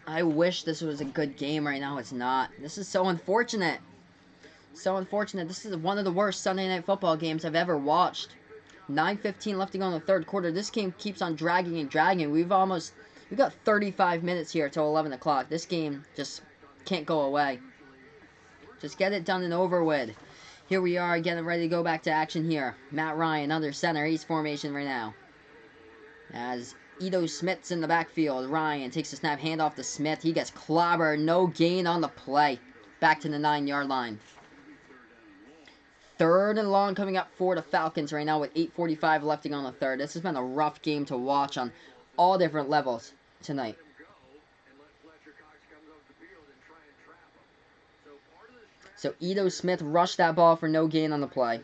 I wish this was a good game right now. It's not. This is so unfortunate. So unfortunate. This is one of the worst Sunday Night Football games I've ever watched. 9:15 left to go in the third quarter. This game keeps on dragging and dragging. We've got 35 minutes here till 11 o'clock. This game just can't go away. Just get it done and over with. Here we are, getting ready to go back to action here. Matt Ryan under center, ace formation right now. As Ito Smith's in the backfield. Ryan takes the snap, handoff to Smith. He gets clobbered. No gain on the play. Back to the 9-yard line. 3rd and long coming up for the Falcons right now with 8:45 left to go on the 3rd. This has been a rough game to watch on all different levels tonight. So Ito Smith rushed that ball for no gain on the play.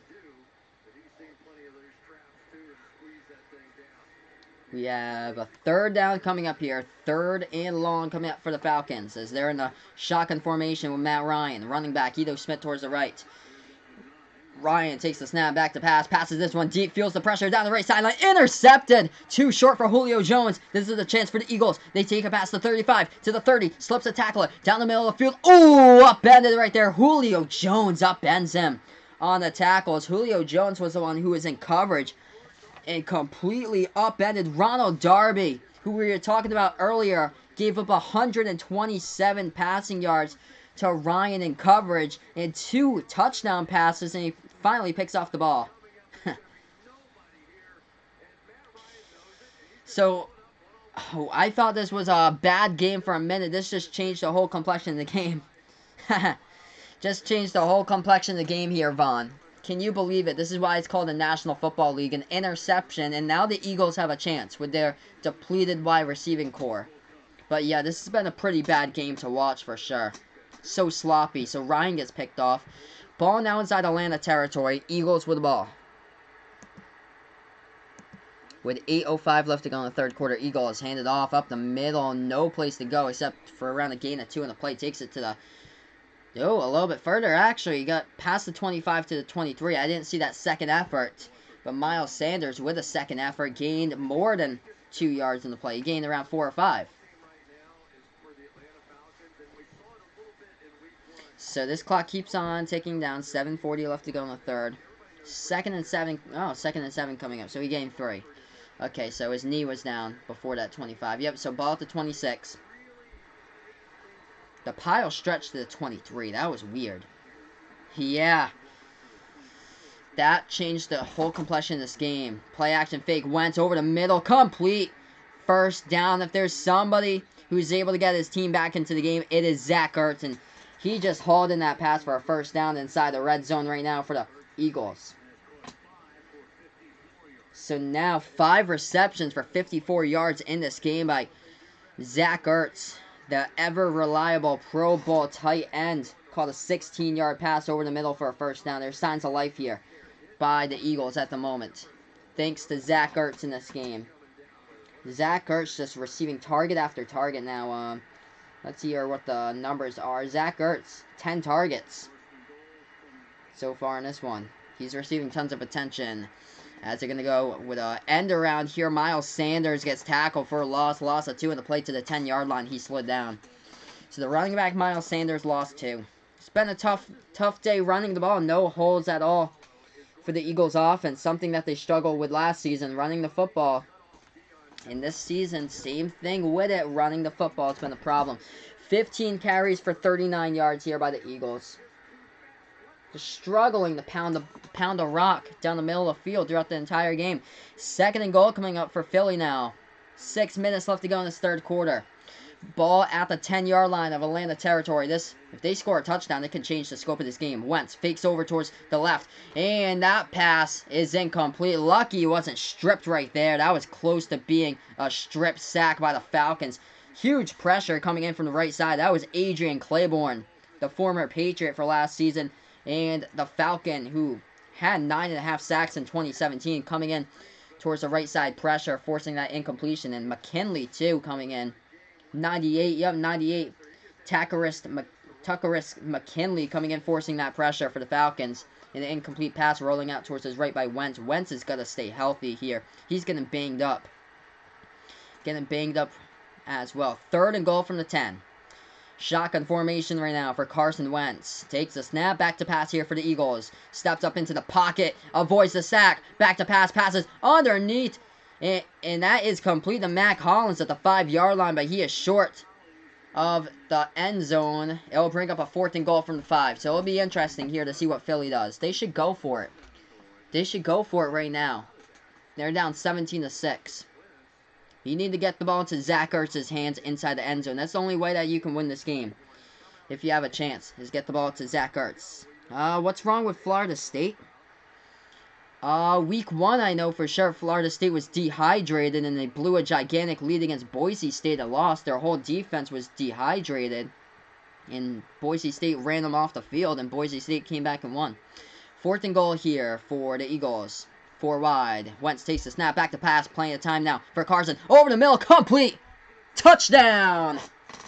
We have a 3rd down coming up here. 3rd and long coming up for the Falcons as they're in the shotgun formation with Matt Ryan. Running back, Ito Smith towards the right. Ryan takes the snap, back to pass. Passes this one deep, feels the pressure down the right sideline. Intercepted! Too short for Julio Jones. This is a chance for the Eagles. They take it past the 35 to the 30. Slips a tackler down the middle of the field. Oh, upended right there. Julio Jones upends him on the tackles. Julio Jones was the one who was in coverage and completely upended Ronald Darby, who we were talking about earlier, gave up 127 passing yards to Ryan in coverage and 2 touchdown passes, and he finally picks off the ball. So, I thought this was a bad game for a minute. This just changed the whole complexion of the game. Just changed the whole complexion of the game here, Vaughn. Can you believe it? This is why it's called the National Football League, an interception, and now the Eagles have a chance with their depleted wide receiving core. But yeah, this has been a pretty bad game to watch for sure. So sloppy. So Ryan gets picked off. Ball now inside Atlanta territory. Eagles with the ball. With 8:05 left to go in the 3rd quarter, Eagles handed off up the middle. No place to go except for around a gain of 2 in the play. Takes it to the... Oh, a little bit further, actually. He got past the 25 to the 23. I didn't see that second effort. But Miles Sanders, with a second effort, gained more than 2 yards in the play. He gained around 4 or 5. So this clock keeps on ticking down. 7:40 left to go in the 3rd. 2nd and 7. Oh, 2nd and 7 coming up. So he gained 3. Okay, so his knee was down before that 25. Yep, so ball at the 26. The pile stretched to the 23. That was weird. Yeah. That changed the whole complexion of this game. Play action fake. Wentz over the middle. Complete. 1st down. If there's somebody who's able to get his team back into the game, it is Zach Ertz. And he just hauled in that pass for a 1st down inside the red zone right now for the Eagles. So now 5 receptions for 54 yards in this game by Zach Ertz. The ever-reliable Pro Bowl tight end caught a 16-yard pass over the middle for a 1st down. There's signs of life here by the Eagles at the moment, thanks to Zach Ertz in this game. Zach Ertz just receiving target after target now. Let's see here what the numbers are. Zach Ertz, 10 targets so far in this one. He's receiving tons of attention. As they're going to go with an end around here. Miles Sanders gets tackled for a loss. Loss of 2 in the play to the 10-yard line. He slid down. So the running back, Miles Sanders, lost 2. It's been a tough day running the ball. No holds at all for the Eagles offense. Something that they struggled with last season, running the football. And this season, same thing with it. Running the football, it's been a problem. 15 carries for 39 yards here by the Eagles. Just struggling to pound a rock down the middle of the field throughout the entire game. 2nd and goal coming up for Philly now. 6 minutes left to go in this 3rd quarter. Ball at the 10-yard line of Atlanta territory. If they score a touchdown, it can change the scope of this game. Wentz fakes over towards the left. And that pass is incomplete. Lucky it wasn't stripped right there. That was close to being a strip sack by the Falcons. Huge pressure coming in from the right side. That was Adrian Claiborne, the former Patriot for last season. And the Falcon, who had 9.5 sacks in 2017, coming in towards the right side pressure, forcing that incompletion. And McKinley, too, coming in. 98, yep, 98. Tuckerist McKinley coming in, forcing that pressure for the Falcons. And an incomplete pass rolling out towards his right by Wentz. Wentz has got to stay healthy here. He's getting banged up. Getting banged up as well. 3rd and goal from the 10. Shotgun formation right now for Carson Wentz. Takes a snap, back to pass here for the Eagles. Steps up into the pocket, avoids the sack. Back to pass, passes underneath. And that is complete to Mac Hollins at the 5-yard line, but he is short of the end zone. It'll bring up a 4th and goal from the 5. So it'll be interesting here to see what Philly does. They should go for it. They should go for it right now. They're down 17-6. You need to get the ball into Zach Ertz's hands inside the end zone. That's the only way that you can win this game. If you have a chance, is get the ball to Zach Ertz. What's wrong with Florida State? Week 1, I know for sure Florida State was dehydrated and they blew a gigantic lead against Boise State and lost. Their whole defense was dehydrated. And Boise State ran them off the field and Boise State came back and won. 4th and goal here for the Eagles. 4 wide. Wentz takes the snap, back to pass, playing the time now for Carson. Over the middle, complete! Touchdown!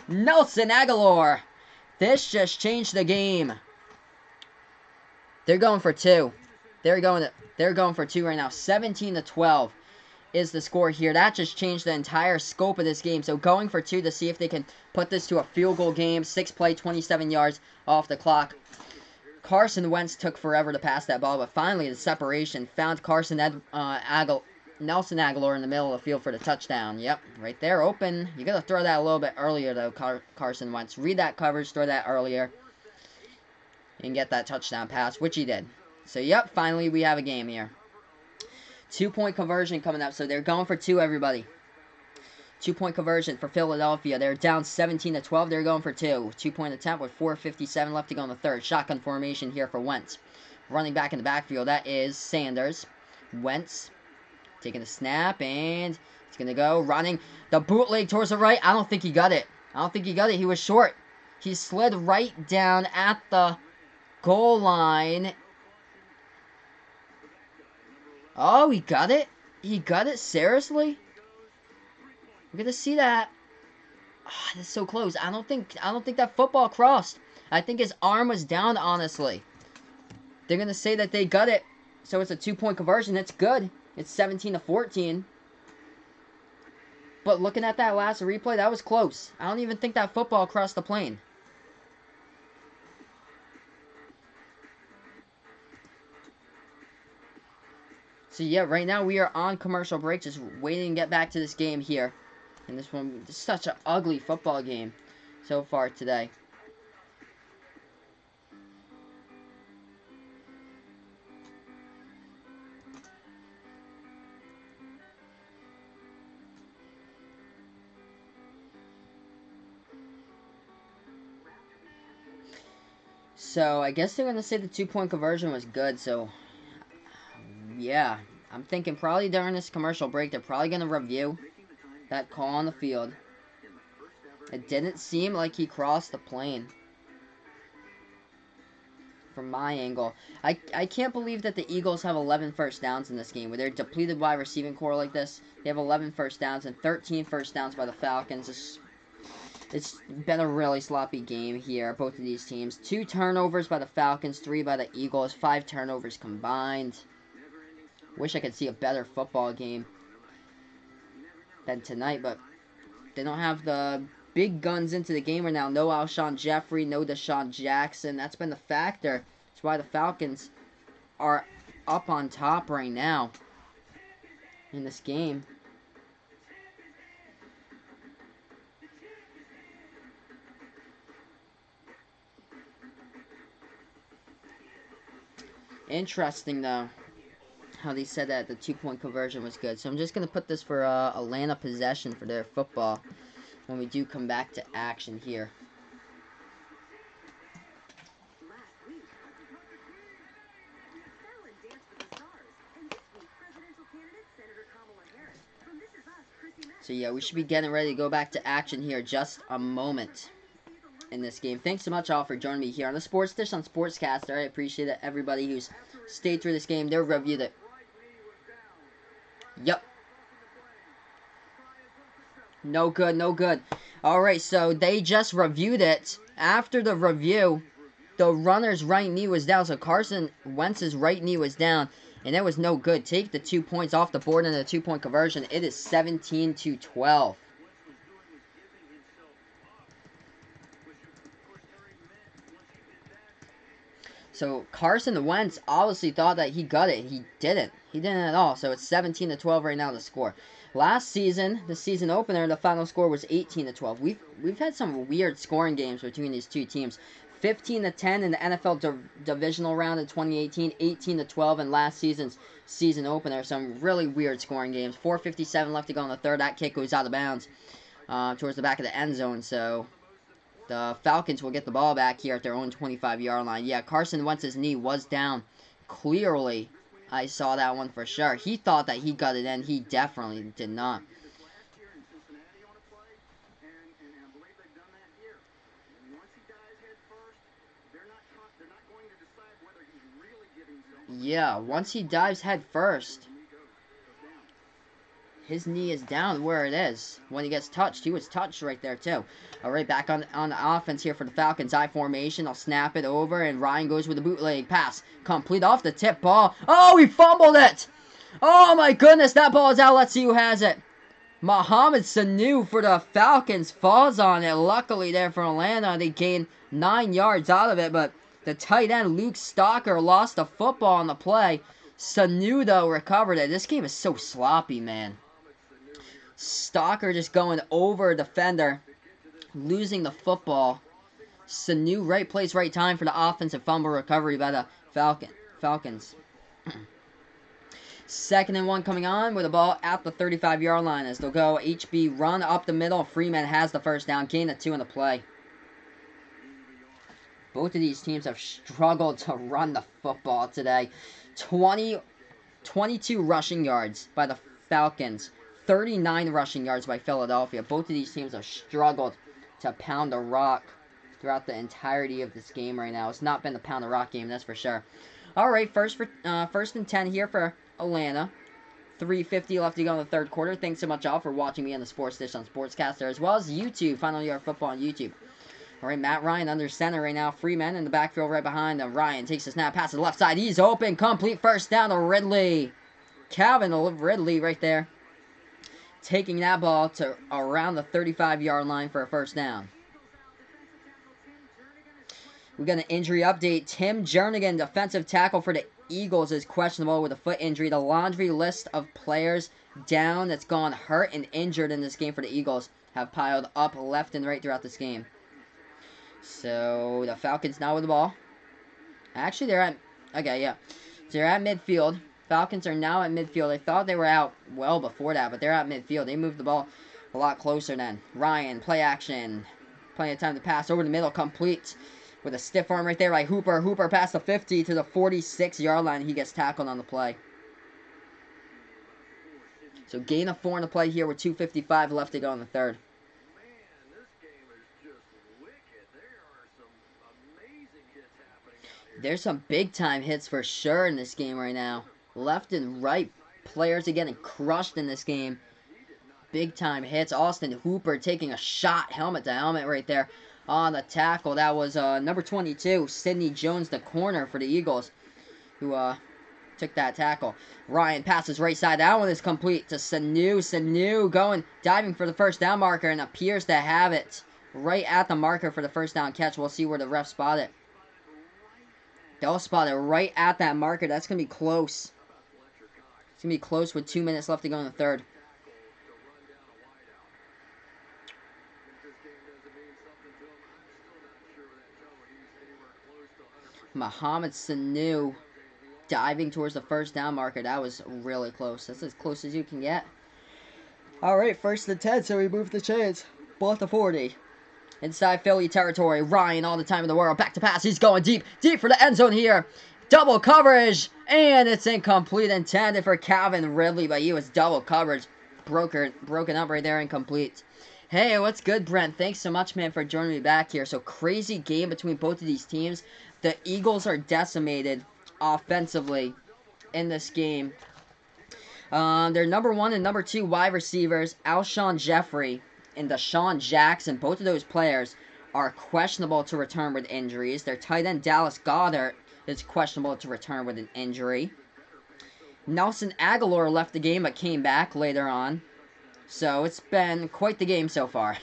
Nelson Aguilar. This just changed the game. They're going for 2. They're going for 2 right now. 17-12 is the score here. That just changed the entire scope of this game. So going for 2 to see if they can put this to a field goal game. 6 play, 27 yards off the clock. Carson Wentz took forever to pass that ball, but finally the separation found Nelson Aguilar in the middle of the field for the touchdown. Yep, right there, open. You got to throw that a little bit earlier, though, Carson Wentz. Read that coverage, throw that earlier, and get that touchdown pass, which he did. So, yep, finally we have a game here. 2-point conversion coming up, so they're going for 2, everybody. 2-point conversion for Philadelphia. They're down 17-12. They're going for 2. 2-point attempt with 4:57 left to go in the 3rd. Shotgun formation here for Wentz. Running back in the backfield, that is Sanders. Wentz taking the snap, and he's going to go running. The bootleg towards the right. I don't think he got it. He was short. He slid right down at the goal line. Oh, he got it? He got it? Seriously? We're gonna see that. Ah, that's so close. I don't think that football crossed. I think his arm was down, honestly. They're gonna say that they got it. So it's a 2-point conversion. It's good. It's 17-14. But looking at that last replay, that was close. I don't even think that football crossed the plane. So yeah, right now we are on commercial break, just waiting to get back to this game here. And this one is such an ugly football game so far today. So I guess they're going to say the 2-point conversion was good, so yeah. I'm thinking probably during this commercial break, they're probably going to review that call on the field. It didn't seem like he crossed the plane. From my angle. I can't believe that the Eagles have 11 first downs in this game. With their depleted wide receiving core like this, they have 11 first downs and 13 first downs by the Falcons. It's been a really sloppy game here, both of these teams. 2 turnovers by the Falcons, 3 by the Eagles, 5 turnovers combined. Wish I could see a better football game than tonight, but they don't have the big guns into the game right now. No Alshon Jeffrey, no Deshaun Jackson. That's been the factor. That's why the Falcons are up on top right now in this game. Interesting, though, how they said that the 2-point conversion was good. So I'm just going to put this for Atlanta possession for their football when we do come back to action here. So yeah, we should be getting ready to go back to action here just a moment in this game. Thanks so much all for joining me here on the Sports Dish on Sportscaster. I appreciate it. Everybody who's stayed through this game, they reviewed it. Yep. No good, no good. Alright, so they just reviewed it. After the review, the runner's right knee was down. So Carson Wentz's right knee was down. And it was no good. Take the 2 points off the board in the 2-point conversion. It is 17-12. So Carson Wentz obviously thought that he got it. He didn't. He didn't at all. So it's 17-12 right now, the score. Last season, the season opener, the final score was 18-12. We've had some weird scoring games between these two teams. 15-10 in the NFL divisional round in 2018, 18-12 in last season's season opener. Some really weird scoring games. 4:57 left to go in the third. That kick goes out of bounds towards the back of the end zone. So the Falcons will get the ball back here at their own 25-yard line. Yeah, Carson Wentz's knee was down. Clearly, I saw that one for sure. He thought that he got it in. He definitely did not. Yeah, once he dives head first, his knee is down where it is. When he gets touched, he was touched right there too. All right, back on the offense here for the Falcons. I formation. I'll snap it over, and Ryan goes with the bootleg pass. Complete off the tip ball. Oh, he fumbled it. Oh my goodness, that ball is out. Let's see who has it. Mohamed Sanu for the Falcons falls on it. Luckily there for Atlanta, they gained 9 yards out of it, but the tight end, Luke Stalker, lost the football on the play. Sanu, though, recovered it. This game is so sloppy, man. Stalker just going over a defender, losing the football. Sanu, right place, right time for the offensive fumble recovery by the Falcons. 2nd and 1 coming on with the ball at the 35-yard line as they'll go HB run up the middle. Freeman has the first down, gain of 2 in the play. Both of these teams have struggled to run the football today. 22 rushing yards by the Falcons. 39 rushing yards by Philadelphia. Both of these teams have struggled to pound the rock throughout the entirety of this game right now. It's not been the pound the rock game, that's for sure. All right, first and 10 here for Atlanta. 3:50 left to go in the third quarter. Thanks so much all for watching me on the Sports Dish on Sportscaster, as well as YouTube, Final Yard Football on YouTube. All right, Matt Ryan under center right now. Freeman in the backfield right behind him. Ryan takes the snap, pass to the left side. He's open. Complete first down to Ridley. Calvin Ridley right there. Taking that ball to around the 35-yard line for a first down. We got an injury update. Tim Jernigan, defensive tackle for the Eagles, is questionable with a foot injury. The laundry list of players down that's gone hurt and injured in this game for the Eagles have piled up left and right throughout this game. So, the Falcons now with the ball. Actually, they're at... Okay, yeah. They're at midfield. Falcons are now at midfield. I thought they were out well before that, but they're at midfield. They moved the ball a lot closer then. Ryan, play action. Plenty of time to pass over the middle. Complete with a stiff arm right there by Hooper. Hooper past the 50 to the 46-yard line. He gets tackled on the play. So, gain of 4 in the play here with 2:55 left to go in the third. There's some big-time hits for sure in this game right now. Left and right players are getting crushed in this game. Big-time hits. Austin Hooper taking a shot, helmet to helmet right there on the tackle. That was number 22, Sidney Jones, the corner for the Eagles, who took that tackle. Ryan passes right side. That one is complete to Sanu. Sanu going, diving for the first down marker and appears to have it right at the marker for the first down catch. We'll see where the ref spot it. They'll spot it right at that marker. That's going to be close. It's going to be close with 2 minutes left to go in the third. Mohamed Sanu diving towards the first down marker. That was really close. That's as close as you can get. Alright, 1st and 10, so we move the chains. Ball at the 40. Inside Philly territory. Ryan, all the time in the world. Back to pass. He's going deep. Deep for the end zone here. Double coverage. And it's incomplete. Intended for Calvin Ridley, but he was double coverage. Broken up right there. Incomplete. Hey, what's good, Brent? Thanks so much, man, for joining me back here. So, crazy game between both of these teams. The Eagles are decimated offensively in this game. Their number 1 and number 2 wide receivers, Alshon Jeffrey and Deshaun Jackson, both of those players are questionable to return with injuries. Their tight end, Dallas Goedert, is questionable to return with an injury. Nelson Aguilar left the game but came back later on. So it's been quite the game so far.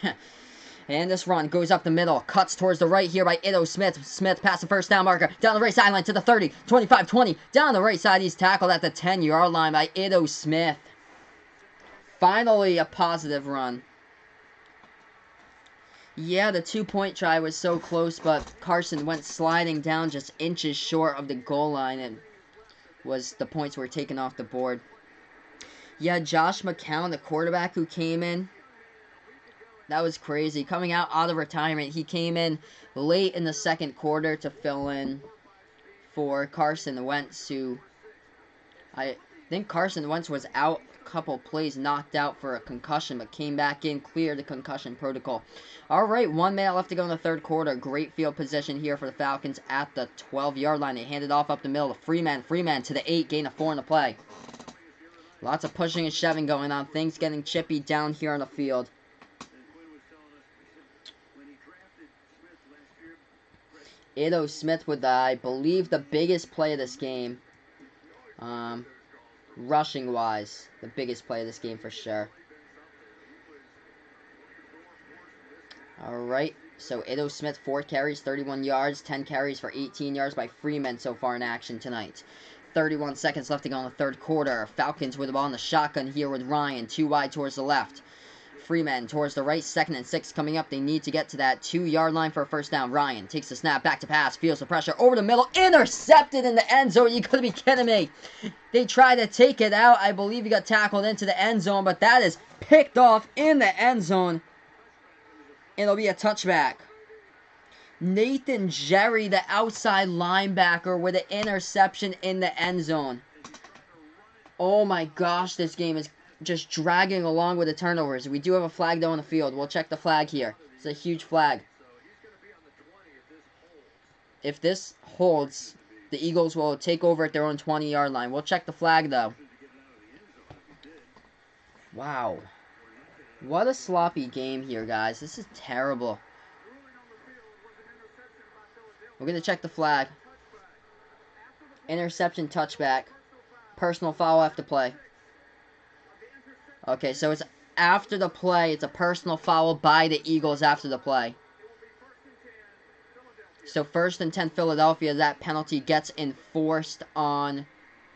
And this run goes up the middle. Cuts towards the right here by Ito Smith. Smith past the first down marker. Down the right sideline to the 30. 25, 20. Down the right side. He's tackled at the 10-yard line by Ito Smith. Finally, a positive run. Yeah, the 2-point try was so close, but Carson went sliding down just inches short of the goal line, and the points were taken off the board. Yeah, Josh McCown, the quarterback who came in, that was crazy. Coming out of retirement, he came in late in the second quarter to fill in for Carson Wentz, who I think Carson Wentz was out a couple plays, knocked out for a concussion, but came back in, cleared the concussion protocol. Alright, 1 minute left to go in the third quarter. Great field position here for the Falcons at the 12-yard line. They hand it off up the middle to Freeman. Freeman to the 8, gain of 4 in the play. Lots of pushing and shoving going on. Things getting chippy down here on the field. Ito Smith with, I believe, the biggest play of this game. Rushing-wise, the biggest play of this game for sure. Alright, so Ito Smith, 4 carries, 31 yards, 10 carries for 18 yards by Freeman so far in action tonight. 31 seconds left to go in the third quarter. Falcons with the ball in the shotgun here with Ryan, 2 wide towards the left. Freeman towards the right, 2nd and 6 coming up. They need to get to that 2-yard line for a first down. Ryan takes the snap, back to pass, feels the pressure, over the middle, intercepted in the end zone. You gotta be kidding me. They tried to take it out. I believe he got tackled into the end zone, but that is picked off in the end zone. It'll be a touchback. Nathan Jerry, the outside linebacker, with an interception in the end zone. Oh my gosh, this game is just dragging along with the turnovers. We do have a flag though on the field. We'll check the flag here. It's a huge flag. If this holds, the Eagles will take over at their own 20-yard line. We'll check the flag though. Wow. What a sloppy game here, guys. This is terrible. We're going to check the flag. Interception, touchback. Personal foul after play. Okay, so it's after the play. It's a personal foul by the Eagles after the play. So 1st and 10 Philadelphia. That penalty gets enforced on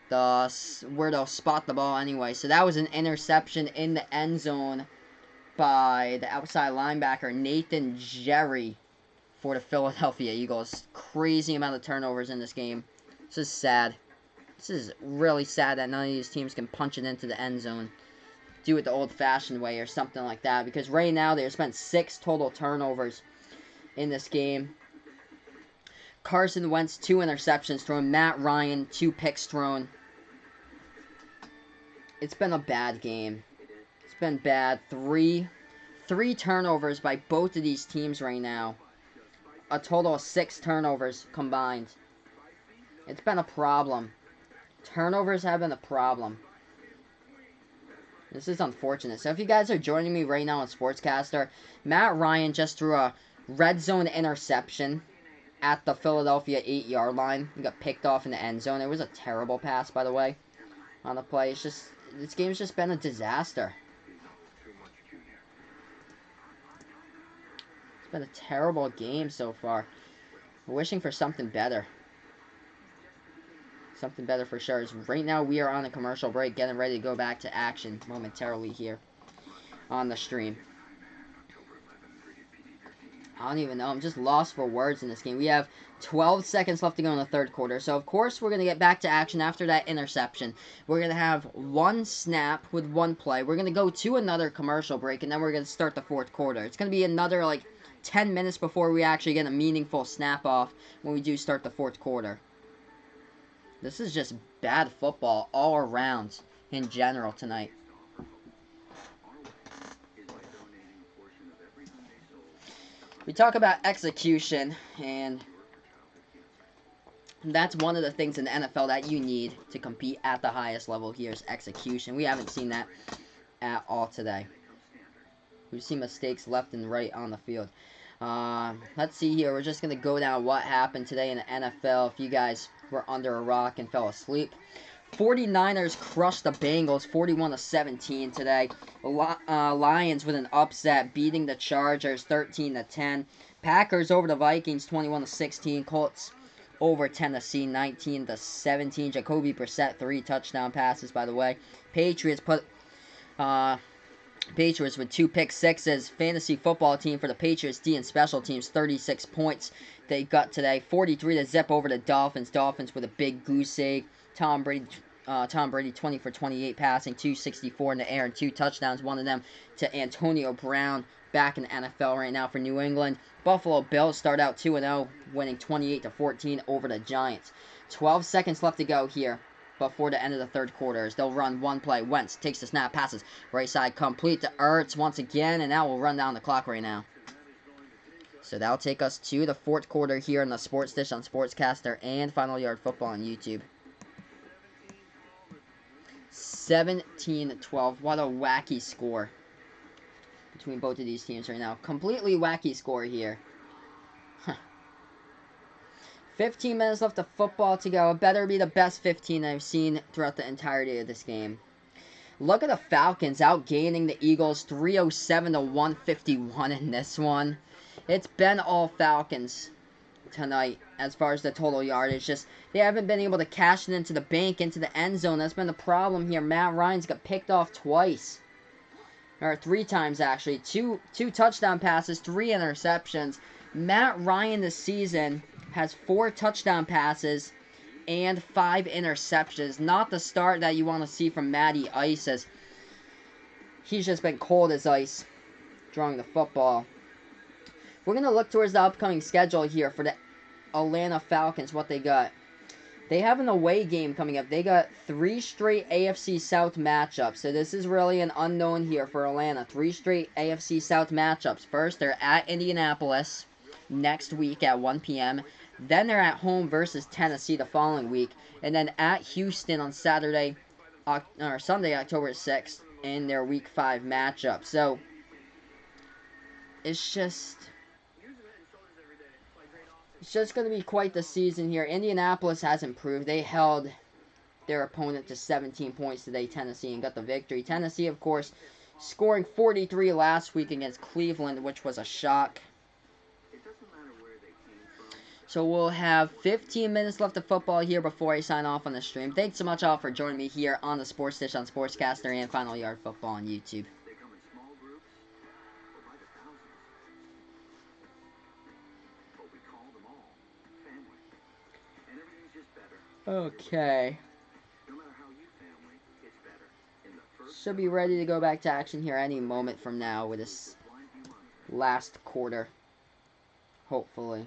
where they'll spot the ball anyway. So that was an interception in the end zone by the outside linebacker, Nathan Jerry, for the Philadelphia Eagles. Crazy amount of turnovers in this game. This is sad. This is really sad that none of these teams can punch it into the end zone. Do it the old-fashioned way or something like that. Because right now they spent 6 total turnovers in this game. Carson Wentz, 2 interceptions thrown. Matt Ryan, 2 picks thrown. It's been a bad game. It's been bad. Three turnovers by both of these teams right now. A total of 6 turnovers combined. It's been a problem. Turnovers have been a problem. This is unfortunate. So if you guys are joining me right now on Sportscaster, Matt Ryan just threw a red zone interception at the Philadelphia 8-yard line. He got picked off in the end zone. It was a terrible pass, by the way, on the play. It's just, this game's just been a disaster. It's been a terrible game so far. We're wishing for something better. Something better for sure. Right now we are on a commercial break, getting ready to go back to action momentarily here on the stream. I don't even know. I'm just lost for words in this game. We have 12 seconds left to go in the third quarter. So, of course, we're going to get back to action after that interception. We're going to have 1 snap with 1 play. We're going to go to another commercial break, and then we're going to start the fourth quarter. It's going to be another, 10 minutes before we actually get a meaningful snap-off when we do start the fourth quarter. This is just bad football all around in general tonight. We talk about execution, and that's one of the things in the NFL that you need to compete at the highest level here is execution. We haven't seen that at all today. We've seen mistakes left and right on the field. Let's see here. We're just going to go down what happened today in the NFL. If you guys were under a rock and fell asleep. 49ers crushed the Bengals 41-17 today. Lions with an upset, beating the Chargers 13-10. Packers over the Vikings 21-16. Colts over Tennessee 19-17. Jacoby Brissett 3 touchdown passes, by the way. Patriots with 2 pick sixes. Fantasy football team for the Patriots D and special teams, 36 points they got today. 43-0 over the Dolphins. Dolphins with a big goose egg. Tom Brady 20 for 28 passing, 264 in the air, and 2 touchdowns. One of them to Antonio Brown, back in the NFL right now for New England. Buffalo Bills start out 2-0, winning 28-14 over the Giants. 12 seconds left to go here before the end of the third quarter. As they'll run one play. Wentz takes the snap, passes right side, complete to Ertz once again, and that will run down the clock right now. So that'll take us to the fourth quarter here in the Sports Dish on Sportscaster and Final Yard Football on YouTube. 17-12. What a wacky score between both of these teams right now. Completely wacky score here. 15 minutes left of football to go. It better be the best 15 I've seen throughout the entirety of this game. Look at the Falcons outgaining the Eagles 307-151 in this one. It's been all Falcons tonight as far as the total yardage. Just they haven't been able to cash it into the bank, into the end zone. That's been the problem here. Matt Ryan's got picked off twice. Or 3 times, actually. Two touchdown passes, 3 interceptions. Matt Ryan this season has 4 touchdown passes and 5 interceptions. Not the start that you want to see from Matty Ice, as he's just been cold as ice drawing the football. We're going to look towards the upcoming schedule here for the Atlanta Falcons, what they got. They have an away game coming up. They got 3 straight AFC South matchups. So this is really an unknown here for Atlanta. 3 straight AFC South matchups. First, they're at Indianapolis next week at 1 p.m. Then they're at home versus Tennessee the following week. And then at Houston on Sunday, October 6th in their Week 5 matchup. So it's just going to be quite the season here. Indianapolis has improved. They held their opponent to 17 points today, Tennessee, and got the victory. Tennessee, of course, scoring 43 last week against Cleveland, which was a shock. So we'll have 15 minutes left of football here before I sign off on the stream. Thanks so much all for joining me here on the Sports Dish on Sportscaster and Final Yard Football on YouTube. Okay. Should be ready to go back to action here any moment from now with this last quarter. Hopefully.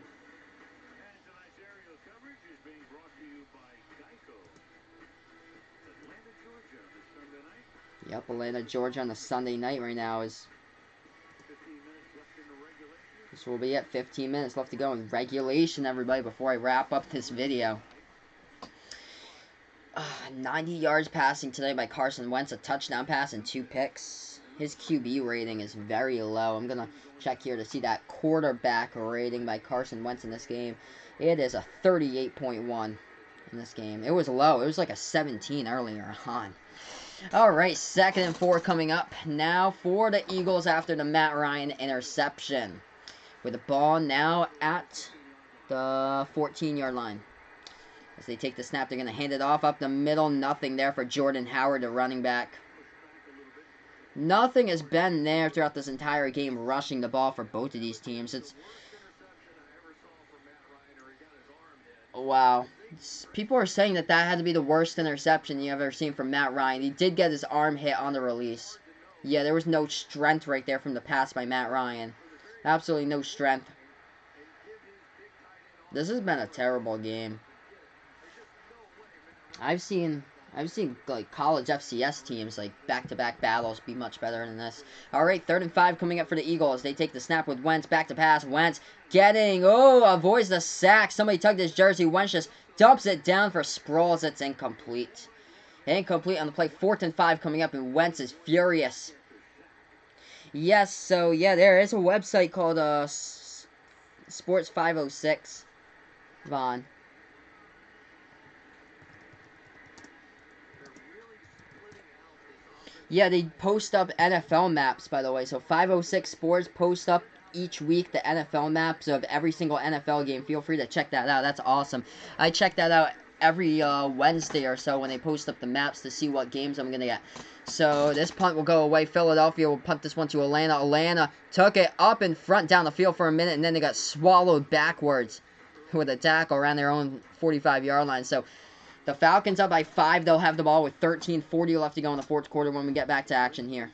Yep, Atlanta, Georgia on the Sunday night right now is... This will be it. 15 minutes left to go in regulation, everybody, before I wrap up this video. 90 yards passing today by Carson Wentz, a touchdown pass and 2 picks. His QB rating is very low. I'm going to check here to see that quarterback rating by Carson Wentz in this game. It is a 38.1 in this game. It was low. It was like a 17 earlier on. Alright, 2nd and 4 coming up now for the Eagles after the Matt Ryan interception. With the ball now at the 14-yard line. As they take the snap, they're going to hand it off up the middle. Nothing there for Jordan Howard, the running back. Nothing has been there throughout this entire game rushing the ball for both of these teams. It's... Wow. People are saying that had to be the worst interception you've ever seen from Matt Ryan. He did get his arm hit on the release. Yeah, there was no strength right there from the pass by Matt Ryan. Absolutely no strength. This has been a terrible game. I've seen like college FCS teams like back-to-back battles be much better than this. All right, 3rd and 5 coming up for the Eagles. They take the snap with Wentz, back to pass. Wentz avoids the sack. Somebody tugged his jersey. Wentz just dumps it down for Sproles. It's incomplete. Incomplete on the play. 4th and 5 coming up, and Wentz is furious. Yes, so yeah, there is a website called Sports 506. Vaughn. Yeah, they post up NFL maps, by the way. So 506 Sports post up each week the NFL maps of every single NFL game. Feel free to check that out. That's awesome. I check that out every Wednesday or so when they post up the maps to see what games I'm going to get. So this punt will go away. Philadelphia will punt this one to Atlanta. Atlanta took it up in front down the field for a minute, and then they got swallowed backwards with a tackle around their own 45-yard line. So the Falcons up by 5. They'll have the ball with 13:40 left to go in the fourth quarter when we get back to action here.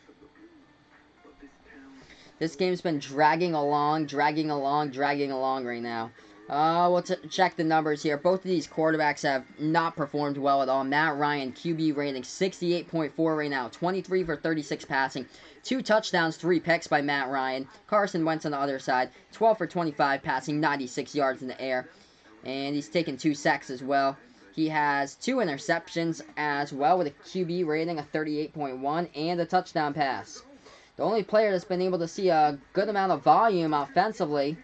This game's been dragging along right now. We'll check the numbers here. Both of these quarterbacks have not performed well at all. Matt Ryan, QB rating 68.4 right now. 23 for 36 passing. 2 touchdowns, 3 picks by Matt Ryan. Carson Wentz on the other side. 12 for 25 passing, 96 yards in the air. And he's taken 2 sacks as well. He has 2 interceptions as well with a QB rating of 38.1 and a touchdown pass. The only player that's been able to see a good amount of volume offensively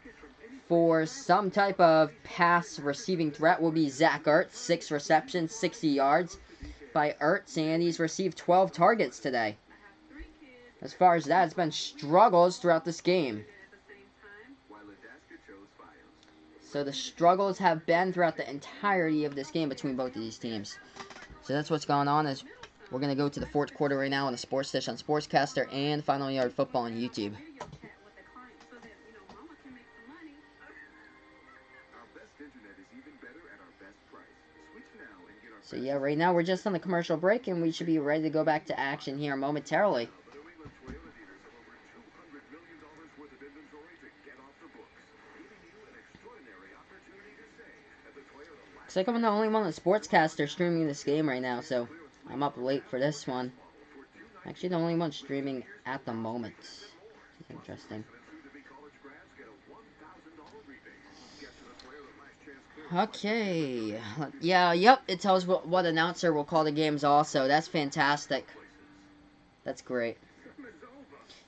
for some type of pass receiving threat will be Zach Ertz. 6 receptions, 60 yards by Ertz, and he's received 12 targets today. As far as that, it's been struggles throughout this game. So the struggles have been throughout the entirety of this game between both of these teams. So that's what's going on. As we're going to go to the fourth quarter right now on the Sports Dish on Sportscaster and Final Yard Football on YouTube. So yeah, right now we're just on the commercial break, and we should be ready to go back to action here momentarily. Looks like I'm the only one on the Sportscaster streaming this game right now, so I'm up late for this one. Actually, the only one streaming at the moment. Interesting. Okay. Yeah, yep, it tells what announcer will call the games also. That's fantastic. That's great.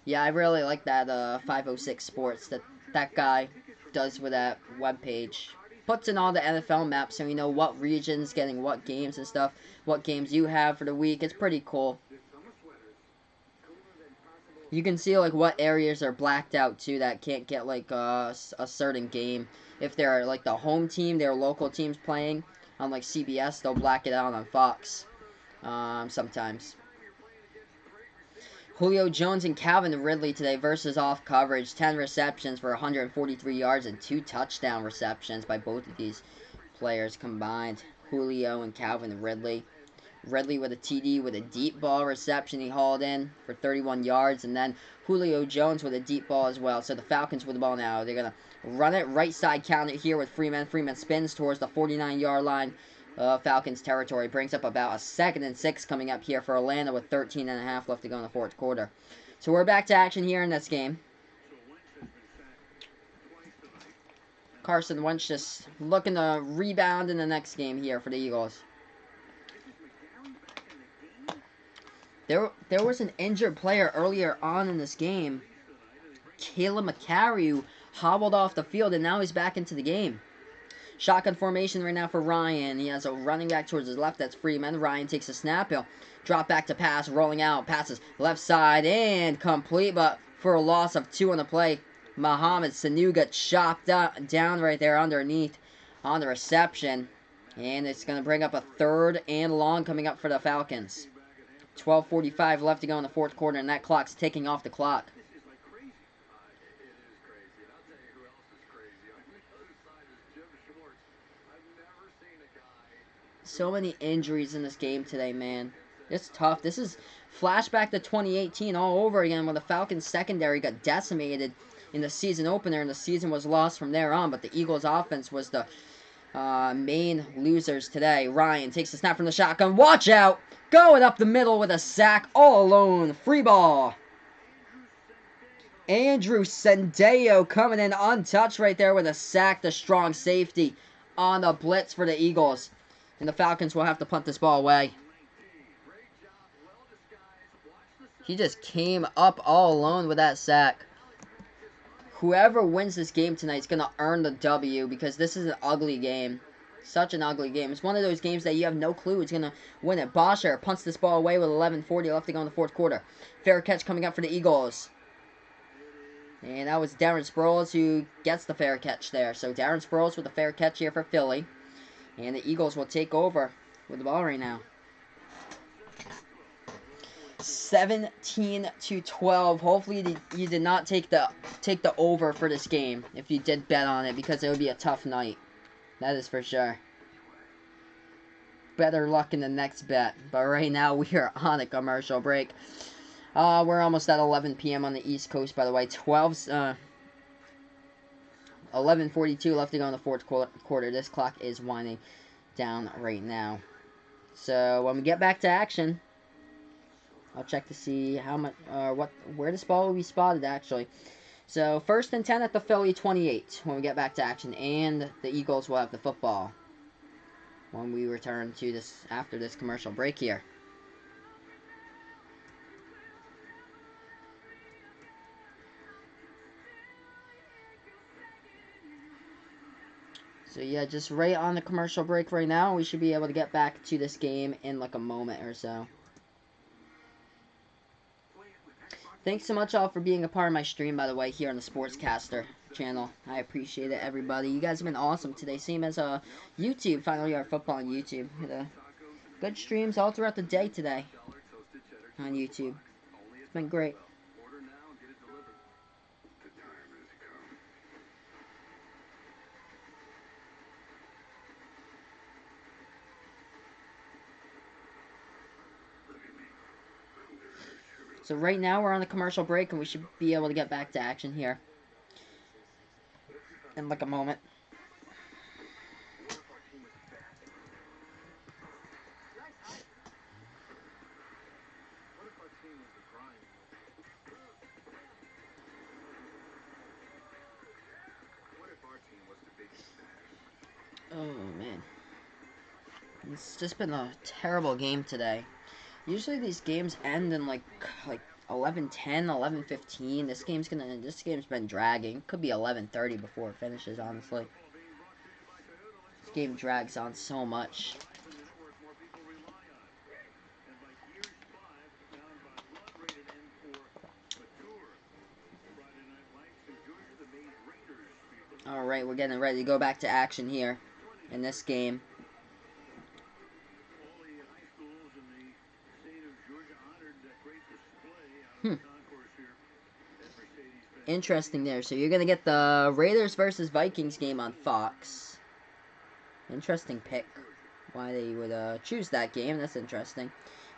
Yeah, I really like that 506 Sports that guy does with that webpage. Puts in all the NFL maps so you know what regions getting what games and stuff, what games you have for the week. It's pretty cool. You can see like what areas are blacked out too that can't get like a certain game. If they're like the home team, their local teams playing on like CBS, they'll black it out on Fox sometimes. Julio Jones and Calvin Ridley today versus off coverage. 10 receptions for 143 yards and 2 touchdown receptions by both of these players combined. Julio and Calvin Ridley. Ridley with a TD with a deep ball reception he hauled in for 31 yards. And then Julio Jones with a deep ball as well. So the Falcons with the ball now. They're going to run it right side counter here with Freeman. Freeman spins towards the 49-yard line. Falcons territory. Brings up about a 2nd and 6 coming up here for Atlanta with 13.5 left to go in the fourth quarter. So we're back to action here in this game. Carson Wentz just looking to rebound in the next game here for the Eagles. There was an injured player earlier on in this game. Caleb McCarry, who hobbled off the field, and now he's back into the game. Shotgun formation right now for Ryan. He has a running back towards his left. That's Freeman. Ryan takes a snap. He'll drop back to pass. Rolling out. Passes left side and complete. But for a loss of 2 on the play, Mohamed Sanu got chopped down right there underneath on the reception. And it's going to bring up a 3rd and long coming up for the Falcons. 12:45 left to go in the fourth quarter, and that clock's ticking off the clock. So many injuries in this game today, man. It's tough. This is flashback to 2018 all over again when the Falcons secondary got decimated in the season opener and the season was lost from there on. But the Eagles offense was the main losers today. Ryan takes the snap from the shotgun. Watch out! Going up the middle with a sack all alone. Free ball. Andrew Sendejo coming in untouched right there with a sack. The strong safety on the blitz for the Eagles. And the Falcons will have to punt this ball away. He just came up all alone with that sack. Whoever wins this game tonight is going to earn the W because this is an ugly game. Such an ugly game. It's one of those games that you have no clue who's going to win it. Bosher punts this ball away with 11:40 left to go in the fourth quarter. Fair catch coming up for the Eagles. And that was Darren Sproles who gets the fair catch there. So Darren Sproles with the fair catch here for Philly. And the Eagles will take over with the ball right now. 17-12. Hopefully you did not take the over for this game if you did bet on it, because it would be a tough night. That is for sure. Better luck in the next bet. But right now we are on a commercial break. We're almost at 11 p.m. on the East Coast, by the way. 11:42 left to go in the fourth quarter. This clock is winding down right now. So when we get back to action, I'll check to see how much, where this ball will be spotted actually. So 1st and 10 at the Philly 28 when we get back to action, and the Eagles will have the football when we return to this after this commercial break here. So yeah, just right on the commercial break right now. We should be able to get back to this game in like a moment or so. Thanks so much all for being a part of my stream, by the way, here on the Sportscaster channel. I appreciate it, everybody. You guys have been awesome today. Same as YouTube, Final Yard Football on YouTube. Good streams all throughout the day today on YouTube. It's been great. So right now we're on the commercial break, and we should be able to get back to action here in like a moment. Oh man, it's just been a terrible game today. Usually these games end in like 11:10, 11:15. This game's been dragging. Could be 11:30 before it finishes, honestly. This game drags on so much. Alright, we're getting ready to go back to action here in this game. Interesting there. So you're going to get the Raiders versus Vikings game on Fox. Interesting pick. Why they would choose that game. That's interesting.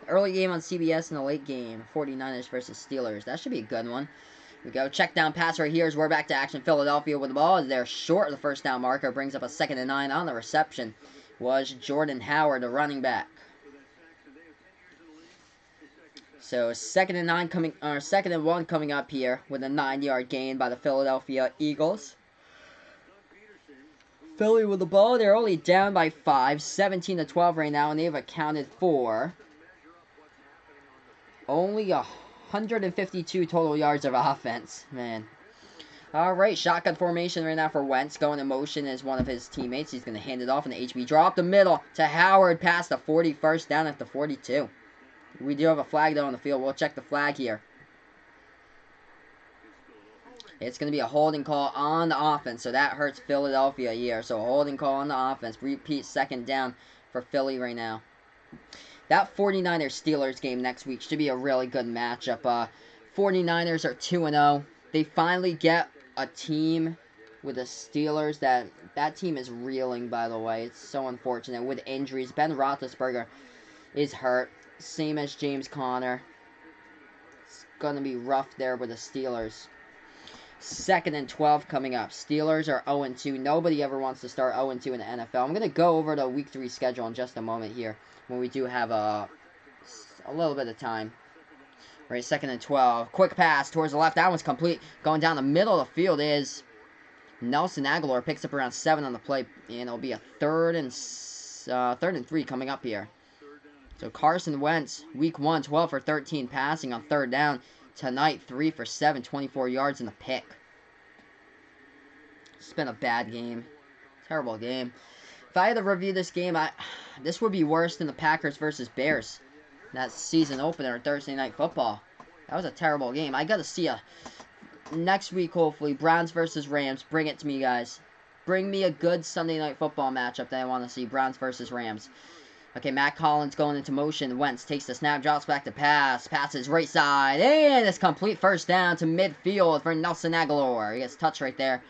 Early game on CBS and the late game. 49ers versus Steelers. That should be a good one. Here we go. Check down pass right here as we're back to action. Philadelphia with the ball. They're short of the first down marker. Brings up a 2nd and 9 on the reception. Was Jordan Howard, the running back. So 2nd and 2nd and 1 coming up here with a 9-yard gain by the Philadelphia Eagles. Philly with the ball. They're only down by 5, 17-12 right now, and they've accounted for only 152 total yards of offense. Man. Alright, shotgun formation right now for Wentz. Going in motion is one of his teammates. He's going to hand it off in the HB. Draw up the middle to Howard past the 41st, down at the 42. We do have a flag, though, on the field. We'll check the flag here. It's going to be a holding call on the offense, so that hurts Philadelphia here. So a holding call on the offense. Repeat 2nd down for Philly right now. That 49ers-Steelers game next week should be a really good matchup. 49ers are 2-0. They finally get a team with the Steelers. That team is reeling, by the way. It's so unfortunate with injuries. Ben Roethlisberger is hurt. Same as James Conner. It's going to be rough there with the Steelers. 2nd and 12 coming up. Steelers are 0-2. Nobody ever wants to start 0-2 in the NFL. I'm going to go over the Week 3 schedule in just a moment here when we do have a little bit of time. Right, 2nd and 12. Quick pass towards the left. That one's complete. Going down the middle of the field is Nelson Aguilar. Picks up around 7 on the play. And it'll be a 3rd and 3 coming up here. So Carson Wentz, Week 1, 12 for 13 passing on 3rd down. Tonight, 3 for 7, 24 yards in the pick. It's been a bad game. Terrible game. If I had to review this game, this would be worse than the Packers versus Bears. That season opener, Thursday Night Football. That was a terrible game. I gotta see next week, hopefully, Browns versus Rams. Bring it to me, guys. Bring me a good Sunday Night Football matchup that I want to see. Browns versus Rams. Okay, Matt Collins going into motion. Wentz takes the snap, drops back to pass. Passes right side. And it's complete first down to midfield for Nelson Aguilar. He gets touched right there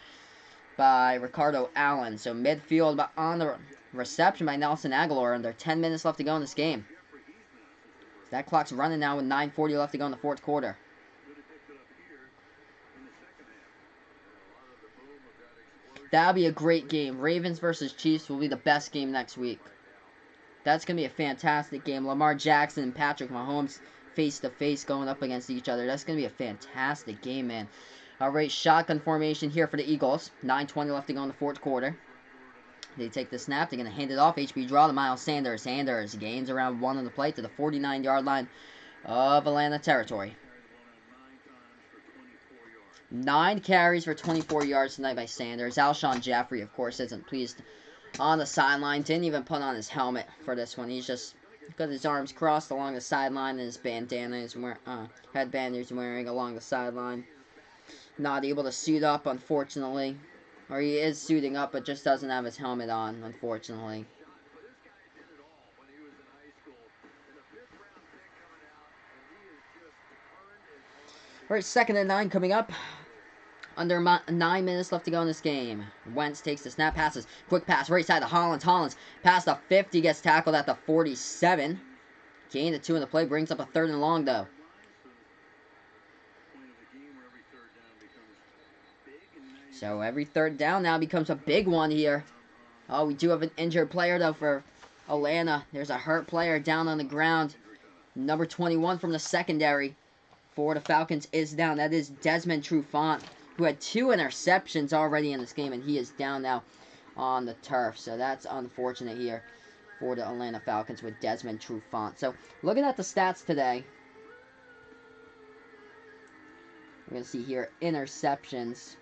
by Ricardo Allen. So midfield on the reception by Nelson Aguilar. Under 10 minutes left to go in this game. That clock's running now with 9:40 left to go in the fourth quarter. That'll be a great game. Ravens versus Chiefs will be the best game next week. That's going to be a fantastic game. Lamar Jackson and Patrick Mahomes face-to-face going up against each other. That's going to be a fantastic game, man. All right, shotgun formation here for the Eagles. 9:20 left to go in the fourth quarter. They take the snap. They're going to hand it off. HB draw to Miles Sanders. Sanders gains around 1 on the play to the 49-yard line of Atlanta territory. 9 carries for 24 yards tonight by Sanders. Alshon Jeffrey, of course, isn't pleased on the sideline. Didn't even put on his helmet for this one. He's just got his arms crossed along the sideline and his bandana is headband he's wearing along the sideline. Not able to suit up, unfortunately. Or he is suiting up, but just doesn't have his helmet on, unfortunately. Alright, 2nd and 9 coming up. Under 9 minutes left to go in this game. Wentz takes the snap, passes. Quick pass, right side to Hollins. Hollins past the 50, gets tackled at the 47. Gain the 2 in the play, brings up a 3rd and long, though. So every 3rd down now becomes a big one here. Oh, we do have an injured player, though, for Atlanta. There's a hurt player down on the ground. Number 21 from the secondary for the Falcons is down. That is Desmond Trufant, who had 2 interceptions already in this game, and he is down now on the turf. So that's unfortunate here for the Atlanta Falcons with Desmond Trufant. So looking at the stats today, we're going to see here interceptions.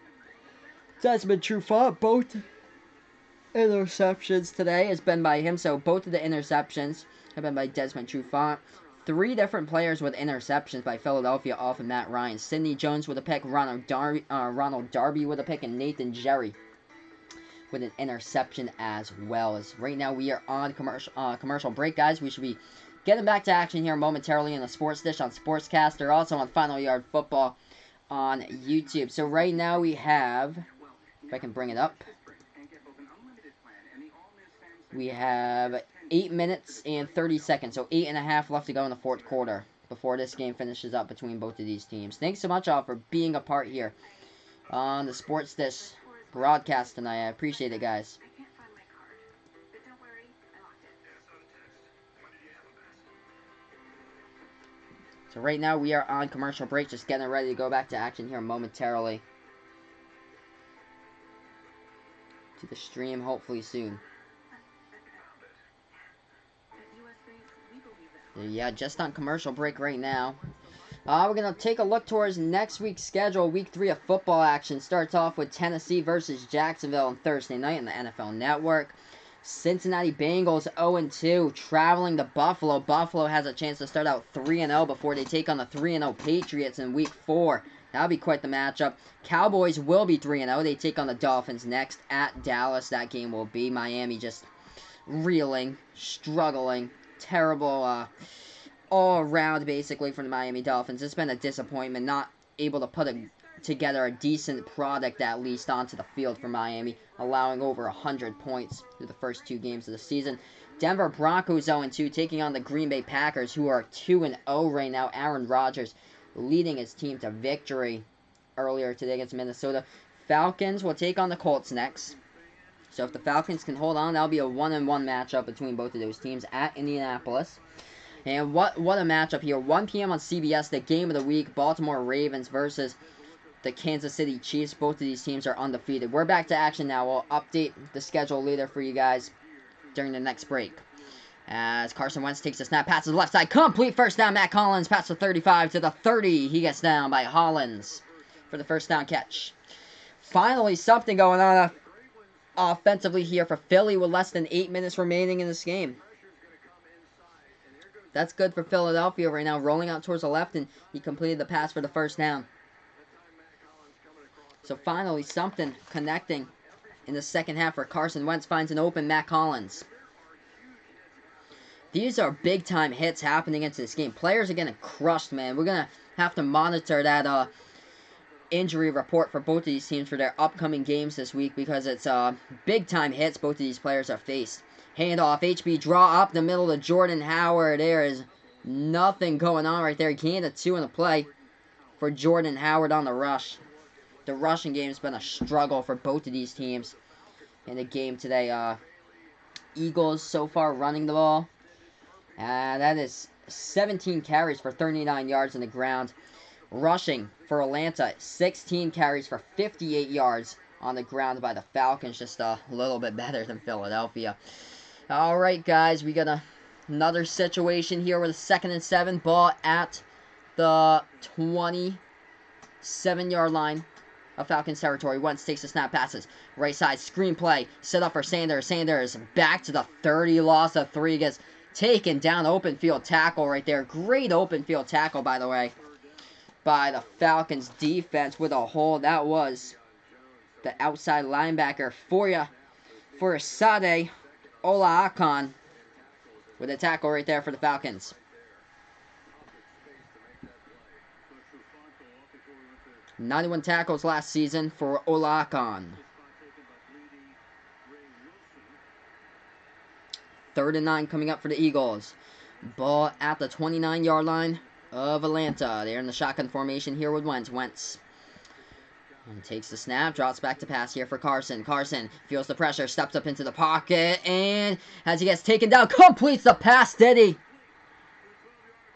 Desmond Trufant, both interceptions today has been by him. So both of the interceptions have been by Desmond Trufant. 3 different players with interceptions by Philadelphia off of Matt Ryan. Sidney Jones with a pick, Ronald Darby with a pick, and Nathan Jerry with an interception as well. As right now we are on commercial break, guys. We should be getting back to action here momentarily in the Sports Dish on Sportscaster, also on Final Yard Football on YouTube. So right now we have, if I can bring it up, we have 8 minutes and 30 seconds, so 8.5 left to go in the fourth quarter before this game finishes up between both of these teams. Thanks so much, all, for being a part here on the Sports Dish broadcast tonight. I appreciate it, guys. So right now we are on commercial break, just getting ready to go back to action here momentarily. To the stream, hopefully soon. Yeah, just on commercial break right now. We're going to take a look towards next week's schedule. Week 3 of football action starts off with Tennessee versus Jacksonville on Thursday night on the NFL Network. Cincinnati Bengals 0-2, traveling to Buffalo. Buffalo has a chance to start out 3-0 before they take on the 3-0 Patriots in Week 4. That'll be quite the matchup. Cowboys will be 3-0. They take on the Dolphins next at Dallas. That game will be Miami just reeling, struggling. Terrible all around, basically, for the Miami Dolphins. It's been a disappointment, not able to put together a decent product, at least, onto the field for Miami, allowing over 100 points through the first 2 games of the season. Denver Broncos 0-2, taking on the Green Bay Packers, who are 2-0 right now. Aaron Rodgers leading his team to victory earlier today against Minnesota. Falcons will take on the Colts next. So if the Falcons can hold on, that'll be a 1-1 matchup between both of those teams at Indianapolis. And what a matchup here. 1 p.m. on CBS, the game of the week, Baltimore Ravens versus the Kansas City Chiefs. Both of these teams are undefeated. We're back to action now. We'll update the schedule later for you guys during the next break. As Carson Wentz takes the snap, passes left side, complete first down. Matt Collins past the 35 to the 30. He gets down by Hollins for the first down catch. Finally, something going on. offensively here for Philly with less than 8 minutes remaining in this game. That's good for Philadelphia right now, rolling out towards the left, and he completed the pass for the first down. So finally, something connecting in the second half where Carson Wentz finds an open Matt Collins. These are big-time hits happening into this game. Players are getting crushed, man. We're going to have to monitor that injury report for both of these teams for their upcoming games this week because it's big-time hits both of these players have faced. Handoff, HB draw up the middle to Jordan Howard. There is nothing going on right there. He gained a 2 in the play for Jordan Howard on the rush. The rushing game has been a struggle for both of these teams in the game today. Eagles so far running the ball. That is 17 carries for 39 yards on the ground. Rushing for Atlanta, 16 carries for 58 yards on the ground by the Falcons. Just a little bit better than Philadelphia. Alright, guys, we got another situation here with a 2nd and 7. Ball at the 27-yard line of Falcons territory. Wentz takes the snap, passes. Right side, screen play. Set up for Sanders. Sanders back to the 30, loss of 3. Gets taken down. Open field tackle right there. Great open field tackle, by the way, by the Falcons defense with a hold. That was the outside linebacker for Sade Olaakon with a tackle right there for the Falcons. .91 tackles last season for Olaakon. 3rd and 9 coming up for the Eagles. Ball at the 29-yard line of Atlanta. They're in the shotgun formation here with Wentz. Wentz and takes the snap, drops back to pass here for Carson. Carson feels the pressure, steps up into the pocket, and as he gets taken down, completes the pass, did he?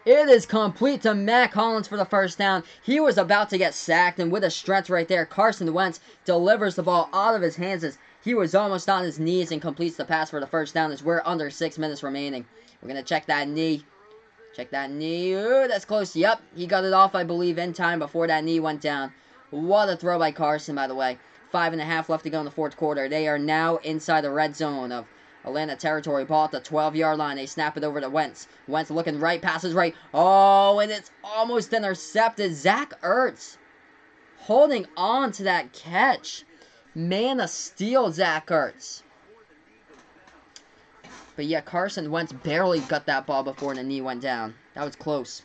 It is complete to Matt Collins for the first down. He was about to get sacked, and with a stretch right there, Carson Wentz delivers the ball out of his hands as he was almost on his knees and completes the pass for the first down as we're under 6 minutes remaining. We're going to check that knee. Check that knee. Ooh, that's close. Yep, he got it off, I believe, in time before that knee went down. What a throw by Carson, by the way. 5.5 left to go in the fourth quarter. They are now inside the red zone of Atlanta territory. Ball at the 12-yard line. They snap it over to Wentz. Wentz looking right, passes right. Oh, and it's almost intercepted. Zach Ertz holding on to that catch. Man, a steal, Zach Ertz. But yeah, Carson Wentz barely got that ball before the knee went down. That was close.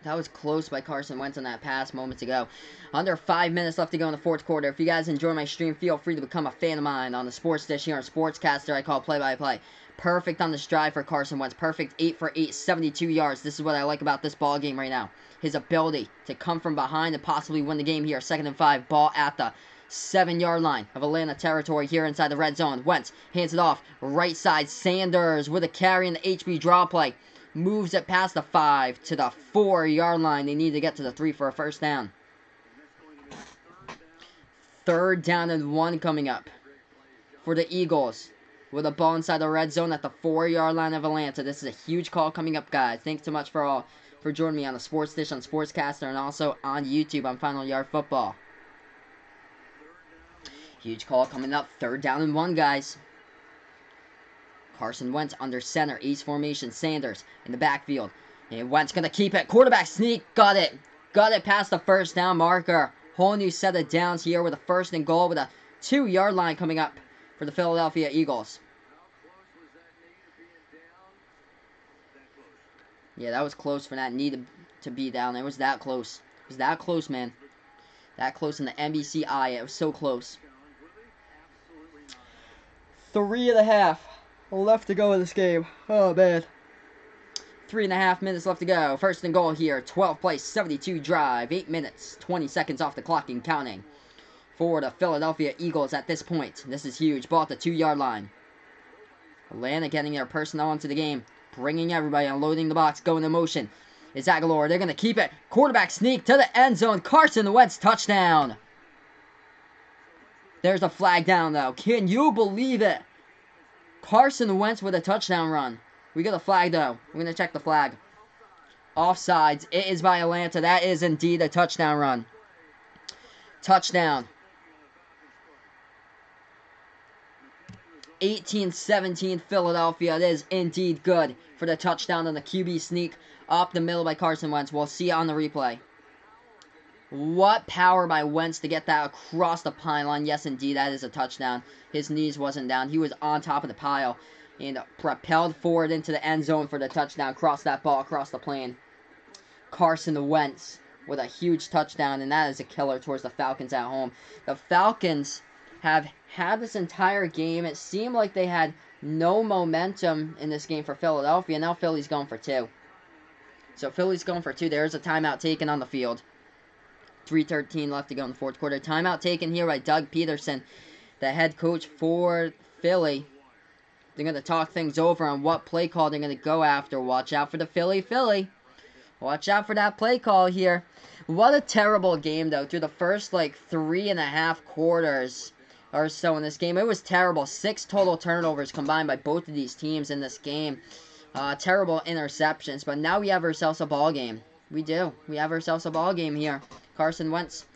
That was close by Carson Wentz on that pass moments ago. Under 5 minutes left to go in the fourth quarter. If you guys enjoy my stream, feel free to become a fan of mine on the Sports Dish here on Sportscaster. I call play-by-play. Perfect on this drive for Carson Wentz. Perfect 8 for 8, 72 yards. This is what I like about this ball game right now. His ability to come from behind and possibly win the game here. 2nd and 5. Ball at the 7-yard line of Atlanta territory here inside the red zone. Wentz hands it off. Right side, Sanders with a carry in the HB draw play. Moves it past the 5 to the 4-yard line. They need to get to the 3 for a first down. 3rd down and 1 coming up for the Eagles. With a ball inside the red zone at the 4-yard line of Atlanta. This is a huge call coming up, guys. Thanks so much for joining me on the Sports Dish on Sportscaster and also on YouTube on Final Yard Football. Huge call coming up. 3rd down and 1, guys. Carson Wentz under center. East formation. Sanders in the backfield. And Wentz going to keep it. Quarterback sneak. Got it. Got it past the first down marker. Whole new set of downs here with a 1st and goal with a 2-yard line coming up for the Philadelphia Eagles. Yeah, that was close for that knee to be down. It was that close. It was that close, man. That close in the NBC eye. It was so close. 3.5 left to go in this game. Oh, man. 3.5 minutes left to go. 1st and goal here. 12 play, 72 drive. 8 minutes, 20 seconds off the clock and counting for the Philadelphia Eagles at this point. This is huge. Ball at the 2-yard line. Atlanta getting their personnel into the game. Bringing everybody, unloading the box, going in motion. It's Aguilar. They're going to keep it. Quarterback sneak to the end zone. Carson Wentz touchdown. There's a flag down, though. Can you believe it? Carson Wentz with a touchdown run. We got a flag, though. We're going to check the flag. Offsides. It is by Atlanta. That is indeed a touchdown run. Touchdown. 18-17 Philadelphia. It is indeed good for the touchdown on the QB sneak up the middle by Carson Wentz. We'll see it on the replay. What power by Wentz to get that across the pylon. Yes, indeed, that is a touchdown. His knees wasn't down. He was on top of the pile and propelled forward into the end zone for the touchdown. Crossed that ball across the plane. Carson Wentz with a huge touchdown, and that is a killer towards the Falcons at home. The Falcons have had this entire game. It seemed like they had no momentum in this game for Philadelphia. Now Philly's going for 2. So Philly's going for 2. There's a timeout taken on the field. 3:13 left to go in the fourth quarter. Timeout taken here by Doug Peterson, the head coach for Philly. They're going to talk things over on what play call they're going to go after. Watch out for the Philly. Watch out for that play call here. What a terrible game, though. Through the first, 3.5 quarters or so in this game, it was terrible. 6 total turnovers combined by both of these teams in this game. Terrible interceptions, but now we have ourselves a ball game. We do. We have ourselves a ball game here. Carson Wentz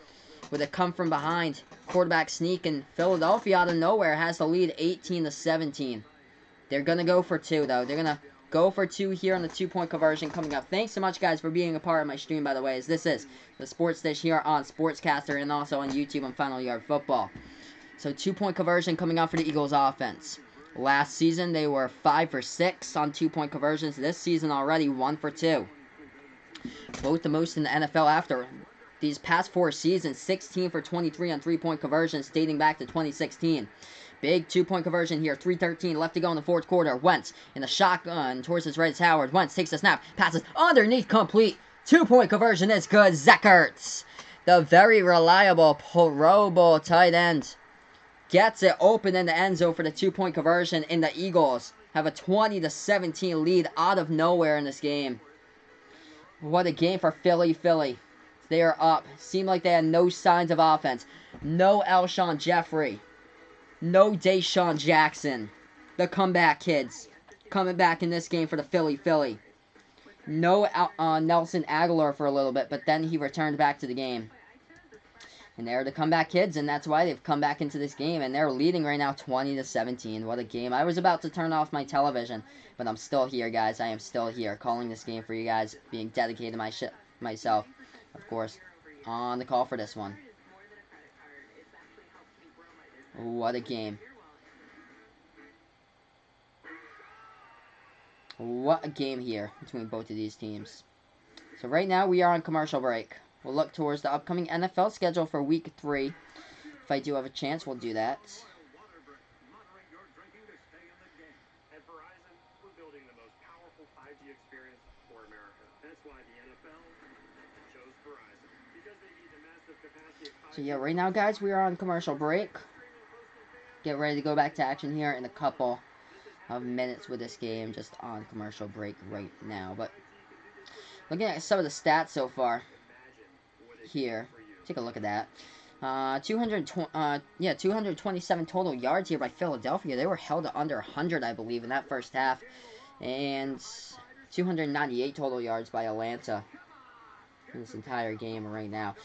with a come from behind quarterback sneak, and Philadelphia out of nowhere has the lead 18-17. They're going to go for 2, though. They're going to go for 2 here on the 2-point conversion coming up. Thanks so much, guys, for being a part of my stream, by the way, as this is the Sports Dish here on Sportscaster and also on YouTube on Final Yard Football. So 2-point conversion coming up for the Eagles offense. Last season, they were 5 for 6 on 2-point conversions. This season already 1 for 2. Both the most in the NFL after these past 4 seasons. 16 for 23 on 3-point conversions dating back to 2016. Big 2-point conversion here. 3:13 left to go in the fourth quarter. Wentz in the shotgun towards his right. It's Howard. Wentz takes the snap. Passes underneath. Complete. 2-point conversion is good. Zach Ertz, the very reliable Pro Bowl tight end, gets it open in the end zone for the 2-point conversion. And the Eagles have a 20-17 lead out of nowhere in this game. What a game for Philly. They are up. Seemed like they had no signs of offense. No Alshon Jeffrey. No Deshaun Jackson. The comeback kids coming back in this game for the Philly. No Nelson Aguilar for a little bit, but then he returned back to the game. And they're the comeback kids, and that's why they've come back into this game. And they're leading right now 20-17. What a game. I was about to turn off my television, but I'm still here, guys. I am still here calling this game for you guys, being dedicated to myself, of course, on the call for this one. What a game. What a game here between both of these teams. So right now we are on commercial break. We'll look towards the upcoming NFL schedule for Week 3. If I do have a chance, we'll do that. So yeah, right now, guys, we are on commercial break. Get ready to go back to action here in a couple of minutes with this game. Just on commercial break right now. But looking at some of the stats so far here, take a look at that. 227 total yards here by Philadelphia. They were held to under 100, I believe, in that first half. And 298 total yards by Atlanta in this entire game right now.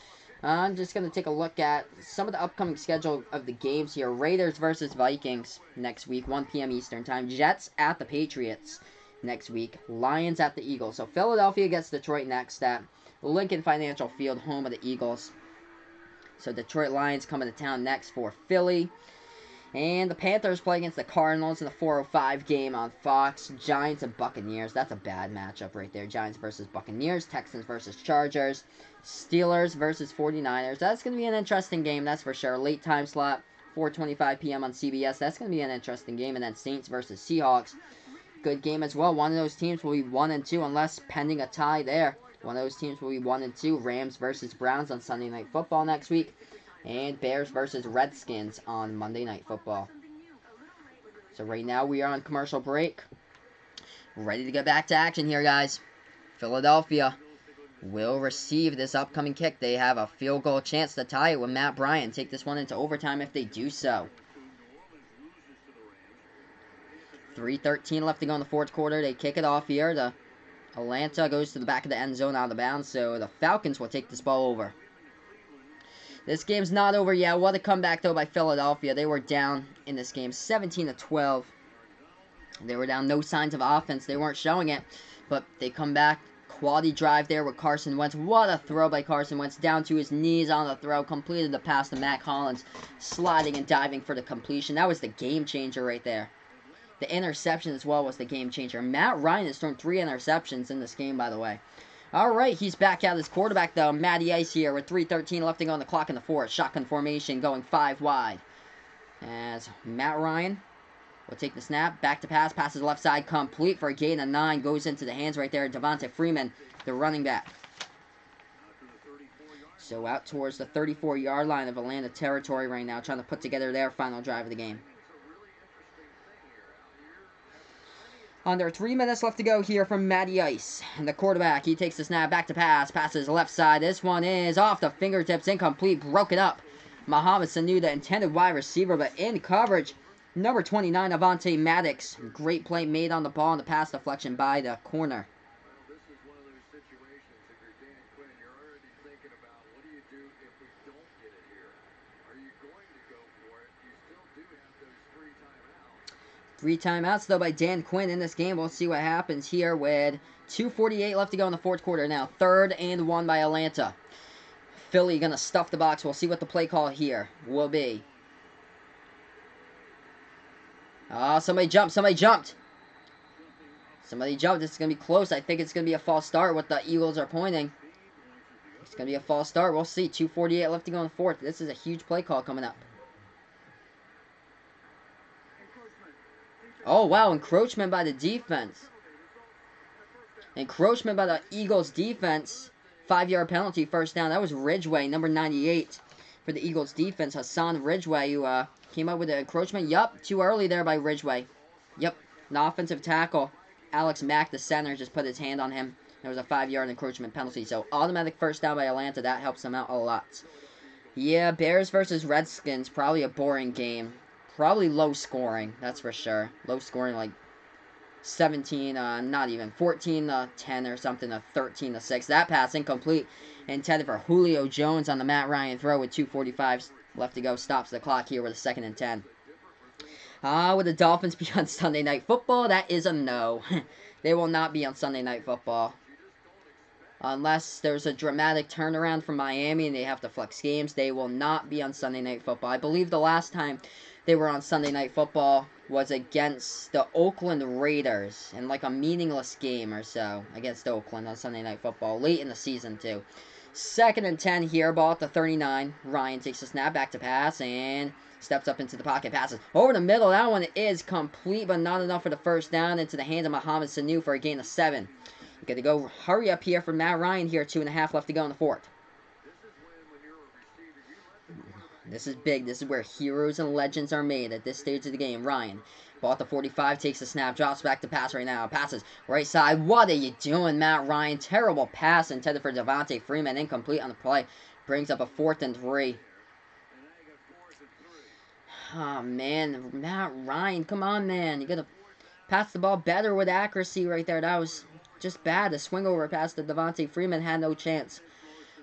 I'm just going to take a look at some of the upcoming schedule of the games here. Raiders versus Vikings next week, 1 p.m. Eastern Time. Jets at the Patriots next week. Lions at the Eagles. So Philadelphia gets Detroit next at Lincoln Financial Field, home of the Eagles. So Detroit Lions coming to town next for Philly. And the Panthers play against the Cardinals in the 4:05 game on Fox. Giants and Buccaneers. That's a bad matchup right there. Giants versus Buccaneers. Texans versus Chargers. Steelers versus 49ers. That's going to be an interesting game, that's for sure. Late time slot, 4:25 p.m. on CBS. That's going to be an interesting game. And then Saints versus Seahawks. Good game as well. One of those teams will be 1-2 unless pending a tie there. One of those teams will be 1-2. Rams versus Browns on Sunday Night Football next week. And Bears versus Redskins on Monday Night Football. So right now we are on commercial break. Ready to get back to action here, guys. Philadelphia will receive this upcoming kick. They have a field goal chance to tie it with Matt Bryant. Take this one into overtime if they do so. 3:13 left to go in the fourth quarter. They kick it off here. The Atlanta goes to the back of the end zone out of bounds. So the Falcons will take this ball over. This game's not over yet. What a comeback, though, by Philadelphia. They were down in this game 17-12. They were down, no signs of offense. They weren't showing it, but they come back. Quality drive there with Carson Wentz. What a throw by Carson Wentz. Down to his knees on the throw. Completed the pass to Matt Collins. Sliding and diving for the completion. That was the game changer right there. The interception as well was the game changer. Matt Ryan has thrown 3 interceptions in this game, by the way. Alright, he's back out as quarterback, though. Matty Ice here with 3:13 left to go on the clock in the fourth. Shotgun formation going 5 wide. As Matt Ryan will take the snap. Back to pass. Passes left side. Complete for a gain of 9. Goes into the hands right there. Devonta Freeman, the running back. So out towards the 34-yard line of Atlanta territory right now. Trying to put together their final drive of the game. Under 3 minutes left to go here from Matty Ice. And the quarterback, he takes the snap. Back to pass. Passes left side. This one is off the fingertips. Incomplete. Broken up. Mohamed Sanu, the intended wide receiver, but in coverage. Number 29, Avonte Maddox. Great play made on the ball and the pass deflection by the corner.
Well, this is one of those situations, if you're Dan Quinn, you're already thinking about, what do you do if we don't get it here? Are you going to go for it? You still do have those 3 timeouts.
3 timeouts, though, by Dan Quinn in this game. We'll see what happens here with 2:48 left to go in the fourth quarter. Now, 3rd and 1 by Atlanta. Philly going to stuff the box. We'll see what the play call here will be. Oh, somebody jumped. Somebody jumped. Somebody jumped. This is going to be close. I think it's going to be a false start. What the Eagles are pointing. It's going to be a false start. We'll see. 2:48 left to go in the fourth. This is a huge play call coming up. Oh, wow. Encroachment by the defense. Encroachment by the Eagles defense. 5-yard penalty, first down. That was Ridgeway, number 98 for the Eagles defense. Hassan Ridgeway, who came up with the encroachment. Yup, too early there by Ridgeway. Yup, an offensive tackle. Alex Mack, the center, just put his hand on him. There was a 5-yard encroachment penalty. So, automatic first down by Atlanta. That helps them out a lot. Yeah, Bears versus Redskins. Probably a boring game. Probably low scoring, that's for sure. Low scoring, like 17, not even, 14-10 or something, 13-6. That pass incomplete. Intended for Julio Jones on the Matt Ryan throw with 2:45 left to go. Stops the clock here with a 2nd and 10. Would the Dolphins be on Sunday Night Football? That is a no. They will not be on Sunday Night Football. Unless there's a dramatic turnaround from Miami and they have to flex games, they will not be on Sunday Night Football. I believe the last time they were on Sunday Night Football was against the Oakland Raiders in like a meaningless game or so against Oakland on Sunday Night Football. Late in the season, too. 2nd and 10 here. Ball at the 39. Ryan takes a snap. Back to pass and steps up into the pocket. Passes over the middle. That one is complete, but not enough for the first down. Into the hands of Mohamed Sanu for a gain of 7. Got to go hurry up here for Matt Ryan here. 2.5 left to go in the fourth. This is big. This is where heroes and legends are made at this stage of the game. Ryan, ball at the 45, takes a snap, drops back to pass right now. Passes right side. What are you doing, Matt Ryan? Terrible pass intended for Devonta Freeman. Incomplete on the play. Brings up a 4th and 3. Oh, man. Matt Ryan, come on, man. You got to pass the ball better with accuracy right there. That was just bad. The swing over pass to Devonta Freeman had no chance.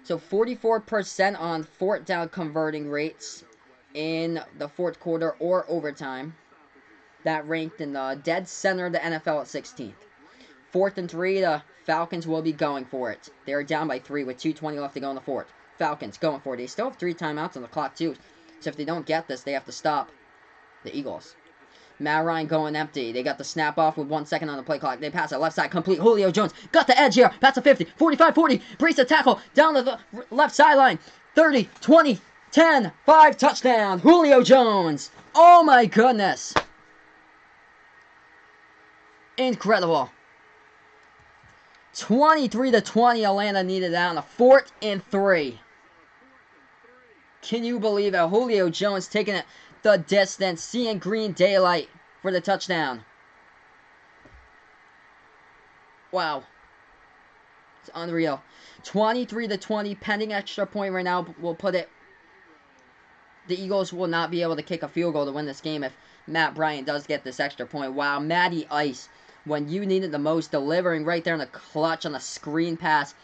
So 44% on 4th down converting rates in the fourth quarter or overtime. That ranked in the dead center of the NFL at 16th. 4th and 3, the Falcons will be going for it. They're down by 3 with 2:20 left to go in the fourth. Falcons going for it. They still have 3 timeouts on the clock too. So if they don't get this, they have to stop the Eagles. Matt Ryan going empty. They got the snap off with 1 second on the play clock. They pass it left side complete. Julio Jones got the edge here. That's a 50. 45, 40. Brace the tackle down to the left sideline. 30, 20, 10, 5. Touchdown. Julio Jones. Oh my goodness. Incredible. 23-20. Atlanta needed that on a 4th and 3. Can you believe it? Julio Jones taking it the distance, seeing green daylight for the touchdown. Wow. It's unreal. 23-20, pending extra point right now. We'll put it. The Eagles will not be able to kick a field goal to win this game if Matt Bryant does get this extra point. Wow, Matty Ice, when you need it the most, delivering right there in the clutch on a screen pass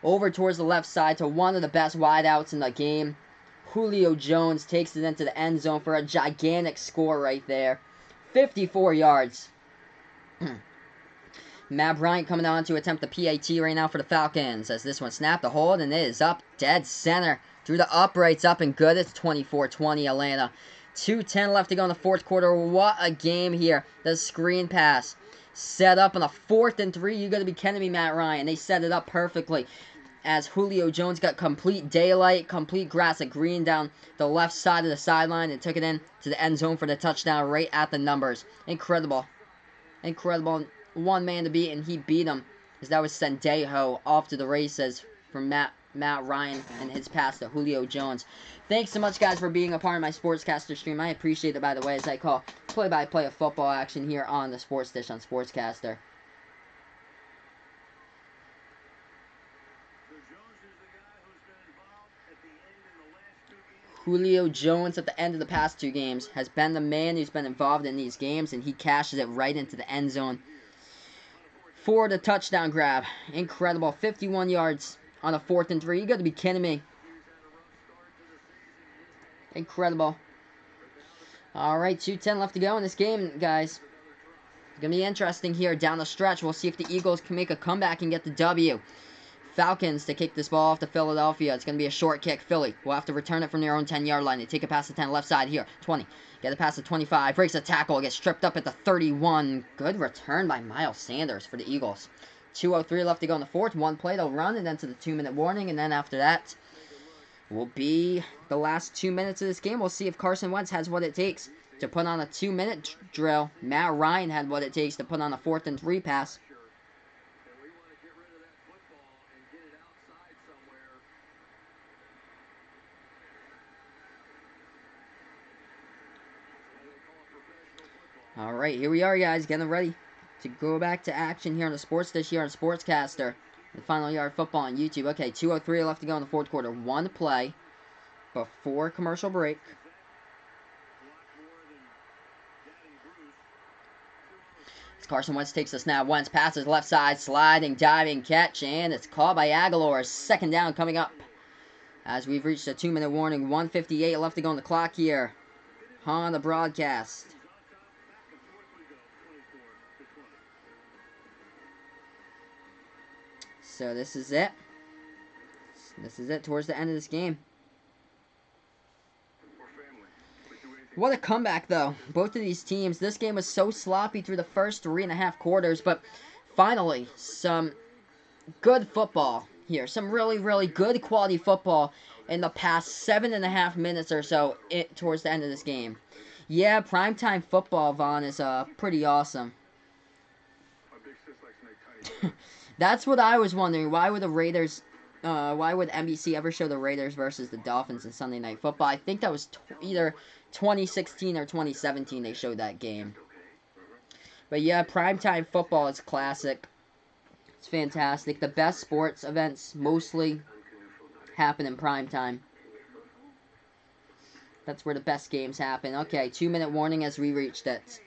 over towards the left side to one of the best wideouts in the game. Julio Jones takes it into the end zone for a gigantic score right there. 54 yards. Matt Bryant coming on to attempt the PAT right now for the Falcons. As this one snapped the hold and it is up dead center. Through the uprights, up and good. It's 24-20 Atlanta. 2:10 left to go in the fourth quarter. What a game here. The screen pass. Set up on a 4th and 3. You gotta be kidding me, Matt Ryan. They set it up perfectly. As Julio Jones got complete daylight, complete grass and green down the left side of the sideline and took it in to the end zone for the touchdown right at the numbers. Incredible. Incredible. One man to beat, and he beat him. As that was Sendejo off to the races from Matt Ryan and his pass to Julio Jones. Thanks so much, guys, for being a part of my Sportscaster stream. I appreciate it, by the way, as I call play-by-play of football action here on the Sports Dish on Sportscaster. Julio Jones at the end of the past 2 games has been the man who's been involved in these games, and he cashes it right into the end zone for the touchdown grab. Incredible. 51 yards on a 4th and 3. You got to be kidding me. Incredible. Alright, 2:10 left to go in this game, guys. It's going to be interesting here down the stretch. We'll see if the Eagles can make a comeback and get the W. Falcons to kick this ball off to Philadelphia. It's going to be a short kick. Philly will have to return it from their own 10-yard line. They take it past the 10 left side here. 20. Get it past the 25. Breaks a tackle. Gets tripped up at the 31. Good return by Miles Sanders for the Eagles. 2:03 left to go in the fourth. One play, they'll run, and then to the 2-minute warning. And then after that will be the last 2 minutes of this game. We'll see if Carson Wentz has what it takes to put on a 2-minute drill. Matt Ryan had what it takes to put on a 4th and 3 pass. Alright, here we are, guys, getting ready to go back to action here on the Sports Dish here on Sportscaster. The Final Yard Football on YouTube. Okay, 2:03 left to go in the fourth quarter. One play before commercial break. As Carson Wentz takes the snap. Wentz passes left side, sliding, diving, catch, and it's caught by Aguilar. 2nd down coming up as we've reached a 2-minute warning. 1:58 left to go on the clock here on the broadcast. So this is it. This is it towards the end of this game. What a comeback, though. Both of these teams. This game was so sloppy through the first 3.5 quarters, but finally, some good football here. Some really, really good quality football in the past 7.5 minutes or so towards the end of this game. Yeah, primetime football, Vaughn, is pretty awesome. That's what I was wondering. Why would the Raiders, why would NBC ever show the Raiders versus the Dolphins in Sunday Night Football? I think that was either 2016 or 2017 they showed that game. But yeah, primetime football is classic. It's fantastic. The best sports events mostly happen in primetime. That's where the best games happen. Okay, 2-minute warning as we reached it.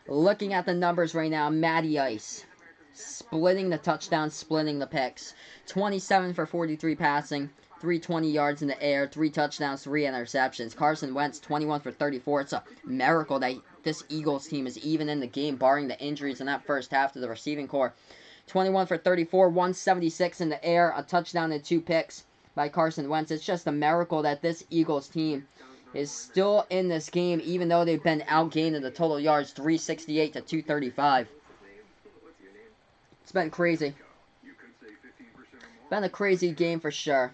Looking at the numbers right now, Matty Ice splitting the touchdowns, splitting the picks. 27 for 43 passing, 320 yards in the air, 3 touchdowns, 3 interceptions. Carson Wentz, 21 for 34. It's a miracle that this Eagles team is even in the game, barring the injuries in that first half to the receiving core. 21 for 34, 176 in the air, a touchdown and 2 picks by Carson Wentz. It's just a miracle that this Eagles team is still in this game, even though they've been outgained in the total yards, 368 to 235. It's been crazy. Been a crazy game for sure.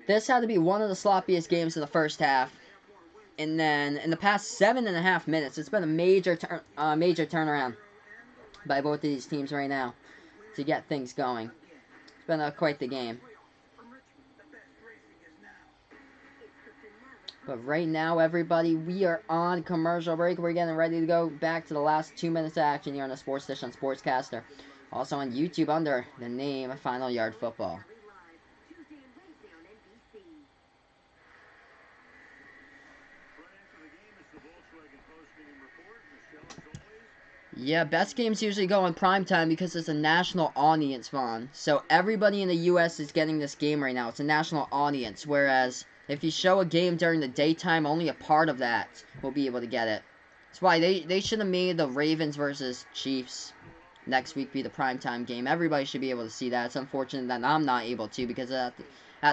This had to be one of the sloppiest games of the first half. And then, in the past 7.5 minutes, it's been a major turnaround by both of these teams right now to get things going. It's been quite the game. But right now, everybody, we are on commercial break. We're getting ready to go back to the last 2 minutes of action here on the Sports Dish on Sportscaster. Also on YouTube under the name Final Yard Football. Yeah, best games usually go on primetime because it's a national audience, Vaughn. So everybody in the U.S. is getting this game right now. It's a national audience, whereas if you show a game during the daytime, only a part of that will be able to get it. That's why they should have made the Ravens versus Chiefs next week be the primetime game. Everybody should be able to see that. It's unfortunate that I'm not able to because at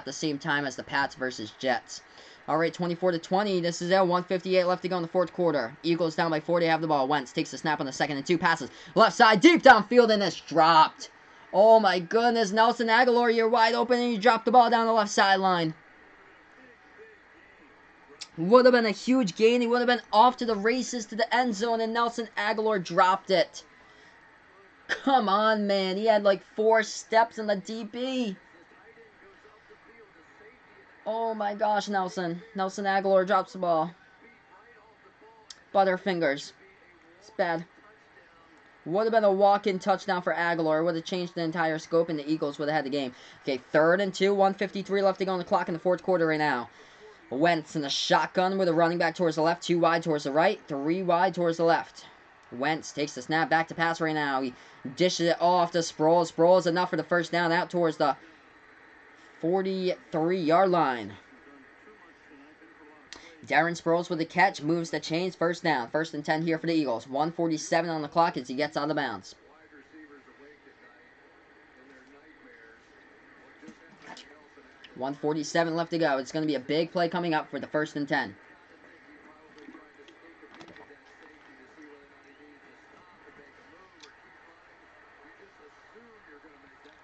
the same time as the Pats versus Jets. Alright, 24-20. This is it. 1:58 left to go in the fourth quarter. Eagles down by 4. They have the ball. Wentz takes the snap on the second and 2. Passes left side, deep downfield, and it's dropped. Oh my goodness. Nelson Aguilar, you're wide open, and you dropped the ball down the left sideline. Would have been a huge gain. He would have been off to the races to the end zone, and Nelson Aguilar dropped it. Come on, man. He had like 4 steps in the DB. Oh my gosh, Nelson. Nelson Aguilar drops the ball. Butterfingers. It's bad. Would have been a walk-in touchdown for Aguilar. Would have changed the entire scope, and the Eagles would have had the game. Okay, 3rd and 2. 1:53 left to go on the clock in the fourth quarter right now. Wentz in the shotgun with a running back towards the left. 2 wide towards the right. 3 wide towards the left. Wentz takes the snap back to pass right now. He dishes it off to Sproles. Sproles enough for the first down out towards the 43-yard line. Darren Sproles with the catch, moves the chains, first down. 1st and 10 here for the Eagles. 1:47 on the clock as he gets out of bounds. 1:47 left to go. It's going to be a big play coming up for the 1st and 10.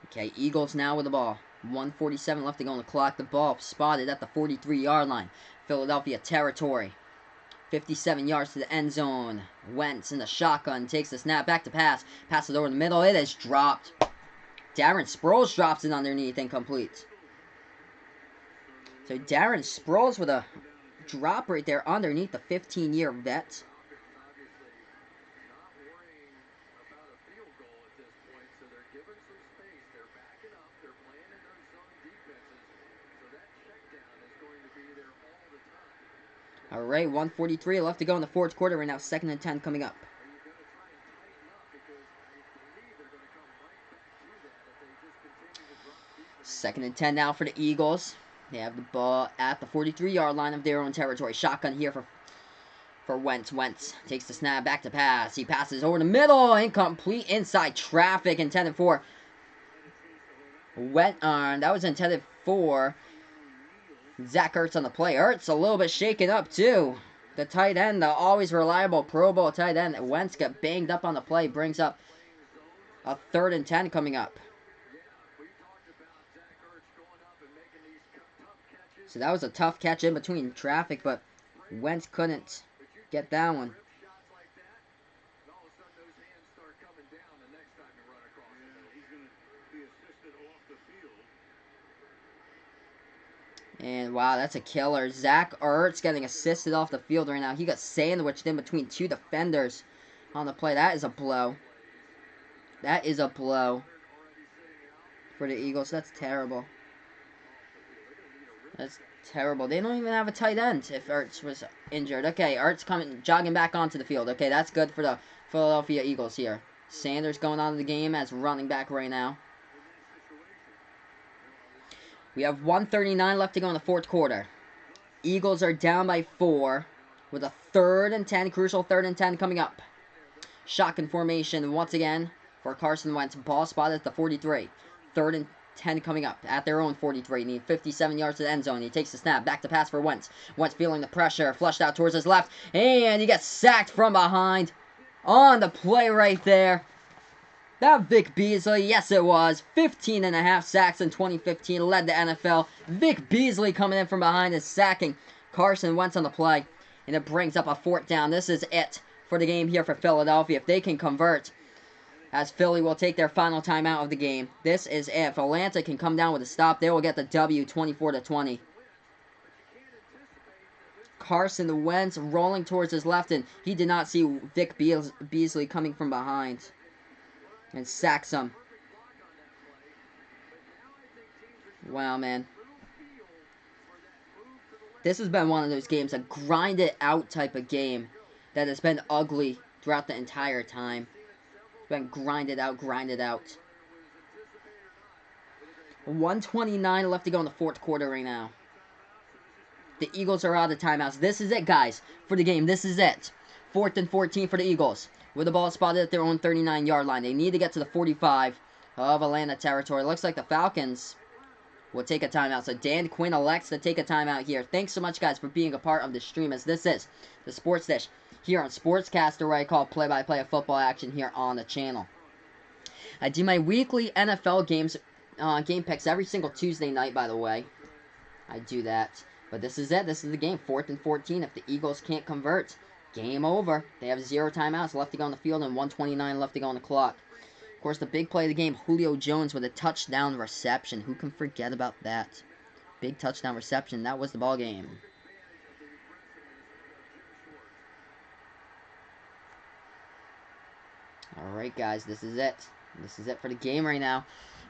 Okay, Eagles now with the ball. 1:47 left to go on the clock. The ball spotted at the 43-yard line. Philadelphia territory. 57 yards to the end zone. Wentz in the shotgun takes the snap back to pass. Passes over the middle. It is dropped. Darren Sproles drops it underneath, incomplete. So Darren Sproles with a drop right there underneath the 15-year vet. Alright, 1:43 left to go in the fourth quarter right now. 2nd and 10 coming up. Second and 10 now for the Eagles. They have the ball at the 43-yard line of their own territory. Shotgun here for Wentz. Wentz takes the snap back to pass. He passes over the middle. Incomplete inside traffic. Intended for that was intended for Zach Ertz on the play. Ertz a little bit shaken up too. The tight end, the always reliable Pro Bowl tight end. Wentz got banged up on the play. Brings up a 3rd and 10 coming up. So that was a tough catch in between traffic, but Wentz couldn't get that one. And wow, that's a killer. Zach Ertz getting assisted off the field right now. He got sandwiched in between 2 defenders on the play. That is a blow. That is a blow for the Eagles. That's terrible. That's terrible. They don't even have a tight end if Ertz was injured. Okay, Ertz jogging back onto the field. Okay, that's good for the Philadelphia Eagles here. Sanders going on to the game as running back right now. We have 1:39 left to go in the fourth quarter. Eagles are down by 4 with a 3rd and 10, crucial 3rd and 10 coming up. Shotgun formation once again for Carson Wentz. Ball spotted at the 43. 3rd and 10 coming up at their own 43. Need 57 yards to the end zone. He takes the snap. Back to pass for Wentz. Wentz feeling the pressure. Flushed out towards his left. And he gets sacked from behind. On the play right there. That Vic Beasley, yes it was. 15.5 sacks in 2015. Led the NFL. Vic Beasley coming in from behind and sacking Carson Wentz on the play. And it brings up a 4th down. This is it for the game here for Philadelphia. If they can convert, as Philly will take their final timeout of the game. This is it. If Atlanta can come down with a stop, they will get the W 24-20. Carson Wentz rolling towards his left, and he did not see Vic Beasley coming from behind. And sacks him. Wow, man. This has been one of those games, a grind-it-out type of game that has been ugly throughout the entire time. Been grinded out, grinded out. 1:29 left to go in the fourth quarter right now. The Eagles are out of timeouts. This is it, guys, for the game. This is it. 4th and 14 for the Eagles. With the ball spotted at their own 39-yard line. They need to get to the 45 of Atlanta territory. Looks like the Falcons will take a timeout. So Dan Quinn elects to take a timeout here. Thanks so much, guys, for being a part of the stream, as this is the Sports Dish here on Sportscaster, where I call play-by-play of football action here on the channel. I do my weekly NFL games, game picks every single Tuesday night, by the way. I do that. But this is it. This is the game. 4th and 14. If the Eagles can't convert, game over. They have 0 timeouts left to go on the field and 1:29 left to go on the clock. Of course, the big play of the game, Julio Jones with a touchdown reception. Who can forget about that? Big touchdown reception. That was the ball game. Alright, guys. This is it. This is it for the game right now.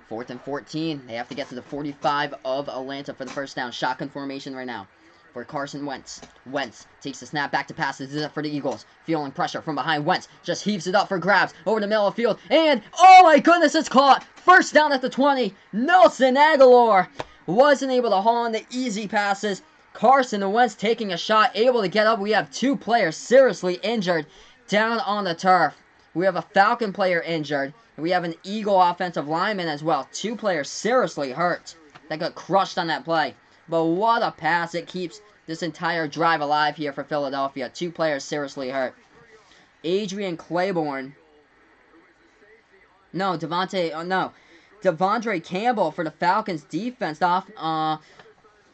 4th and 14. They have to get to the 45 of Atlanta for the first down. Shotgun formation right now for Carson Wentz. Wentz takes the snap back to pass. This is it for the Eagles. Feeling pressure from behind. Wentz just heaves it up for grabs over the middle of the field. And, oh my goodness, it's caught. First down at the 20. Nelson Aguilar wasn't able to haul on the easy passes. Carson Wentz taking a shot, able to get up. We have 2 players seriously injured down on the turf. We have a Falcon player injured. We have an Eagle offensive lineman as well. 2 players seriously hurt that got crushed on that play. But what a pass. It keeps this entire drive alive here for Philadelphia. 2 players seriously hurt. Adrian Claiborne. No, Devondre Campbell for the Falcons defense. Outside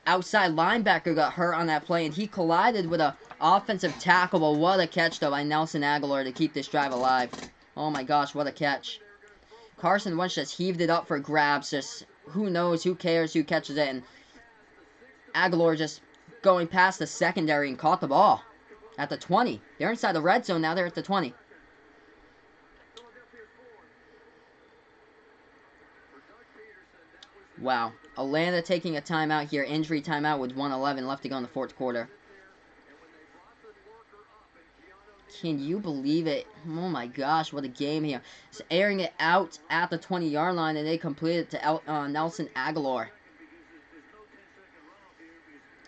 linebacker got hurt on that play, and he collided with an offensive tackle. But what a catch, though, by Nelson Aguilar to keep this drive alive. Oh my gosh, what a catch. Carson Wentz just heaved it up for grabs. Just, who knows, who cares, who catches it. And Aguilar just going past the secondary and caught the ball at the 20. They're inside the red zone now. They're at the 20. Wow. Atlanta taking a timeout here. Injury timeout with 1:11 left to go in the fourth quarter. Can you believe it? Oh my gosh, what a game here. It's airing it out at the 20-yard line, and they complete it to Nelson Aguilar.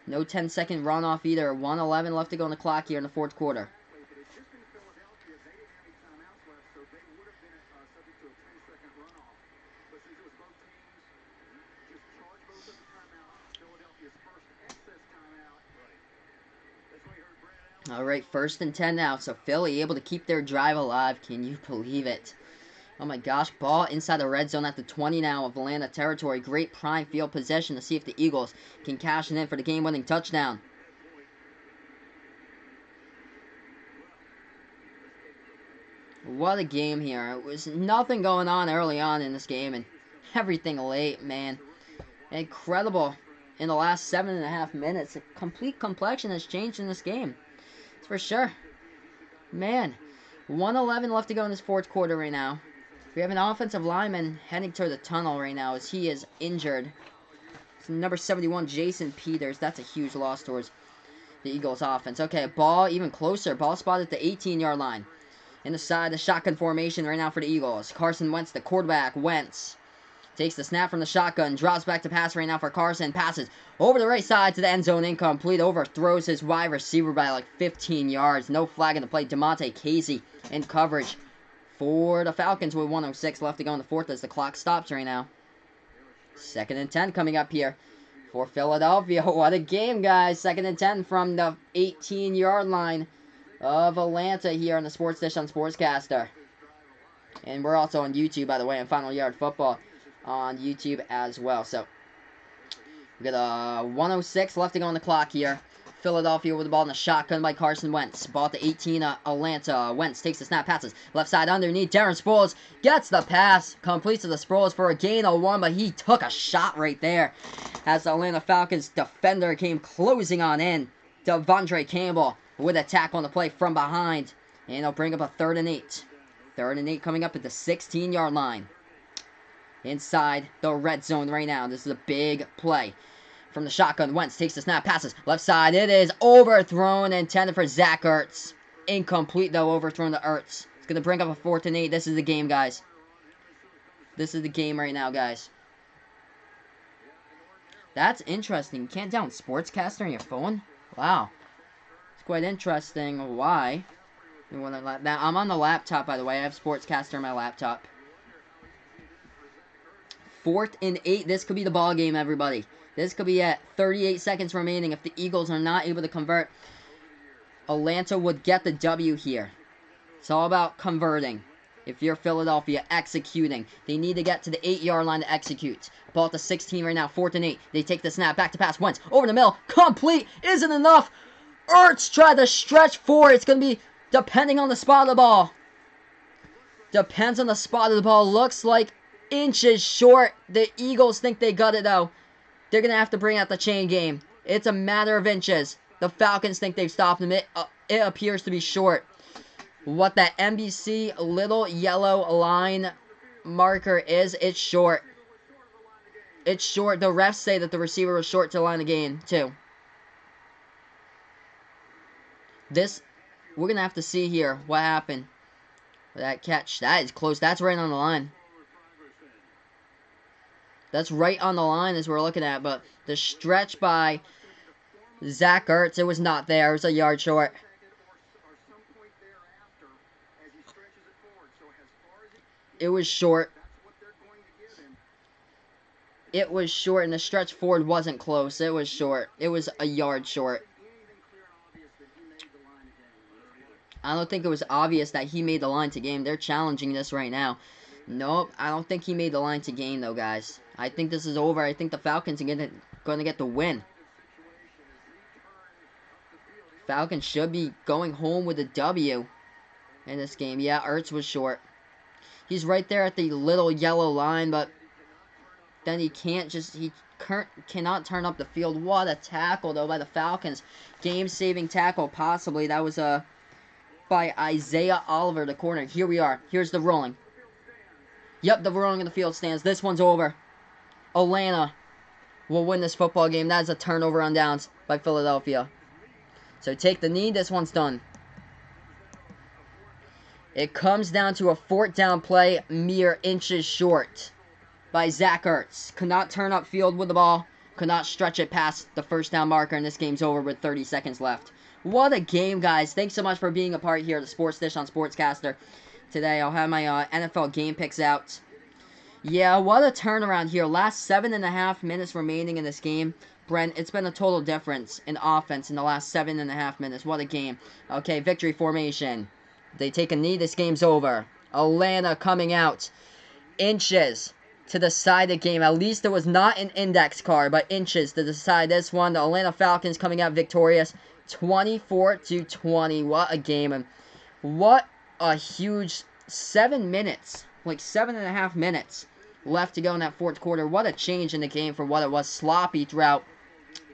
No 10-second runoff either. 1:11 left to go on the clock here in the fourth quarter. Alright, 1st and 10 now. So Philly able to keep their drive alive. Can you believe it? Oh my gosh, ball inside the red zone at the 20 now of Atlanta territory. Great prime field possession to see if the Eagles can cash it in for the game-winning touchdown. What a game here. It was nothing going on early on in this game, and everything late, man. Incredible. In the last 7.5 minutes, a complete complexion has changed in this game. That's for sure. Man, 1:11 left to go in this fourth quarter right now. We have an offensive lineman heading toward the tunnel right now as he is injured. It's number 71, Jason Peters. That's a huge loss towards the Eagles offense. Okay, ball even closer. Ball spotted at the 18-yard line. In the side, the shotgun formation right now for the Eagles. Carson Wentz, the quarterback. Wentz takes the snap from the shotgun. Drops back to pass right now for Carson. Passes over the right side to the end zone. Incomplete. Overthrows his wide receiver by like 15 yards. No flag in the play. DeMonte Casey in coverage for the Falcons with 1:06 left to go in the fourth as the clock stops right now. 2nd and 10 coming up here for Philadelphia. What a game, guys. 2nd and 10 from the 18-yard line of Atlanta here on the Sports Dish on Sportscaster. And we're also on YouTube, by the way, on Final Yard Football on YouTube as well. So, we got 1:06 left to go on the clock here. Philadelphia with the ball in the shotgun by Carson Wentz. Ball at the 18, Atlanta. Wentz takes the snap, passes. Left side underneath. Darren Sproles gets the pass. Completes to the Sproles for a gain of 1, but he took a shot right there as the Atlanta Falcons defender came closing on in. Devondre Campbell with a tackle on the play from behind. And it'll bring up a 3rd and 8. 3rd and 8 coming up at the 16-yard line. Inside the red zone right now. This is a big play. From the shotgun, Wentz takes the snap, passes. Left side, it is overthrown, intended for Zach Ertz. Incomplete, though, overthrown to Ertz. It's going to bring up a 4th and 8. This is the game, guys. This is the game right now, guys. That's interesting. You can't down Sportscaster on your phone? Wow. It's quite interesting. Why? I'm on the laptop, by the way. I have Sportscaster on my laptop. 4th and 8. This could be the ball game, everybody. This could be at 38 seconds remaining. If the Eagles are not able to convert, Atlanta would get the W here. It's all about converting. If you're Philadelphia, executing. They need to get to the 8-yard line to execute. Ball at the 16 right now, 4th and 8. They take the snap, back to pass once, over the middle, complete, isn't enough. Ertz tried to stretch forward. It's going to be depending on the spot of the ball. Depends on the spot of the ball. Looks like inches short. The Eagles think they got it, though. They're going to have to bring out the chain game. It's a matter of inches. The Falcons think they've stopped him. It appears to be short. What that NBC little yellow line marker is, it's short. It's short. The refs say that the receiver was short to the line of game, too. We're going to have to see here what happened. That catch, that is close. That's right on the line. That's right on the line as we're looking at. But the stretch by Zach Ertz, it was not there. It was a yard short. It was short. It was short, and the stretch forward wasn't close. It was short. It was a yard short. I don't think it was obvious that he made the line to game. They're challenging this right now. Nope, I don't think he made the line to game, though, guys. I think this is over. I think the Falcons are going to get the win. Falcons should be going home with a W in this game. Yeah, Ertz was short. He's right there at the little yellow line, but then he cannot turn up the field. What a tackle, though, by the Falcons. Game-saving tackle, possibly. That was by Isaiah Oliver, the corner. Here we are. Here's the rolling. Yep, the rolling in the field stands. This one's over. Atlanta will win this football game. That is a turnover on downs by Philadelphia. So take the knee. This one's done. It comes down to a 4th down play, mere inches short by Zach Ertz. Could not turn up field with the ball. Could not stretch it past the 1st down marker, and this game's over with 30 seconds left. What a game, guys. Thanks so much for being a part here of the Sports Dish on Sportscaster. Today, I'll have my NFL game picks out. Yeah, what a turnaround here. Last 7.5 minutes remaining in this game. Brent, it's been a total difference in offense in the last 7.5 minutes. What a game. Okay, victory formation. They take a knee. This game's over. Atlanta coming out. Inches to decide the game. At least it was not an index card, but inches to decide this one. The Atlanta Falcons coming out victorious. 24-20. What a game. And what a huge 7 minutes. Like 7.5 minutes left to go in that 4th quarter. What a change in the game for what it was. Sloppy throughout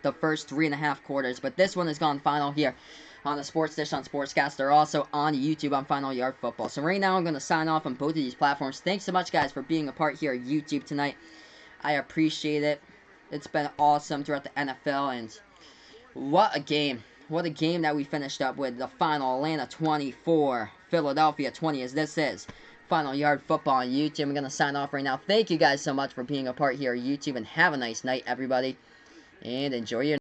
the first 3.5 quarters. But this one has gone final here on the Sports Dish on Sportscaster. Also on YouTube on Final Yard Football. So right now I'm going to sign off on both of these platforms. Thanks so much, guys, for being a part here at YouTube tonight. I appreciate it. It's been awesome throughout the NFL. And what a game. What a game that we finished up with. The final, Atlanta 24, Philadelphia 20, as this is Final Yard Football on YouTube. I'm going to sign off right now. Thank you guys so much for being a part here at YouTube, and have a nice night, everybody. And enjoy your